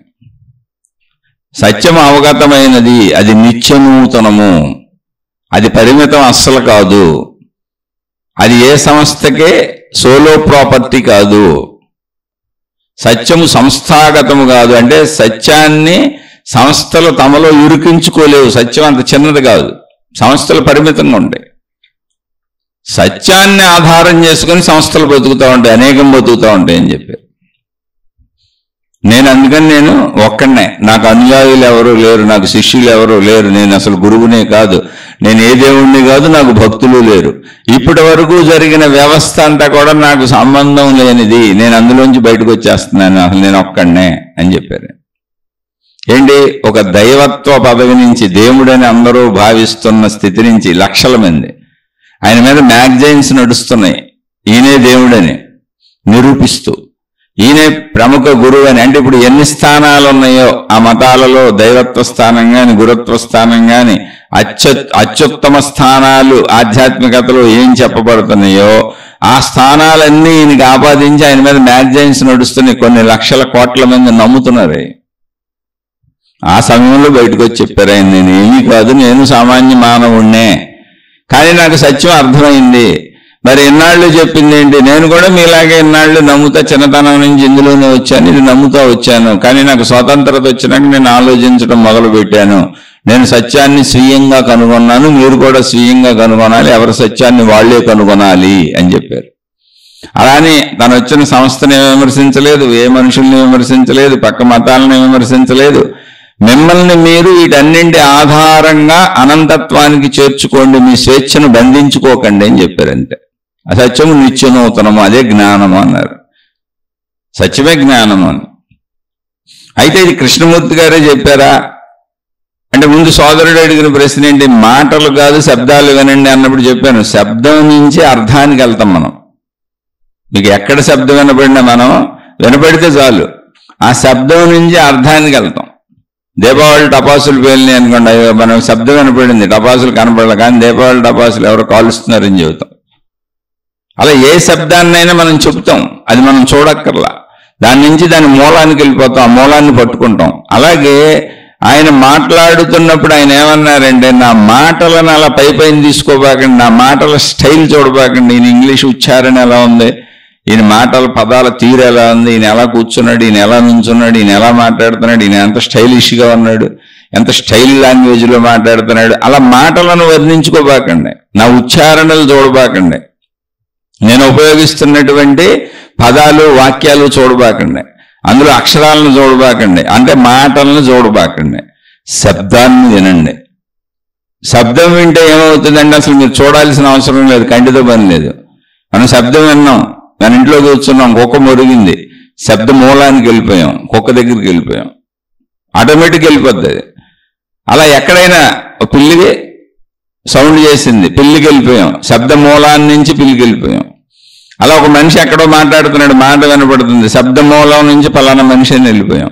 సత్యము అవగతమైనది, అది నిత్యనూతనము, అది పరిమితం అస్సలు కాదు, అది ఏ సంస్థకే సోలో ప్రాపర్టీ కాదు. సత్యము సంస్థాగతము కాదు, అంటే సత్యాన్ని సంస్థలు తమలో ఇరికించుకోలేవు. సత్యం అంత చిన్నది కాదు, సంస్థలు పరిమితంగా ఉంటాయి. సత్యాన్ని ఆధారం చేసుకుని సంస్థలు బతుకుతూ ఉంటాయి, అనేకం బతుకుతూ ఉంటాయి అని చెప్పారు. అందుకని నేను ఒక్కడనే, నాకు అనుయాయులు ఎవరు లేరు, నాకు శిష్యులు ఎవరు లేరు, నేను అసలు గురువునే కాదు, నేను ఏ దేవుణ్ణి కాదు, నాకు భక్తులు లేరు. ఇప్పటి వరకు జరిగిన వ్యవస్థ అంతా కూడా నాకు సంబంధం లేనిది, నేను అందులోంచి బయటకు వచ్చేస్తున్నాను, అసలు నేను ఒక్కడనే అని చెప్పారు. ఏంటి, ఒక దైవత్వ పదవి నుంచి, దేవుడని అందరూ భావిస్తున్న స్థితి నుంచి లక్షల మంది ఆయన మీద మ్యాగజైన్స్ నడుస్తున్నాయి, ఈయనే దేవుడని నిరూపిస్తూ, ఈయనే ప్రముఖ గురువు అని. అంటే ఇప్పుడు ఎన్ని స్థానాలు ఉన్నాయో ఆ మతాలలో, దైవత్వ స్థానం కానీ, గురుత్వ స్థానం కానీ, అత్యుత్తమ స్థానాలు ఆధ్యాత్మికతలో ఏం చెప్పబడుతున్నాయో ఆ స్థానాలన్నీ ఈయనకి ఆపాదించి ఆయన మీద మ్యాగజైన్స్ నడుస్తున్నాయి. కొన్ని లక్షల కోట్ల మంది నమ్ముతున్నారు. ఆ సమయంలో బయటకు వచ్చి చెప్పారు ఆయన, నేను ఏమీ కాదు, నేను సామాన్య మానవుణ్ణే, కానీ నాకు సత్యం అర్థమైంది. మరి ఇన్నాళ్ళు చెప్పింది ఏంటి, నేను కూడా మీలాగే ఇన్నాళ్ళు నమ్ముతా, చిన్నతనం నుంచి ఇందులోనే వచ్చాను, ఇది నమ్ముతా వచ్చాను, కానీ నాకు స్వతంత్రత వచ్చినాక నేను ఆలోచించడం మొదలు పెట్టాను. నేను సత్యాన్ని స్వీయంగా కనుగొన్నాను, మీరు కూడా స్వీయంగా కనుగొనాలి, ఎవరి సత్యాన్ని వాళ్లే కనుగొనాలి అని చెప్పారు. అలానే తను వచ్చిన సంస్థని విమర్శించలేదు, ఏ మనుషుల్ని విమర్శించలేదు, పక్క మతాలను విమర్శించలేదు. మిమ్మల్ని మీరు వీటన్నింటి ఆధారంగా అనంతత్వానికి చేర్చుకోండి, మీ స్వేచ్ఛను బంధించుకోకండి అని చెప్పారు. అంతే. అసత్యము నిత్యనూతనము, అదే జ్ఞానము అన్నారు. సత్యమే జ్ఞానము అని. అయితే ఇది కృష్ణమూర్తి గారే చెప్పారా అంటే, ముందు సోదరుడు అడిగిన ప్రశ్న ఏంటి, మాటలు కాదు శబ్దాలు వినండి అన్నప్పుడు చెప్పాను, శబ్దం నుంచి అర్థానికి వెళ్తాం మనం. మీకు ఎక్కడ శబ్దం వినపడినా మనం వినపడితే చాలు, ఆ శబ్దం నుంచి అర్థానికి వెళ్తాం. దీపావళి టపాసులు పేలినాయి అనుకోండి, మనం శబ్దం వినపడింది, టపాసులు కనపడాలి, కానీ దీపావళి టపాసులు ఎవరు కాలుస్తున్నారని చెబుతాం. అలా ఏ శబ్దాన్నైనా మనం చెబుతాం, అది మనం చూడక్కర్లా, దాని నుంచి దాని మూలానికి వెళ్ళిపోతాం, ఆ మూలాన్ని పట్టుకుంటాం. అలాగే ఆయన మాట్లాడుతున్నప్పుడు ఆయన ఏమన్నారంటే, నా మాటలను అలా పైన తీసుకోబాకండి, నా మాటల స్టైల్ చూడబాకండి, ఈయన ఇంగ్లీష్ ఉచ్చారణ ఎలా ఉంది, ఈయన మాటల పదాల తీరు ఎలా ఉంది, ఈయన ఎలా కూర్చున్నాడు, ఈయన ఎలా నుంచున్నాడు, ఈయన ఎలా మాట్లాడుతున్నాడు, ఈయన ఎంత స్టైలిష్గా ఉన్నాడు, ఎంత స్టైల్ లాంగ్వేజ్లో మాట్లాడుతున్నాడు, అలా మాటలను వర్ణించుకోబాకండి. నా ఉచ్చారణలు చూడబాకండి. నేను ఉపయోగిస్తున్నటువంటి పదాలు వాక్యాలు చూడబాకండి. అందులో అక్షరాలను చూడబాకండి, అంటే మాటలను చూడబాకండి. శబ్దాన్ని వినండి. శబ్దం వింటే ఏమవుతుందంటే అసలు మీరు చూడాల్సిన అవసరం లేదు, కంటితో పని లేదు. మనం శబ్దం విన్నాం, మన ఇంట్లో కూర్చున్నాం, కుక్క మొరిగింది, శబ్ద మూలానికి వెళ్ళిపోయాం, కుక్క దగ్గరికి వెళ్ళిపోయాం, ఆటోమేటిక్ వెళ్ళిపోద్ది అది. అలా ఎక్కడైనా పిల్లికి సౌండ్ చేసింది, పిల్లికి వెళ్ళిపోయాం, శబ్ద మూలాన్ని నుంచి పిల్లికి వెళ్ళిపోయాం. అలా ఒక మనిషి ఎక్కడో మాట్లాడుతున్నాడు, మాట వినపడుతుంది, శబ్ద మూలం నుంచి పలానా మనిషి అని వెళ్ళిపోయాం.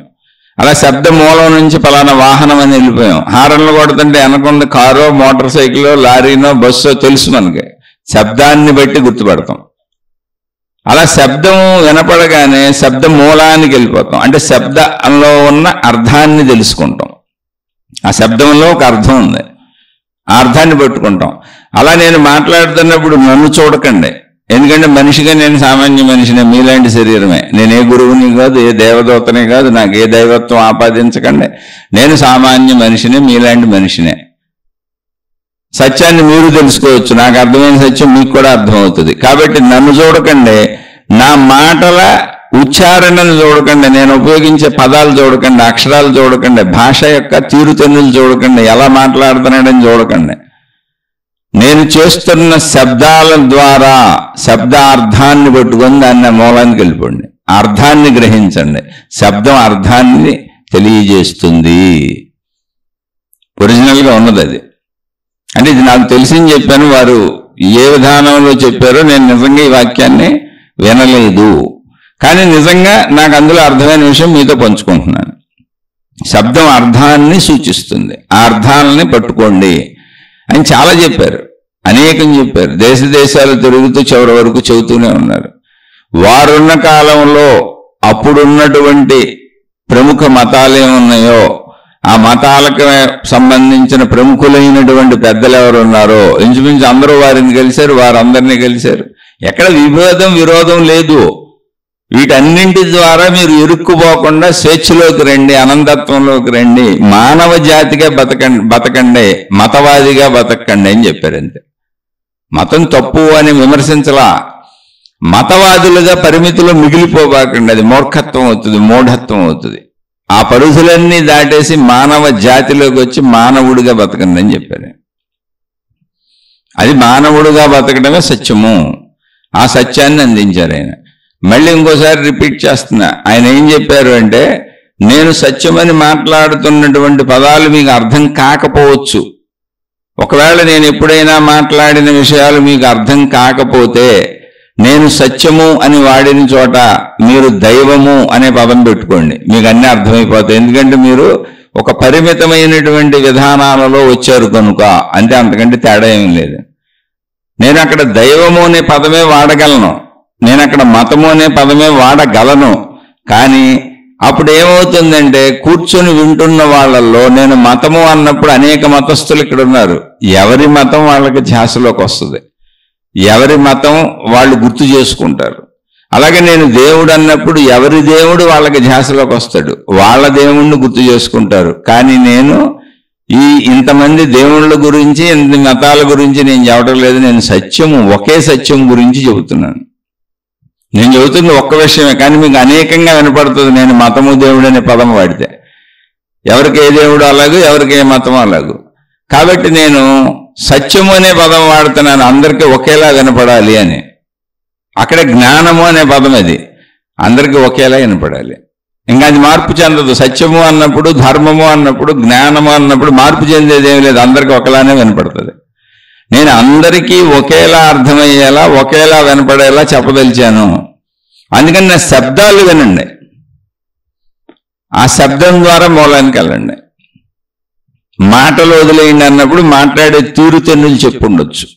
అలా శబ్ద మూలం నుంచి పలానా వాహనం అని వెళ్ళిపోయాం. హారన్లు కొడుతుంటే వెనకుంది కారో, మోటార్ సైకిలో, లారీనో, బస్సో తెలుసు మనకి. శబ్దాన్ని బట్టి గుర్తుపడతాం. అలా శబ్దం వినపడగానే శబ్ద మూలానికి వెళ్ళిపోతాం, అంటే శబ్దంలో ఉన్న అర్థాన్ని తెలుసుకుంటాం. ఆ శబ్దంలో ఒక అర్థం ఉంది, ఆ అర్థాన్ని పట్టుకుంటాం. అలా నేను మాట్లాడుతున్నప్పుడు నన్ను చూడకండి, ఎందుకంటే మనిషిగా నేను సామాన్య మనిషినే, మీలాంటి శరీరమే. నేను ఏ గురువుని కాదు, ఏ దేవదూతనే కాదు, నాకు ఏ దైవత్వం ఆపాదించకండి. నేను సామాన్య మనిషినే, మీలాంటి మనిషినే. సత్యాన్ని మీరు తెలుసుకోవచ్చు, నాకు అర్థమైన సత్యం మీకు కూడా అర్థమవుతుంది. కాబట్టి నన్ను చూడకండి, నా మాటల ఉచ్చారణను చూడకండి, నేను ఉపయోగించే పదాలు చూడకండి, అక్షరాలు చూడకండి, భాష యొక్క తీరుతెన్నులు చూడకండి, ఎలా మాట్లాడుతున్నాడని చూడకండి. నేను చేస్తున్న శబ్దాల ద్వారా శబ్దార్థాన్ని పట్టుకొని దాన్ని మూలానికి వెళ్ళిపోండి. అర్థాన్ని గ్రహించండి. శబ్దం అర్థాన్ని తెలియజేస్తుంది, ఒరిజినల్గా ఉన్నది అది. అంటే ఇది నాకు తెలిసింది చెప్పాను, వారు ఏ విధానంలో చెప్పారో నేను నిజంగా ఈ వాక్యాన్ని వినలేదు, కానీ నిజంగా నాకు అందులో అర్థమైన విషయం మీతో పంచుకుంటున్నాను. శబ్దం అర్థాన్ని సూచిస్తుంది, ఆ అర్థాలని పట్టుకోండి అని చాలా చెప్పారు, అనేకం చెప్పారు. దేశ దేశాలు తిరుగుతూ చివరి వరకు చెబుతూనే ఉన్నారు. వారున్న కాలంలో అప్పుడున్నటువంటి ప్రముఖ మతాలు ఏమున్నాయో ఆ మతాలకు సంబంధించిన ప్రముఖులైనటువంటి పెద్దలు ఎవరు ఉన్నారో ఇంచుమించు అందరూ వారిని కలిశారు, వారందరినీ కలిశారు. ఎక్కడ విభేదం విరోధం లేదు. వీటన్నింటి ద్వారా మీరు ఇరుక్కుపోకుండా స్వేచ్ఛలోకి రండి, అనంతత్వంలోకి రండి, మానవ జాతిగా బతకండి, మతవాదిగా బతకండి అని చెప్పారు. అంతే. మతం తప్పు అని విమర్శించలా, మతవాదులుగా పరిమితిలో మిగిలిపోబాకండి, అది మూర్ఖత్వం అవుతుంది, మూఢత్వం అవుతుంది. ఆ పరిధులన్నీ దాటేసి మానవ జాతిలోకి వచ్చి మానవుడిగా బతకండి అని చెప్పారు. అది మానవుడిగా బతకడమే సత్యము. ఆ సత్యాన్ని అందించారు ఆయన. మళ్ళీ ఇంకోసారి రిపీట్ చేస్తున్నా, ఆయన ఏం చెప్పారు అంటే, నేను సత్యమని మాట్లాడుతున్నటువంటి పదాలు మీకు అర్థం కాకపోవచ్చు. ఒకవేళ నేను ఎప్పుడైనా మాట్లాడిన విషయాలు మీకు అర్థం కాకపోతే నేను సత్యము అని వాడిన చోట మీరు దైవము అనే పదం పెట్టుకోండి, మీకు అన్నీ అర్థమైపోతాయి. ఎందుకంటే మీరు ఒక పరిమితమైనటువంటి విధానాలలో వచ్చారు కనుక, అంటే అంతకంటే తేడా ఏం లేదు. నేను అక్కడ దైవము అనే పదమే వాడగలను, నేను అక్కడ మతము అనే పదమే వాడగలను. కానీ అప్పుడు ఏమవుతుందంటే కూర్చొని వింటున్న వాళ్ళల్లో నేను మతము అన్నప్పుడు అనేక మతస్థులు ఇక్కడ ఉన్నారు, ఎవరి మతం వాళ్ళకి ధ్యాసలోకి వస్తుంది, ఎవరి మతం వాళ్ళు గుర్తు చేసుకుంటారు. అలాగే నేను దేవుడు అన్నప్పుడు ఎవరి దేవుడు వాళ్ళకి ధ్యాసలోకి వస్తాడు, వాళ్ళ దేవుణ్ణి గుర్తు చేసుకుంటారు. కానీ నేను ఇంతమంది దేవుళ్ళ గురించి, ఇంత మతాల గురించి నేను చెప్పడం లేదు, నేను సత్యము, ఒకే సత్యం గురించి చెబుతున్నాను. నేను చెబుతుంది ఒక్క విషయమే, కానీ మీకు అనేకంగా వినపడుతుంది నేను మతము దేవుడు అనే పదం వాడితే. ఎవరికి ఏ దేవుడు అలాగూ, ఎవరికి ఏ మతం అలాగూ. కాబట్టి నేను సత్యము అనే పదం వాడుతున్నాను, అందరికీ ఒకేలా వినపడాలి అని. అక్కడ జ్ఞానము అనే పదం, అది అందరికీ ఒకేలా వినపడాలి. ఇంకా అది మార్పు చెందదు. సత్యము అన్నప్పుడు, ధర్మము అన్నప్పుడు, జ్ఞానము అన్నప్పుడు మార్పు చెందేది ఏమి లేదు, అందరికీ ఒకలానే వినపడుతుంది. నేను అందరికీ ఒకేలా అర్థమయ్యేలా, ఒకేలా వినపడేలా చెప్పదలిచాను. అందుకని నా శబ్దాలు వినండి, ఆ శబ్దం ద్వారా మూలానికి వెళ్ళండి. మాటలు వదిలేయండి అన్నప్పుడు మాట్లాడే తీరుతెన్నులు చెప్పుండొచ్చు,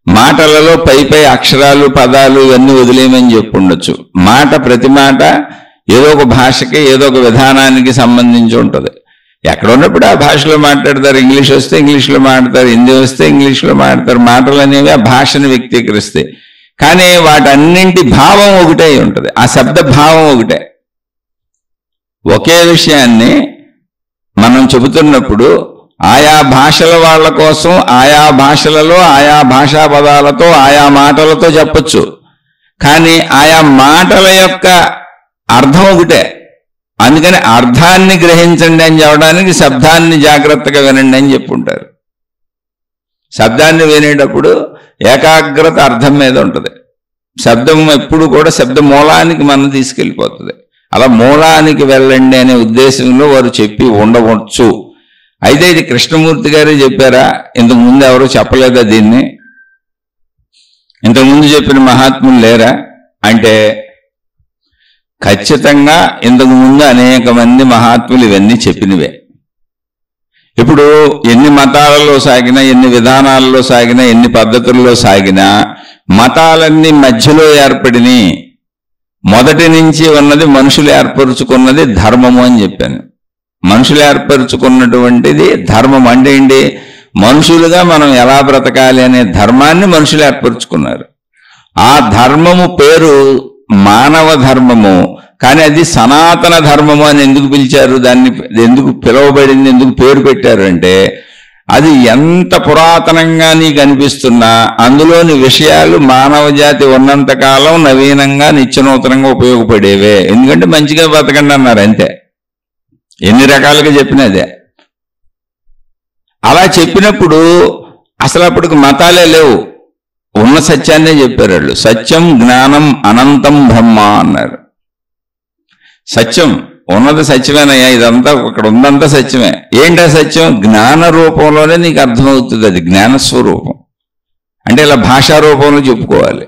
మాటలలో పై అక్షరాలు పదాలు ఇవన్నీ వదిలేయమని చెప్పుండొచ్చు. మాట, ప్రతి మాట ఏదో ఒక భాషకి, ఏదో ఒక విధానానికి సంబంధించి ఉంటుంది. ఎక్కడ ఉన్నప్పుడు ఆ భాషలో మాట్లాడతారు, ఇంగ్లీష్ వస్తే ఇంగ్లీష్లో మాట్లాడతారు, హిందీ వస్తే ఇంగ్లీష్లో మాట్లాడతారు. మాటలు అనేవి ఆ భాషను వ్యక్తీకరిస్తాయి. కానీ వాటన్నింటి భావం ఒకటే ఉంటుంది, ఆ శబ్ద భావం ఒకటే. ఒకే విషయాన్ని మనం చెబుతున్నప్పుడు ఆయా భాషల వాళ్ళ కోసం ఆయా భాషలలో ఆయా భాషా పదాలతో ఆయా మాటలతో చెప్పొచ్చు, కానీ ఆయా మాటల యొక్క అర్థం ఒకటే. అందుకని అర్థాన్ని గ్రహించండి అని చెప్పడానికి శబ్దాన్ని జాగ్రత్తగా వినండి అని చెప్పుంటారు. శబ్దాన్ని వినేటప్పుడు ఏకాగ్రత అర్థం మీద ఉంటుంది. శబ్దం ఎప్పుడు కూడా శబ్ద మూలానికి మనం తీసుకెళ్ళిపోతుంది. అలా మూలానికి వెళ్ళండి అనే ఉద్దేశంలో వారు చెప్పి ఉండవచ్చు. అయితే ఇది కృష్ణమూర్తి గారే చెప్పారా? ఇంతకుముందు ఎవరు చెప్పలేదా దీన్ని? ఇంతకుముందు చెప్పిన మహాత్ములు లేరా అంటే ఖచ్చితంగా ఇంతకుముందు అనేక మంది మహాత్ములు ఇవన్నీ చెప్పినవే. ఇప్పుడు ఎన్ని మతాలలో సాగినా, ఎన్ని విధానాలలో సాగినా, ఎన్ని పద్ధతుల్లో సాగినా మతాలన్నీ మధ్యలో ఏర్పడినాయి. మొదటి నుంచి ఉన్నది మనుషులు ఏర్పరుచుకున్నది ధర్మము అని చెప్పాను. మనుషులు ఏర్పరుచుకున్నటువంటిది ధర్మం అంటే ఏంటి? మనుషులుగా మనం ఎలా బ్రతకాలి అనే ధర్మాన్ని మనుషులు ఏర్పరుచుకున్నారు. ఆ ధర్మము పేరు మానవ ధర్మము, కానీ అది సనాతన ధర్మము అని ఎందుకు పిలిచారు? దాన్ని ఎందుకు పిలువబడింది, ఎందుకు పేరు పెట్టారు అంటే అది ఎంత పురాతనంగా నీకు అనిపిస్తున్నా అందులోని విషయాలు మానవ జాతి ఉన్నంతకాలం నవీనంగా నిత్యనూతనంగా ఉపయోగపడేవే. ఎందుకంటే మంచిగా బతకండి అన్నారు అంతే, ఎన్ని రకాలుగా చెప్పినదే. అలా చెప్పినప్పుడు అసలు అప్పటికి మతాలే లేవు, ఉన్న సత్యాన్నే చెప్పారు వాళ్ళు. సత్యం జ్ఞానం అనంతం బ్రహ్మ అన్నారు. సత్యం ఉన్నది సత్యమేనయ్యా, ఇదంతా అక్కడ ఉందంతా సత్యమే. ఏంటా సత్యం? జ్ఞాన రూపంలోనే నీకు అర్థమవుతుంది. అది జ్ఞానస్వరూపం అంటే ఇలా భాషా రూపంలో చెప్పుకోవాలి.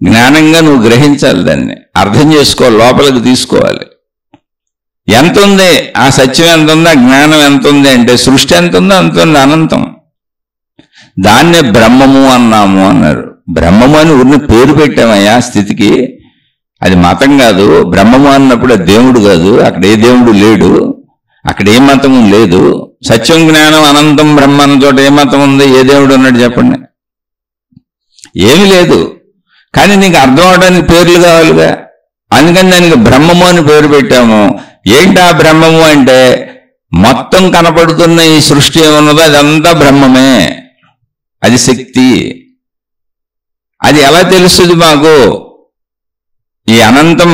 జ్ఞానంగా నువ్వు గ్రహించాలి, దాన్ని అర్థం చేసుకోవాలి, లోపలికి తీసుకోవాలి. ఎంత ఉంది ఆ సత్యం, ఎంత ఉంది ఆ జ్ఞానం, ఎంత ఉంది అంటే సృష్టి ఎంత ఉందో అంత ఉంది, అనంతం. దాన్నే బ్రహ్మము అన్నాము అన్నారు. బ్రహ్మము అని ఉన్న పేరు పెట్టామయ్యా స్థితికి. అది మతం కాదు. బ్రహ్మము అన్నప్పుడు అది దేవుడు కాదు, అక్కడ ఏ దేవుడు లేడు, అక్కడ ఏ మతము లేదు. సత్యం జ్ఞానం అనంతం బ్రహ్మ అన్న చోట ఏ మతం ఉంది, ఏ దేవుడు ఉన్నాడు చెప్పండి? ఏమీ లేదు. కానీ నీకు అర్థం అవడానికి పేర్లు కావాలిగా, అందుకని దానికి బ్రహ్మము అని పేరు పెట్టాము. ఏంటా బ్రహ్మము అంటే మొత్తం కనపడుతున్న ఈ సృష్టి ఏమన్నదో అదంతా బ్రహ్మమే, అది శక్తి. అది ఎలా తెలుస్తుంది మాకు? ఈ అనంతం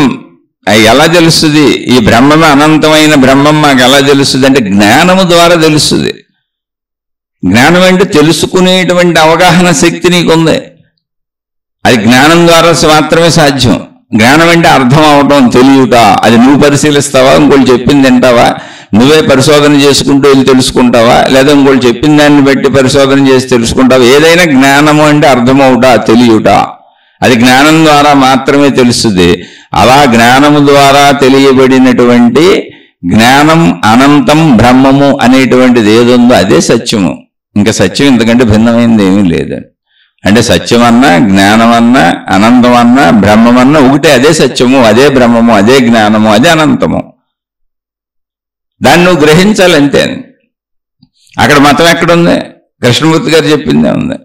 ఎలా తెలుస్తుంది? ఈ బ్రహ్మమే అనంతమైన బ్రహ్మం మాకు ఎలా తెలుస్తుంది అంటే జ్ఞానము ద్వారా తెలుస్తుంది. జ్ఞానం అంటే తెలుసుకునేటువంటి అవగాహన శక్తి నీకుంది, అది జ్ఞానం ద్వారా మాత్రమే సాధ్యం. జ్ఞానం అంటే అర్థం అవటం, తెలియట. అది నువ్వు పరిశీలిస్తావా, ఇంకోళ్ళు చెప్పింది తింటావా, నువ్వే పరిశోధన చేసుకుంటూ వెళ్ళి తెలుసుకుంటావా, లేదా ఇంకోళ్ళు చెప్పిన దాన్ని బట్టి పరిశోధన చేసి తెలుసుకుంటావా? ఏదైనా జ్ఞానము అంటే అర్థమవుట, తెలియట. అది జ్ఞానం ద్వారా మాత్రమే తెలుస్తుంది. అలా జ్ఞానము ద్వారా తెలియబడినటువంటి జ్ఞానం అనంతం బ్రహ్మము అనేటువంటిది ఏదుందో అదే సత్యము. ఇంకా సత్యం ఇంతకంటే భిన్నమైనది ఏమీ లేదండి. అంటే సత్యమన్నా, జ్ఞానమన్నా, అనంతమన్నా, బ్రహ్మమన్నా ఒకటే. అదే సత్యము, అదే బ్రహ్మము, అదే జ్ఞానము, అదే అనంతము. దాన్ని నువ్వు గ్రహించాలంతే. అక్కడ మతం ఎక్కడుంది? కృష్ణమూర్తి గారు చెప్పిందే ఉంది.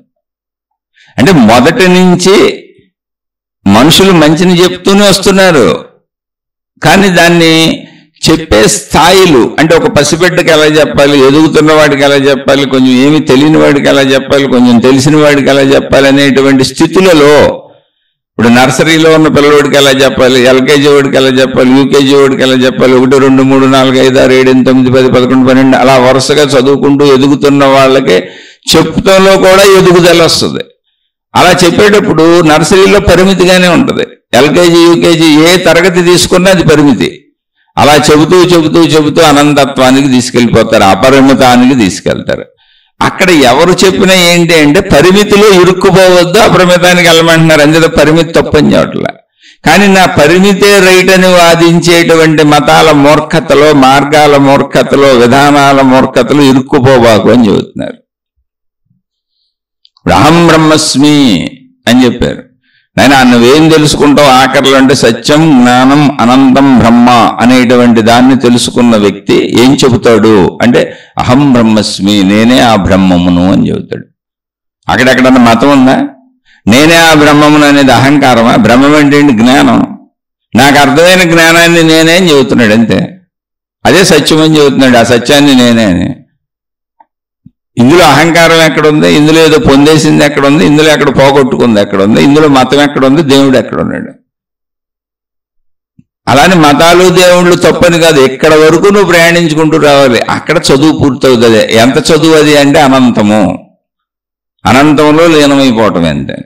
అంటే మొదటి నుంచి మనుషులు మంచిని చెప్తూనే వస్తున్నారు, కానీ దాన్ని చెప్పే స్థాయిలు అంటే ఒక పసిబిడ్డకి ఎలా చెప్పాలి, ఎదుగుతున్న వాడికి ఎలా చెప్పాలి, కొంచెం ఏమి తెలియని వాడికి ఎలా చెప్పాలి, కొంచెం తెలిసిన వాడికి ఎలా చెప్పాలి అనేటువంటి స్థితులలో ఇప్పుడు నర్సరీలో ఉన్న పిల్లవాడికి ఎలా చెప్పాలి, ఎల్కేజీ వాడికి ఎలా చెప్పాలి, యూకేజీ వాడికి ఎలా చెప్పాలి, 1, 2, 3, 4, 5, 6, 7, 8, 9, 10, 11, 12 అలా వరుసగా చదువుకుంటూ ఎదుగుతున్న వాళ్ళకి చెప్పుతంలో కూడా ఎదుగుదల వస్తుంది. అలా చెప్పేటప్పుడు నర్సరీలో పరిమితిగానే ఉంటుంది. ఎల్కేజీ యూకేజీ ఏ తరగతి తీసుకున్నా అది పరిమితి. అలా చెబుతూ చెబుతూ చెబుతూ అనంతత్వానికి తీసుకెళ్ళిపోతారు, అపరిమితానికి తీసుకెళ్తారు. అక్కడ ఎవరు చెప్పినా ఏంటి అంటే పరిమితిలో ఇరుక్కుపోవద్దు, అపరిమితానికి వెళ్ళమంటున్నారు. అందులో పరిమితి తప్పని చెప్పట్లా. కానీ నా పరిమితే రైట్ అని వాదించేటువంటి మతాల మూర్ఖతలో, మార్గాల మూర్ఖతలో, విధానాల మూర్ఖతలో ఇరుక్కుపోబాకు అని చెబుతున్నారు. అహం బ్రహ్మస్మి అని చెప్పారు. నేను నువ్వేం తెలుసుకుంటావు ఆఖరిలో అంటే సత్యం జ్ఞానం అనంతం బ్రహ్మ అనేటువంటి దాన్ని తెలుసుకున్న వ్యక్తి ఏం చెబుతాడు అంటే అహం బ్రహ్మస్మి, నేనే ఆ బ్రహ్మమును అని చెబుతాడు. అక్కడెక్కడన్నా మతం ఉందా? నేనే ఆ బ్రహ్మమును అనేది అహంకారమా? బ్రహ్మం అంటే జ్ఞానం. నాకు అర్థమైన జ్ఞానాన్ని నేనే అని చెబుతున్నాడు, అంతే. అదే సత్యం అని చెబుతున్నాడు, ఆ సత్యాన్ని నేనే అని. ఇందులో అహంకారం ఎక్కడుంది? ఇందులో ఏదో పొందేసింది ఎక్కడుంది? ఇందులో ఎక్కడ పోగొట్టుకుంది ఎక్కడుంది? ఇందులో మతం ఎక్కడుంది? దేవుడు ఎక్కడున్నాడు? అలానే మతాలు దేవుళ్ళు తప్పని కాదు, ఎక్కడ వరకు నువ్వు ప్రయాణించుకుంటూ రావాలి, అక్కడ చదువు పూర్తవుతుంది. ఎంత చదువు అది అంటే అనంతము, అనంతంలో లీనమైపోవటం అంతే.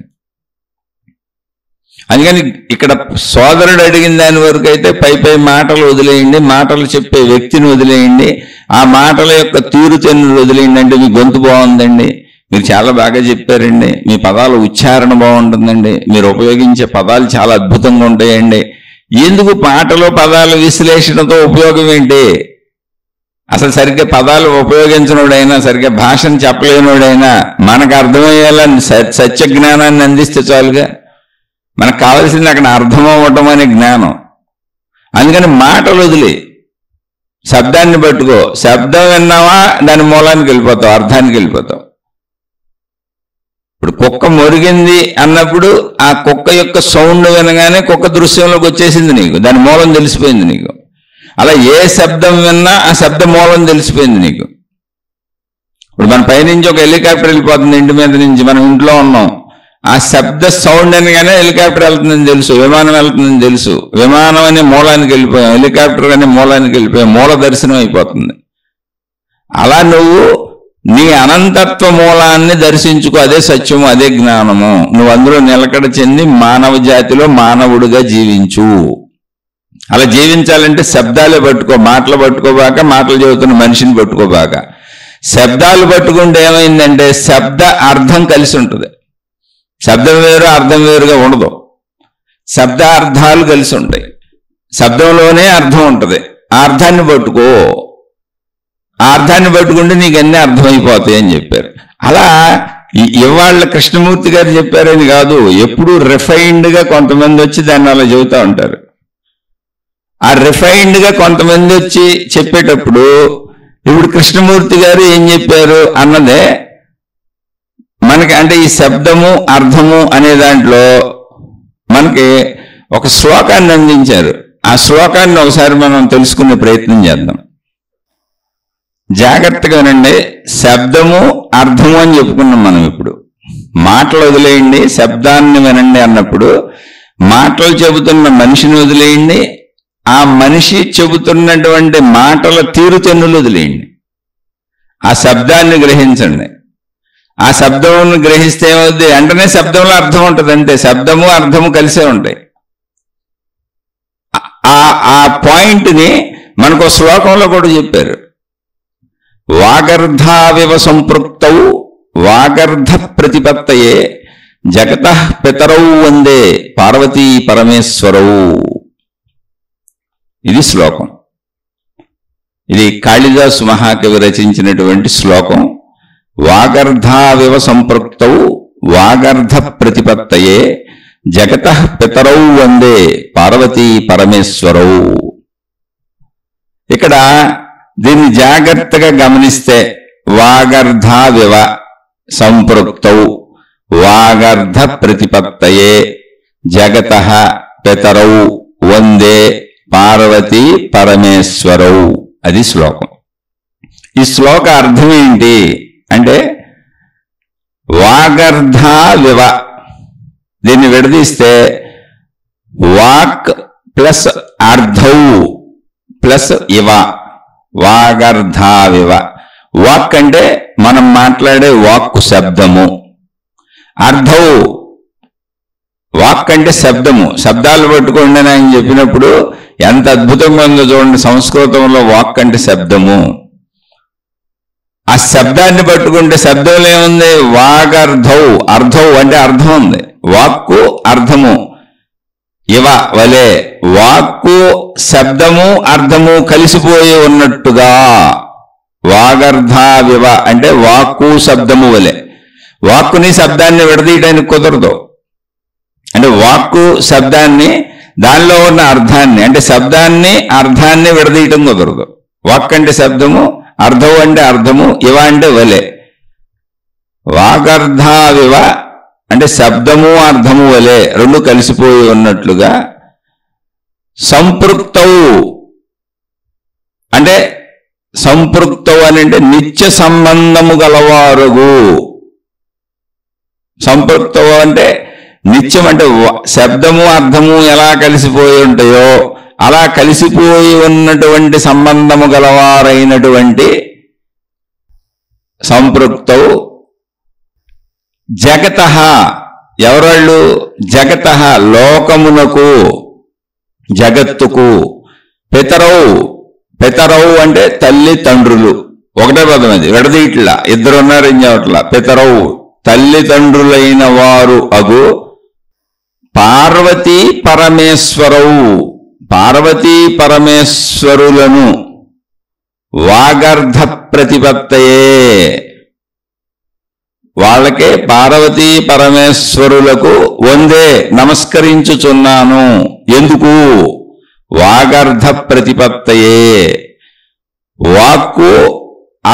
అందుకని ఇక్కడ సోదరుడు అడిగిన దాని వరకు అయితే పై మాటలు వదిలేయండి, మాటలు చెప్పే వ్యక్తిని వదిలేయండి, ఆ మాటల యొక్క తీరుతెన్నులు వదిలేయండి. అంటే మీ గొంతు బాగుందండి, మీరు చాలా బాగా చెప్పారండి, మీ పదాల ఉచ్చారణ బాగుంటుందండి, మీరు ఉపయోగించే పదాలు చాలా అద్భుతంగా ఉంటాయండి. ఎందుకు పాటలో పదాల విశ్లేషణతో ఉపయోగం ఏంటి? అసలు సరిగ్గా పదాలు ఉపయోగించినోడైనా, సరిగ్గా భాషను చెప్పలేనోడైనా మనకు అర్థమయ్యేలా సత్య జ్ఞానాన్ని అందిస్తే చాలుగా. మనకు కావాల్సింది అక్కడ అర్థం అవ్వటం అనే జ్ఞానం. అందుకని మాటలు వదిలే, శబ్దాన్ని పట్టుకో. శబ్దం విన్నావా దాని మూలానికి వెళ్ళిపోతావు, అర్థానికి వెళ్ళిపోతావు. ఇప్పుడు కుక్క మొరిగింది అన్నప్పుడు ఆ కుక్క యొక్క సౌండ్ వినగానే కుక్క దృశ్యంలోకి వచ్చేసింది నీకు, దాని మూలం తెలిసిపోయింది నీకు. అలా ఏ శబ్దం విన్నా ఆ శబ్ద మూలం తెలిసిపోయింది నీకు. ఇప్పుడు మన పైనుంచి ఒక హెలికాప్టర్ వెళ్ళిపోతుంది ఇంటి మీద నుంచి, మనం ఇంట్లో ఉన్నాం, ఆ శబ్ద సౌండ్ అనగానే హెలికాప్టర్ వెళ్తుందని తెలుసు, విమానం వెళ్తుందని తెలుసు. విమానం అనే మూలానికి వెళ్ళిపోయాం, హెలికాప్టర్ అనే మూలానికి వెళ్ళిపోయాం, మూల దర్శనం అయిపోతుంది. అలా నువ్వు నీ అనంతత్వ మూలాన్ని దర్శించుకో, అదే సత్యము, అదే జ్ఞానము. నువ్వు అందులో నిలకడ చెంది మానవ జాతిలో మానవుడిగా జీవించు. అలా జీవించాలంటే శబ్దాలే పట్టుకో, మాటలు పట్టుకోబాక, మాటలు చెబుతున్న మనిషిని పట్టుకోబాక. శబ్దాలు పట్టుకుంటే ఏమైందంటే శబ్ద అర్థం కలిసి ఉంటుంది. శబ్దం వేరు అర్థం వేరుగా ఉండదు, శబ్దార్థాలు కలిసి ఉంటాయి. శబ్దంలోనే అర్థం ఉంటుంది, ఆ అర్థాన్ని పట్టుకో. ఆ అర్థాన్ని పట్టుకుంటే నీకు అన్నీ అర్థమైపోతాయి అని చెప్పారు. అలా ఇవాళ కృష్ణమూర్తి గారు చెప్పారని కాదు, ఎప్పుడు రిఫైన్డ్గా కొంతమంది వచ్చి దాన్ని అలా చెబుతూ ఉంటారు. ఆ రిఫైన్డ్గా కొంతమంది వచ్చి చెప్పేటప్పుడు ఇప్పుడు కృష్ణమూర్తి గారు ఏం చెప్పారు అన్నదే మనకి, అంటే ఈ శబ్దము అర్థము అనే దాంట్లో మనకి ఒక శ్లోకాన్ని అందించారు. ఆ శ్లోకాన్ని ఒకసారి మనం తెలుసుకునే ప్రయత్నం చేద్దాం. జాగ్రత్తగానండి. శబ్దము అర్థము అని చెప్పుకున్నాం మనం. ఇప్పుడు మాటలు వదిలేయండి, శబ్దాన్ని వినండి అన్నప్పుడు మాటలు చెబుతున్న మనిషిని వదిలేయండి, ఆ మనిషి చెబుతున్నటువంటి మాటల తీరుతెన్నులు వదిలేయండి, ఆ శబ్దాన్ని గ్రహించండి. ఆ శబ్దమును గ్రహిస్తే ఏమవుద్ది? వెంటనే శబ్దంలో అర్థం ఉంటుంది, అంతే. శబ్దము అర్థము కలిసే ఉంటాయి. ఆ పాయింట్ని మనకు శ్లోకంలో కూడా చెప్పారు. వాగర్ధావివ సంపృక్తౌ వాగర్ధ ప్రతిపత్తయే జగతః పితరౌ వందే పార్వతీ పరమేశ్వరౌ. ఇది శ్లోకం. ఇది కాళిదాసు మహాకవి రచించినటువంటి శ్లోకం. వాగర్ధావివ సంపృక్తౌ వాగర్ధ ప్రతిపత్తయే జగతః పితరౌ వందే పార్వతీ పరమేశ్వరౌ. ఇక్కడ దీన్ని జాగ్రత్తగా గమనిస్తే వాగర్ధావివ సంపృక్తౌ వాగర్ధ ప్రతిపత్తయే జగతః పితరౌ వందే పార్వతీ పరమేశ్వరౌ. అది శ్లోకం. ఈ శ్లోక అర్థం ఏంటి అంటే వాగర్ధావివ, దీన్ని విడదీస్తే వాక్ ప్లస్ అర్ధౌ ప్లస్ ఇవ, వాగర్ధావివ. వాక్ అంటే మనం మాట్లాడే వాక్కు శబ్దము, అర్ధౌ వాక్ అంటే శబ్దము. శబ్దాలు పట్టుకోండి అని ఆయన చెప్పినప్పుడు ఎంత అద్భుతంగా ఉందో చూడండి. సంస్కృతంలో వాక్ అంటే శబ్దము. ఆ శబ్దాన్ని పట్టుకుంటే శబ్దంలో ఏముంది? వాగర్ధౌ, అర్ధౌ అంటే అర్థం ఉంది. వాక్కు అర్థము ఇవ వలే, వాక్కు శబ్దము అర్థము కలిసిపోయి ఉన్నట్టుగా వాగర్ధావివ అంటే వాక్కు శబ్దము వలె. వాక్కుని శబ్దాన్ని విడదీయడానికి కుదరదు. అంటే వాక్కు శబ్దాన్ని, దానిలో ఉన్న అర్థాన్ని, అంటే శబ్దాన్ని అర్థాన్ని విడదీయటం కుదరదు. వాక్ అంటే శబ్దము, అర్థం అంటే అర్థము, ఇవ అంటే వలె. వాగర్ధావివ అంటే శబ్దము అర్థము వలె రెండు కలిసిపోయి ఉన్నట్లుగా సంపృక్తవు అంటే సంపృక్తవు అని అంటే నిత్య సంబంధము గలవారుగు. సంపృక్తవు అంటే నిత్యం అంటే శబ్దము అర్థము ఎలా కలిసిపోయి ఉంటాయో అలా కలిసిపోయి ఉన్నటువంటి సంబంధము గలవారైనటువంటి సంపృక్తవు. జగతః ఎవరాళ్ళు? జగతః లోకమునకు, జగత్తుకు. పితరౌ, పితరౌ అంటే తల్లి తండ్రులు, ఒకటే పదం అది, విడదీట్లా, ఇద్దరు ఉన్నారు ఏం చెప్పట్లా. పితరౌ తల్లిదండ్రులైన వారు అగు పార్వతీ పరమేశ్వరవు, పార్వతీ పరమేశ్వరులను వాగర్ధ ప్రతిపత్తయే, వాళ్ళకే పార్వతీ పరమేశ్వరులకు వందే నమస్కరించుచున్నాను. ఎందుకు? వాగర్ధ ప్రతిపత్తయే. వాక్కు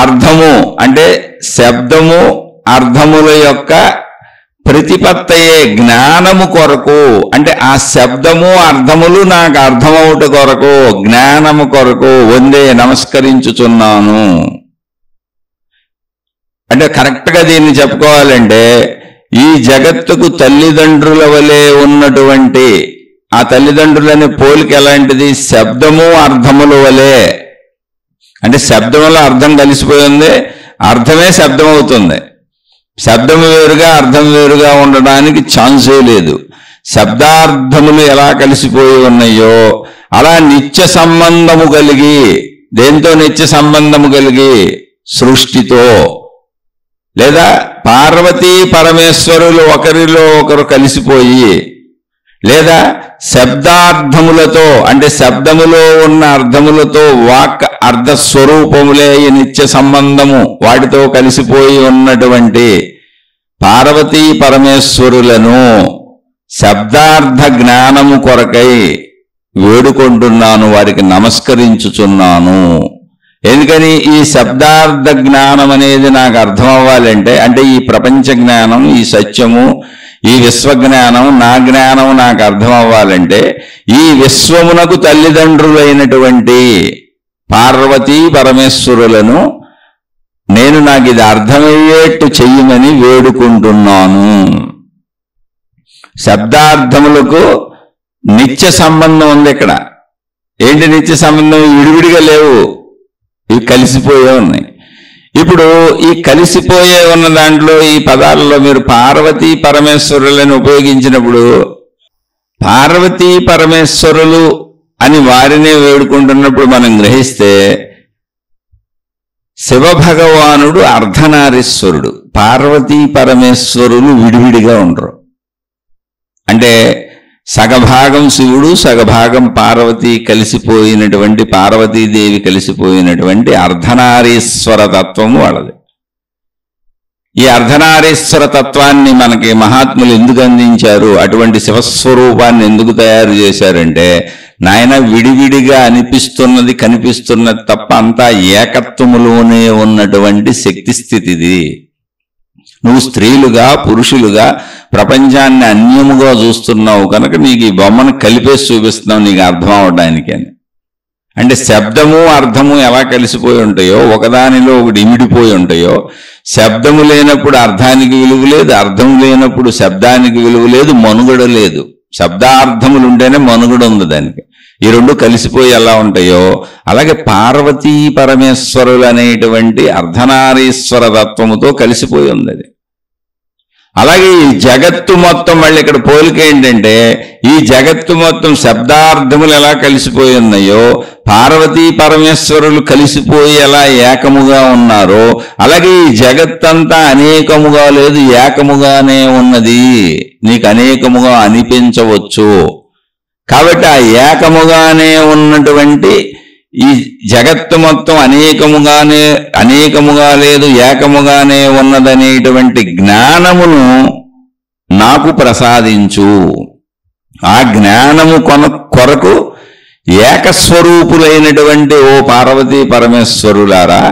అర్థము అంటే శబ్దము అర్థముల యొక్క ప్రతిపత్తయే జ్ఞానము కొరకు, అంటే ఆ శబ్దము అర్థములు నాకు అర్థమవుట కొరకు, జ్ఞానము కొరకు వందే నమస్కరించుచున్నాను. అంటే కరెక్ట్గా దీన్ని చెప్పుకోవాలంటే ఈ జగత్తుకు తల్లిదండ్రుల వలె ఉన్నటువంటి ఆ తల్లిదండ్రులనే పోలిక ఎలాంటిది? శబ్దము అర్థముల వలె. అంటే శబ్దములో అర్థం కలిసిపోయింది, అర్థమే శబ్దం అవుతుంది. శబ్దము వేరుగా అర్థం వేరుగా ఉండడానికి ఛాన్సే లేదు. శబ్దార్థములు ఎలా కలిసిపోయి ఉన్నాయో అలా నిత్య సంబంధము కలిగి, దేంతో నిత్య సంబంధము కలిగి? సృష్టితో. లేదా పార్వతీ పరమేశ్వరులు ఒకరిలో ఒకరు కలిసిపోయి, లేదా శబ్దార్థములతో అంటే శబ్దములో ఉన్న అర్థములతో వాక్ అర్ధ స్వరూపములే ఈ నిత్య సంబంధము వాటితో కలిసిపోయి ఉన్నటువంటి పార్వతీ పరమేశ్వరులను శబ్దార్థ జ్ఞానము కొరకై వేడుకుంటున్నాను, వారికి నమస్కరించుచున్నాను. ఎందుకని? ఈ శబ్దార్థ జ్ఞానం అనేది నాకు అర్థం అవ్వాలంటే, అంటే ఈ ప్రపంచ జ్ఞానం, ఈ సత్యము, ఈ విశ్వజ్ఞానం, నా జ్ఞానం నాకు అర్థం అవ్వాలంటే ఈ విశ్వమునకు తల్లిదండ్రులైనటువంటి పార్వతీ పరమేశ్వరులను నేను నాకు ఇది అర్థమయ్యేట్టు చెయ్యమని వేడుకుంటున్నాను. శబ్దార్థములకు నిత్య సంబంధం ఉంది ఇక్కడ. ఏంటి నిత్య సంబంధం? విడివిడిగా లేవు, ఇవి కలిసిపోయే ఉన్నాయి. ఇప్పుడు ఈ కలిసిపోయే ఉన్న దాంట్లో ఈ పదాలలో మీరు పార్వతీ పరమేశ్వరులను ఉపయోగించినప్పుడు పార్వతీ పరమేశ్వరులు అని వారినే వేడుకుంటున్నప్పుడు మనం గ్రహిస్తే శివభగవానుడు అర్ధనారీశ్వరుడు, పార్వతీ పరమేశ్వరులు విడివిడిగా ఉండరు. అంటే సగభాగం శివుడు సగభాగం పార్వతీ కలిసిపోయినటువంటి, పార్వతీదేవి కలిసిపోయినటువంటి అర్ధనారీశ్వర తత్వము వాళ్ళది. ఈ అర్ధనారీశ్వర తత్వాన్ని మనకి మహాత్ములు ఎందుకు అందించారు? అటువంటి శివస్వరూపాన్ని ఎందుకు తయారు చేశారంటే, నాయన విడివిడిగా అనిపిస్తున్నది కనిపిస్తున్నది తప్ప అంతా ఏకత్వములోనే ఉన్నటువంటి శక్తి స్థితిది. నువ్వు స్త్రీలుగా పురుషులుగా ప్రపంచాన్ని అన్యముగా చూస్తున్నావు కనుక నీకు ఈ బొమ్మను కలిపేసి చూపిస్తున్నావు నీకు అర్థం అవడానికి అని. అంటే శబ్దము అర్థము ఎలా కలిసిపోయి ఉంటాయో, ఒకదానిలో ఒకటి ఇమిడిపోయి ఉంటాయో, శబ్దము లేనప్పుడు అర్థానికి విలువ లేదు, అర్థం లేనప్పుడు శబ్దానికి విలువ లేదు, మనుగడ లేదు. శబ్దార్థములు ఉంటేనే మనుగడ ఉంది దానికి. ఈ రెండు కలిసిపోయి ఎలా ఉంటాయో అలాగే పార్వతీ పరమేశ్వరులు అనేటువంటి అర్ధనారీశ్వర తత్వముతో కలిసిపోయి ఉంది అది. అలాగే ఈ జగత్తు మొత్తం మళ్ళీ ఇక్కడ పోలిక ఏంటంటే, ఈ జగత్తు మొత్తం శబ్దార్థములు ఎలా కలిసిపోయి ఉన్నాయో పార్వతీ పరమేశ్వరులు కలిసిపోయి ఎలా ఏకముగా ఉన్నారో అలాగే ఈ జగత్తంతా అనేకముగా లేదు, ఏకముగానే ఉన్నది. నీకు అనేకముగా అనిపించవచ్చు. కాబట్టి ఆ ఏకముగానే ఉన్నటువంటి ఈ జగత్తు మొత్తం అనేకముగా లేదు, ఏకముగానే ఉన్నదనేటువంటి జ్ఞానమును నాకు ప్రసాదించు. ఆ జ్ఞానము కొరకు ఏకస్వరూపులైనటువంటి ఓ పార్వతీ పరమేశ్వరులారా,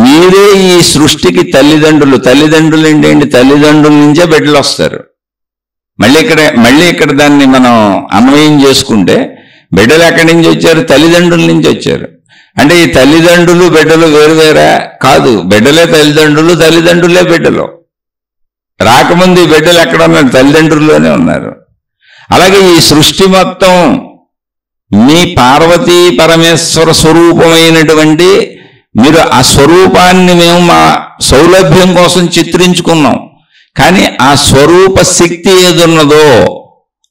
మీరే ఈ సృష్టికి తల్లిదండ్రులు. తల్లిదండ్రులు ఏంటండి? తల్లిదండ్రుల నుంచే బిడ్డలు వస్తారు. మళ్ళీ ఇక్కడ దాన్ని మనం అన్వయం చేసుకుంటే బిడ్డలు ఎక్కడి నుంచి వచ్చారు? తల్లిదండ్రుల నుంచి వచ్చారు. అంటే ఈ తల్లిదండ్రులు బిడ్డలు వేరువేరా? కాదు, బిడ్డలే తల్లిదండ్రులు, తల్లిదండ్రులే బిడ్డలు. రాకముందు ఈ బిడ్డలు ఎక్కడ ఉన్నారు? తల్లిదండ్రుల్లోనే ఉన్నారు. అలాగే ఈ సృష్టి మొత్తం మీ పార్వతీ పరమేశ్వర స్వరూపమైనటువంటి మీరు ఆ స్వరూపాన్ని మేము మా సౌలభ్యం కోసం చిత్రించుకున్నాం. కానీ ఆ స్వరూప శక్తి ఏదున్నదో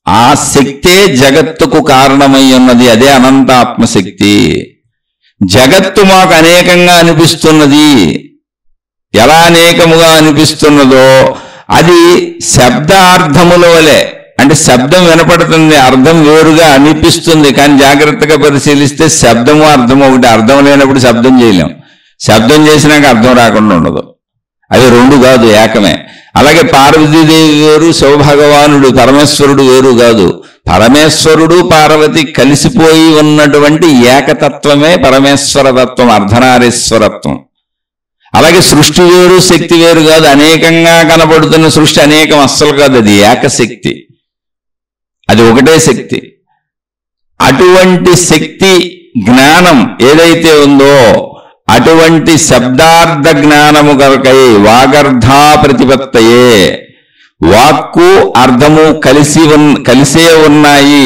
ఆ శక్తే జగత్తుకు కారణమై ఉన్నది. అదే అనంత ఆత్మశక్తి. జగత్తు మాకు అనేకంగా అనిపిస్తున్నది. ఎలా అనేకముగా అనిపిస్తున్నదో అది శబ్దార్థముల వలె, అంటే శబ్దం వినపడుతుంది, అర్థం వేరుగా అనిపిస్తుంది. కానీ జాగ్రత్తగా పరిశీలిస్తే శబ్దము అర్థం ఒకటి. అర్థం లేనప్పుడు శబ్దం చేయలేం. శబ్దం చేసినాక అర్థం రాకుండా ఉండదు. అవి రెండు కాదు, ఏకమే. అలాగే పార్వతీదేవి వేరు, శివభగవానుడు పరమేశ్వరుడు వేరు కాదు. పరమేశ్వరుడు పార్వతి కలిసిపోయి ఉన్నటువంటి ఏకతత్వమే పరమేశ్వరతత్వం, అర్ధనారీశ్వరత్వం. అలాగే సృష్టి వేరు, శక్తి వేరు కాదు. అనేకంగా కనబడుతున్న సృష్టి అనేకం అస్సలు కాదు, అది ఏకశక్తి, అది ఒకటే శక్తి. అటువంటి శక్తి జ్ఞానం ఏదైతే ఉందో అటువంటి శబ్దార్థ జ్ఞానము కలకై వాగర్ధా ప్రతిపత్తయే, వాక్కు అర్థము కలిసే ఉన్నాయి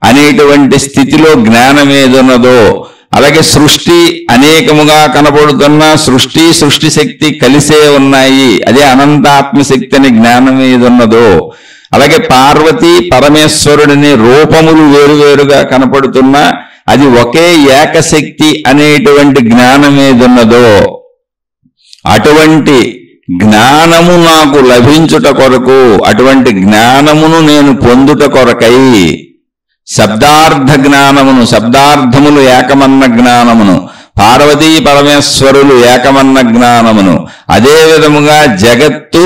అనేటువంటి స్థితిలో జ్ఞానం ఏదున్నదో, అలాగే సృష్టి అనేకముగా కనబడుతున్న సృష్టి శక్తి కలిసే ఉన్నాయి, అదే అనంతాత్మశక్తి అనే జ్ఞానం ఏదున్నదో, అలాగే పార్వతీ పరమేశ్వరుడిని రూపములు వేరువేరుగా కనపడుతున్నా అది ఒకే ఏకశక్తి అనేటువంటి జ్ఞానం ఏదున్నదో అటువంటి జ్ఞానము నాకు లభించుట కొరకు, అటువంటి జ్ఞానమును నేను పొందుట కొరకై శబ్దార్థ జ్ఞానమును, శబ్దార్థములు ఏకమన్న జ్ఞానమును, పార్వతీ పరమేశ్వరులు ఏకమన్న జ్ఞానమును, అదే విధముగా జగత్తు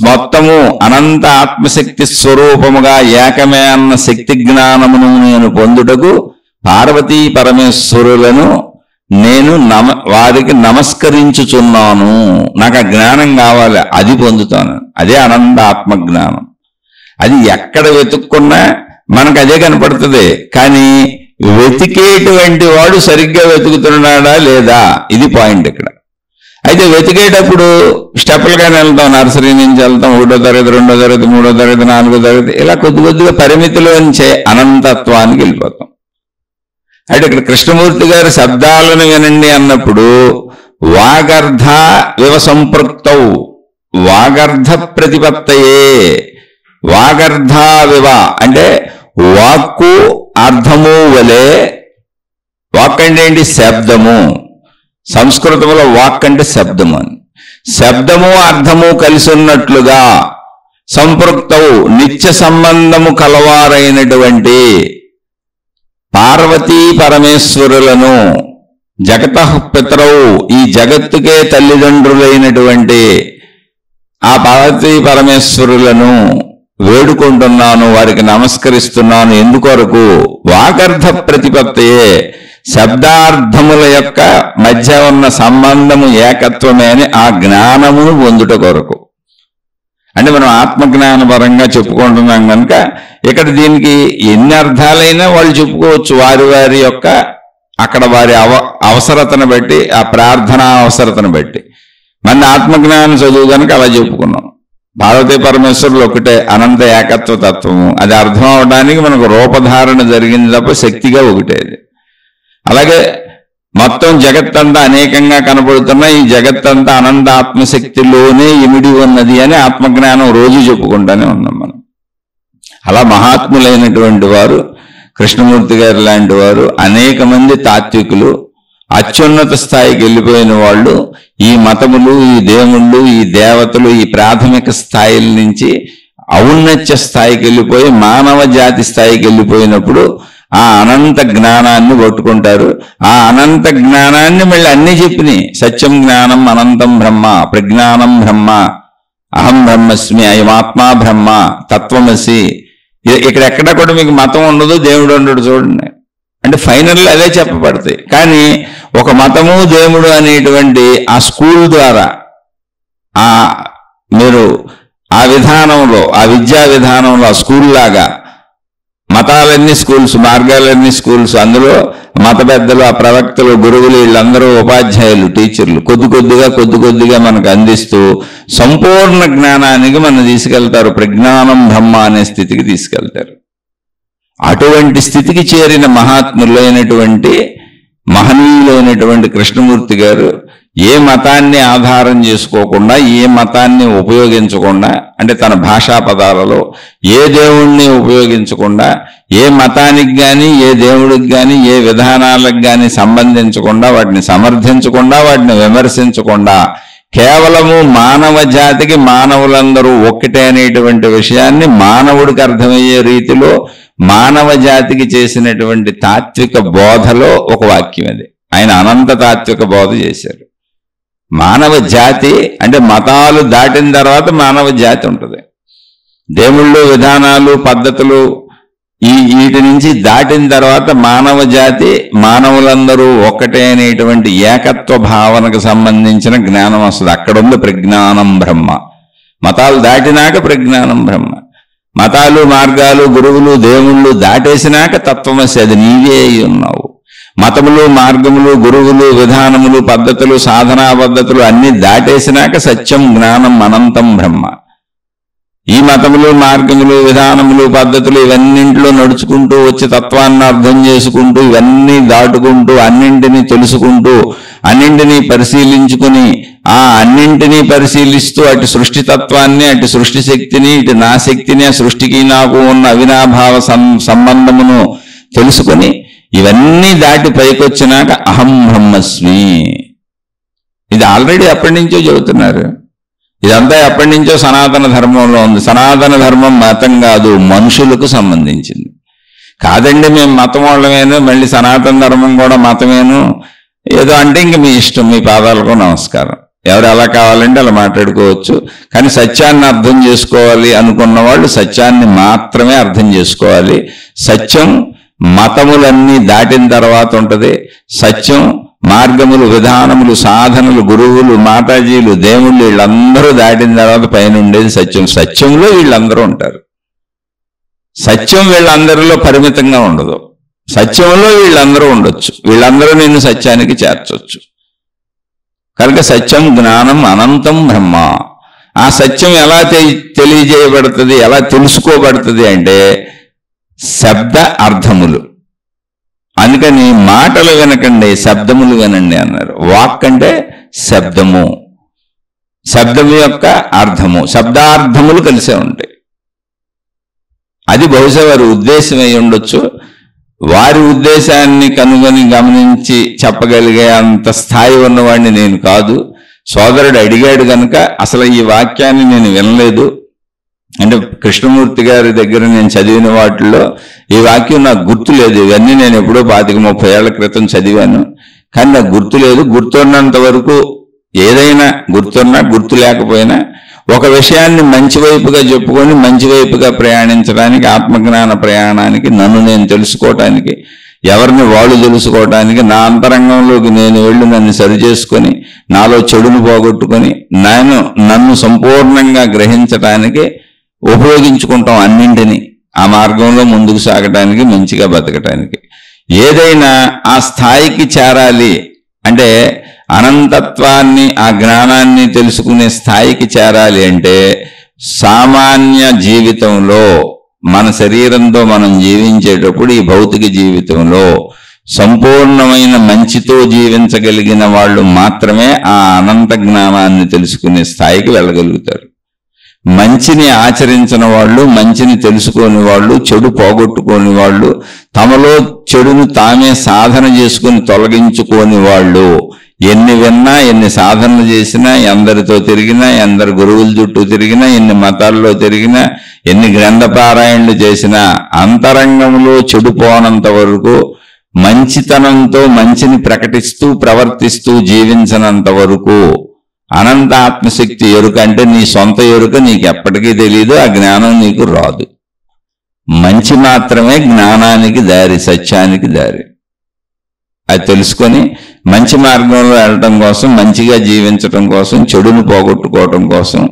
మొత్తము అనంత ఆత్మశక్తి స్వరూపముగా ఏకమే అన్న శక్తి జ్ఞానమును నేను పొందుటకు పార్వతీ పరమేశ్వరులను నేను వారికి నమస్కరించుచున్నాను. నాకు ఆ జ్ఞానం కావాలి, అది పొందుతాను. అదే అనంత ఆత్మ జ్ఞానం. అది ఎక్కడ వెతుక్కున్నా మనకు అదే కనపడుతుంది. కానీ వెతికేటువంటి వాడు సరిగ్గా వెతుకుతున్నాడా లేదా, ఇది పాయింట్ ఇక్కడ. అయితే వెతికేటప్పుడు స్టెప్పులుగానే వెళ్తాం. నర్సరీ నుంచి వెళ్తాం, 1వ తరగతి, 2వ తరగతి, 3వ తరగతి, 4వ తరగతి, ఇలా కొద్దిగా పరిమితిలోంచే అనంతత్వానికి వెళ్ళిపోతాం. అంటే ఇక్కడ కృష్ణమూర్తి గారి శబ్దాలను వినండి అన్నప్పుడు వాగర్ధ వివ సంపృక్తౌ, వాగర్ధ ప్రతిపత్తయే, వాగర్ధ వివ అంటే వాక్కు అర్థము వలె. వాక్ అంటే ఏంటి? శబ్దము. సంస్కృతంలో వాక్ అంటే శబ్దము అని. శబ్దము అర్థము కలిసి ఉన్నట్లుగా సంపృక్తవు నిత్య సంబంధము కలవారైనటువంటి పార్వతీ పరమేశ్వరులను, జగతః పితరవు ఈ జగత్తుకే తల్లిదండ్రులైనటువంటి ఆ పార్వతీ పరమేశ్వరులను వేడుకుంటున్నాను, వారికి నమస్కరిస్తున్నాను. ఎందుకొరకు? వాగర్ధ ప్రతిపత్తయే, శబ్దార్థముల యొక్క మధ్య ఉన్న సంబంధము ఏకత్వమే అని ఆ జ్ఞానమును పొందుట కొరకు. అంటే మనం ఆత్మజ్ఞాన పరంగా చెప్పుకుంటున్నాం కనుక ఇక్కడ దీనికి ఎన్ని అర్థాలైనా వాళ్ళు చెప్పుకోవచ్చు, వారి వారి యొక్క అక్కడ వారి అవసరతను బట్టి, ఆ ప్రార్థనా అవసరతను బట్టి. మన ఆత్మజ్ఞానం చదువు కనుక అలా చెప్పుకున్నాం. పార్వతీ పరమేశ్వరులు ఒకటే అనంత ఏకత్వ తత్వము. అది అర్థం అవడానికి మనకు రూపధారణ జరిగింది తప్ప శక్తిగా ఒకటేది. అలాగే మొత్తం జగత్తంతా అనేకంగా కనబడుతున్న ఈ జగత్తంతా అనంత ఆత్మశక్తిలోనే ఇమిడి ఉన్నది అని ఆత్మజ్ఞానం రోజు చెప్పుకుంటానే ఉన్నాం మనం. అలా మహాత్ములైనటువంటి వారు, కృష్ణమూర్తి గారు లాంటి వారు, అనేక మంది తాత్వికులు, అత్యున్నత స్థాయికి వెళ్ళిపోయిన వాళ్ళు, ఈ మతములు, ఈ దేవుళ్ళు, ఈ దేవతలు, ఈ ప్రాథమిక స్థాయిల నుంచి ఔన్నత్య స్థాయికి వెళ్ళిపోయి మానవ జాతి స్థాయికి వెళ్ళిపోయినప్పుడు ఆ అనంత జ్ఞానాన్ని పట్టుకుంటారు. ఆ అనంత జ్ఞానాన్ని మళ్ళీ అన్నీ చెప్పినాయి. సత్యం జ్ఞానం అనంతం బ్రహ్మ, ప్రజ్ఞానం బ్రహ్మ, అహం బ్రహ్మస్మి, అయమాత్మా బ్రహ్మ, తత్వమసి. ఇక్కడెక్కడ కూడా మీకు మతం ఉండదు, దేవుడు ఉండడు. చూడండి, అంటే ఫైనల్ అదే చెప్పబడతాయి. కానీ ఒక మతము దేవుడు అనేటువంటి ఆ స్కూల్ ద్వారా మీరు ఆ విధానంలో, ఆ విద్యా విధానంలో, ఆ స్కూల్ లాగా మతాలన్నీ స్కూల్స్, మార్గాలన్నీ స్కూల్స్, అందులో మత పెద్దలు, ఆ ప్రవక్తలు, గురువులు, వీళ్ళందరూ ఉపాధ్యాయులు, టీచర్లు కొద్ది కొద్దిగా మనకు అందిస్తూ సంపూర్ణ జ్ఞానానికి మనం తీసుకెళ్తారు. ప్రజ్ఞానం బ్రహ్మ అనే స్థితికి తీసుకెళ్తారు. అటువంటి స్థితికి చేరిన మహాత్ములైనటువంటి మహనీయులైనటువంటి కృష్ణమూర్తి గారు ఏ మతాన్ని ఆధారం చేసుకోకుండా, ఏ మతాన్ని ఉపయోగించకుండా, అంటే తన భాషా పదాలలో ఏ దేవుణ్ణి ఉపయోగించకుండా, ఏ మతానికి కానీ, ఏ దేవుడికి కానీ, ఏ విధానాలకు కానీ సంబంధించకుండా, వాటిని సమర్థించకుండా, వాటిని విమర్శించకుండా, కేవలము మానవ జాతికి మానవులందరూ ఒక్కటే అనేటువంటి విషయాన్ని మానవుడికి అర్థమయ్యే రీతిలో మానవ జాతికి చేసినటువంటి తాత్విక బోధలో ఒక వాక్యం అది. ఆయన అనంత తాత్విక బోధ చేశారు. మానవ జాతి అంటే మతాలు దాటిన తర్వాత మానవ జాతి ఉంటుంది. దేవుళ్ళు, విధానాలు, పద్ధతులు వీటి నుంచి దాటిన తర్వాత మానవ జాతి, మానవులందరూ ఒక్కటే అనేటువంటి ఏకత్వ భావనకు సంబంధించిన జ్ఞానం వస్తుంది. అక్కడుంది ప్రజ్ఞానం బ్రహ్మ. మతాలు దాటినాక ప్రజ్ఞానం బ్రహ్మ. మతాలు, మార్గాలు, గురువులు, దేవుళ్ళు దాటేసినాక తత్వమసి, అది నీవే అయి ఉన్నావు. మతములు, మార్గములు, గురువులు, విధానములు, పద్ధతులు, సాధనా పద్ధతులు అన్ని దాటేసినాక సత్యం, జ్ఞానం, అనంతం బ్రహ్మ. ఈ మతములు, మార్గములు, విధానములు, పద్ధతులు ఇవన్నింటిలో నడుచుకుంటూ వచ్చి తత్వాన్ని అర్థం చేసుకుంటూ, ఇవన్నీ దాటుకుంటూ, అన్నింటినీ తెలుసుకుంటూ, అన్నింటినీ పరిశీలించుకుని, ఆ అన్నింటినీ పరిశీలిస్తూ అటు సృష్టి తత్వాన్ని, అటు సృష్టి శక్తిని, ఇటు నా శక్తిని, ఆ సృష్టికి నాకు ఉన్న అవినాభావ సంబంధమును తెలుసుకుని ఇవన్నీ దాటి పైకొచ్చినాక అహం బ్రహ్మస్మి. ఇది ఆల్రెడీ ఎప్పటి నుంచో చెబుతున్నారు. ఇదంతా ఎప్పటి నుంచో సనాతన ధర్మంలో ఉంది. సనాతన ధర్మం మతం కాదు, మనుషులకు సంబంధించింది. కాదండి మేము మతం వాళ్ళమేను, మళ్ళీ సనాతన ధర్మం కూడా మతమేను ఏదో అంటే ఇంక మీ ఇష్టం, మీ పాదాలకు నమస్కారం. ఎవరు ఎలా కావాలంటే అలా మాట్లాడుకోవచ్చు. కానీ సత్యాన్ని అర్థం చేసుకోవాలి అనుకున్న వాళ్ళు సత్యాన్ని మాత్రమే అర్థం చేసుకోవాలి. సత్యం మతములన్నీ దాటిన తర్వాత ఉంటుంది. సత్యం మార్గములు, విధానములు, సాధనలు, గురువులు, మాతాజీలు, దేవుళ్ళు వీళ్ళందరూ దాటిన తర్వాత పైన ఉండేది సత్యం. సత్యంలో వీళ్ళందరూ ఉంటారు. సత్యం వీళ్ళందరిలో పరిమితంగా ఉండదు. సత్యంలో వీళ్ళందరూ ఉండొచ్చు. వీళ్ళందరూ నిన్ను సత్యానికి చేర్చొచ్చు. కనుక సత్యం, జ్ఞానం, అనంతం బ్రహ్మ. ఆ సత్యం ఎలా తెలియజేయబడుతుంది, ఎలా తెలుసుకోబడుతుంది అంటే శబ్ద అర్థములు. అందుకని మాటలు వినకండి, శబ్దములు వినండి అన్నారు. వాక్ అంటే శబ్దము, శబ్దము యొక్క అర్థము, శబ్దార్థములు కలిసే ఉంటాయి. అది బహుశా వారి ఉద్దేశం అయి ఉండొచ్చు. వారి ఉద్దేశాన్ని కనుగొని గమనించి చెప్పగలిగే అంత స్థాయి ఉన్నవాడిని నేను కాదు. సోదరుడు అడిగాడు కనుక అసలు ఈ వాక్యాన్ని నేను వినలేదు. అంటే కృష్ణమూర్తి గారి దగ్గర నేను చదివిన వాటిల్లో ఈ వాక్యం నాకు గుర్తు లేదు. ఇవన్నీ నేను ఎప్పుడో 25-30 ఏళ్ల క్రితం చదివాను, కానీ నాకు గుర్తు లేదు. గుర్తున్నంత వరకు ఏదైనా గుర్తున్నా గుర్తు లేకపోయినా ఒక విషయాన్ని మంచి వైపుగా చెప్పుకొని మంచి వైపుగా ప్రయాణించడానికి, ఆత్మజ్ఞాన ప్రయాణానికి, నన్ను నేను తెలుసుకోవటానికి, ఎవరిని వాళ్ళు తెలుసుకోవటానికి, నా అంతరంగంలోకి నేను వెళ్ళి నన్ను సరిచేసుకొని నాలో చెడును పోగొట్టుకొని నన్ను సంపూర్ణంగా గ్రహించటానికి ఉపయోగించుకుంటాం అన్నింటినీ. ఆ మార్గంలో ముందుకు సాగటానికి, మంచిగా బతకటానికి. ఏదైనా ఆ స్థాయికి చేరాలి అంటే, అనంతత్వాన్ని, ఆ జ్ఞానాన్ని తెలుసుకునే స్థాయికి చేరాలి అంటే సామాన్య జీవితంలో, మన శరీరంతో మనం జీవించేటప్పుడు ఈ భౌతిక జీవితంలో సంపూర్ణమైన మంచితో జీవించగలిగిన వాళ్ళు మాత్రమే ఆ అనంత జ్ఞానాన్ని తెలుసుకునే స్థాయికి వెళ్ళగలుగుతారు. మంచిని ఆచరించిన వాళ్ళు, మంచిని తెలుసుకోని వాళ్ళు, చెడు పోగొట్టుకోని వాళ్ళు, తమలో చెడును తామే సాధన చేసుకుని తొలగించుకోని వాళ్ళు ఎన్ని విన్నా, ఎన్ని సాధనలు చేసినా, ఎందరితో తిరిగినా, ఎందరు గురువుల చుట్టూ తిరిగినా, ఎన్ని మతాల్లో తిరిగినా, ఎన్ని గ్రంథపారాయణలు చేసినా అంతరంగంలో చెడుపోనంత వరకు, మంచితనంతో మంచిని ప్రకటిస్తూ ప్రవర్తిస్తూ జీవించనంత వరకు అనంత ఆత్మశక్తి ఎరుక అంటే నీ సొంత ఎరుక నీకు ఎప్పటికీ తెలియదు. ఆ జ్ఞానం నీకు రాదు. మంచి మాత్రమే జ్ఞానానికి దారి, సత్యానికి దారి. అది తెలుసుకొని మంచి మార్గంలో వెళ్ళటం కోసం, మంచిగా జీవించటం కోసం, చెడును పోగొట్టుకోవటం కోసం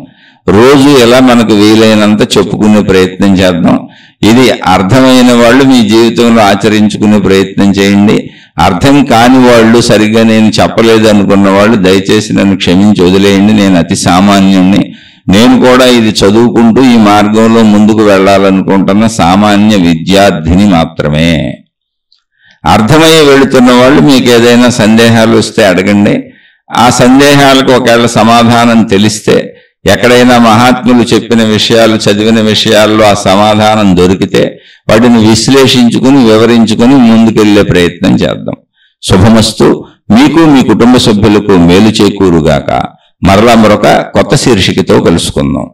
రోజు ఎలా మనకు వీలైనంత చెప్పుకునే ప్రయత్నం చేద్దాం. ఇది అర్థమైన వాళ్ళు మీ జీవితంలో ఆచరించుకునే ప్రయత్నం చేయండి. అర్థం కాని వాళ్ళు, సరిగ్గా నేను చెప్పలేదు అనుకున్న వాళ్ళు దయచేసి నన్ను క్షమించి వదిలేయండి. నేను అతి సామాన్యుణ్ణి. నేను కూడా ఇది చదువుకుంటూ ఈ మార్గంలో ముందుకు వెళ్ళాలనుకుంటున్న సామాన్య విద్యార్థిని మాత్రమే. అర్థమయ్యి వెళుతున్న వాళ్ళు మీకు ఏదైనా సందేహాలు వస్తే అడగండి. ఆ సందేహాలకు ఒకవేళ సమాధానం తెలిస్తే, ఎక్కడైనా మహాత్ములు చెప్పిన విషయాలు, చదివిన విషయాల్లో ఆ సమాధానం దొరికితే వాటిని విశ్లేషించుకుని వివరించుకుని ముందుకెళ్లే ప్రయత్నం చేద్దాం. శుభమస్తు. మీకు మీ కుటుంబ సభ్యులకు మేలు చేకూరుగాక. మరలా మరొక కొత్త శీర్షికతో కలుసుకుందాం.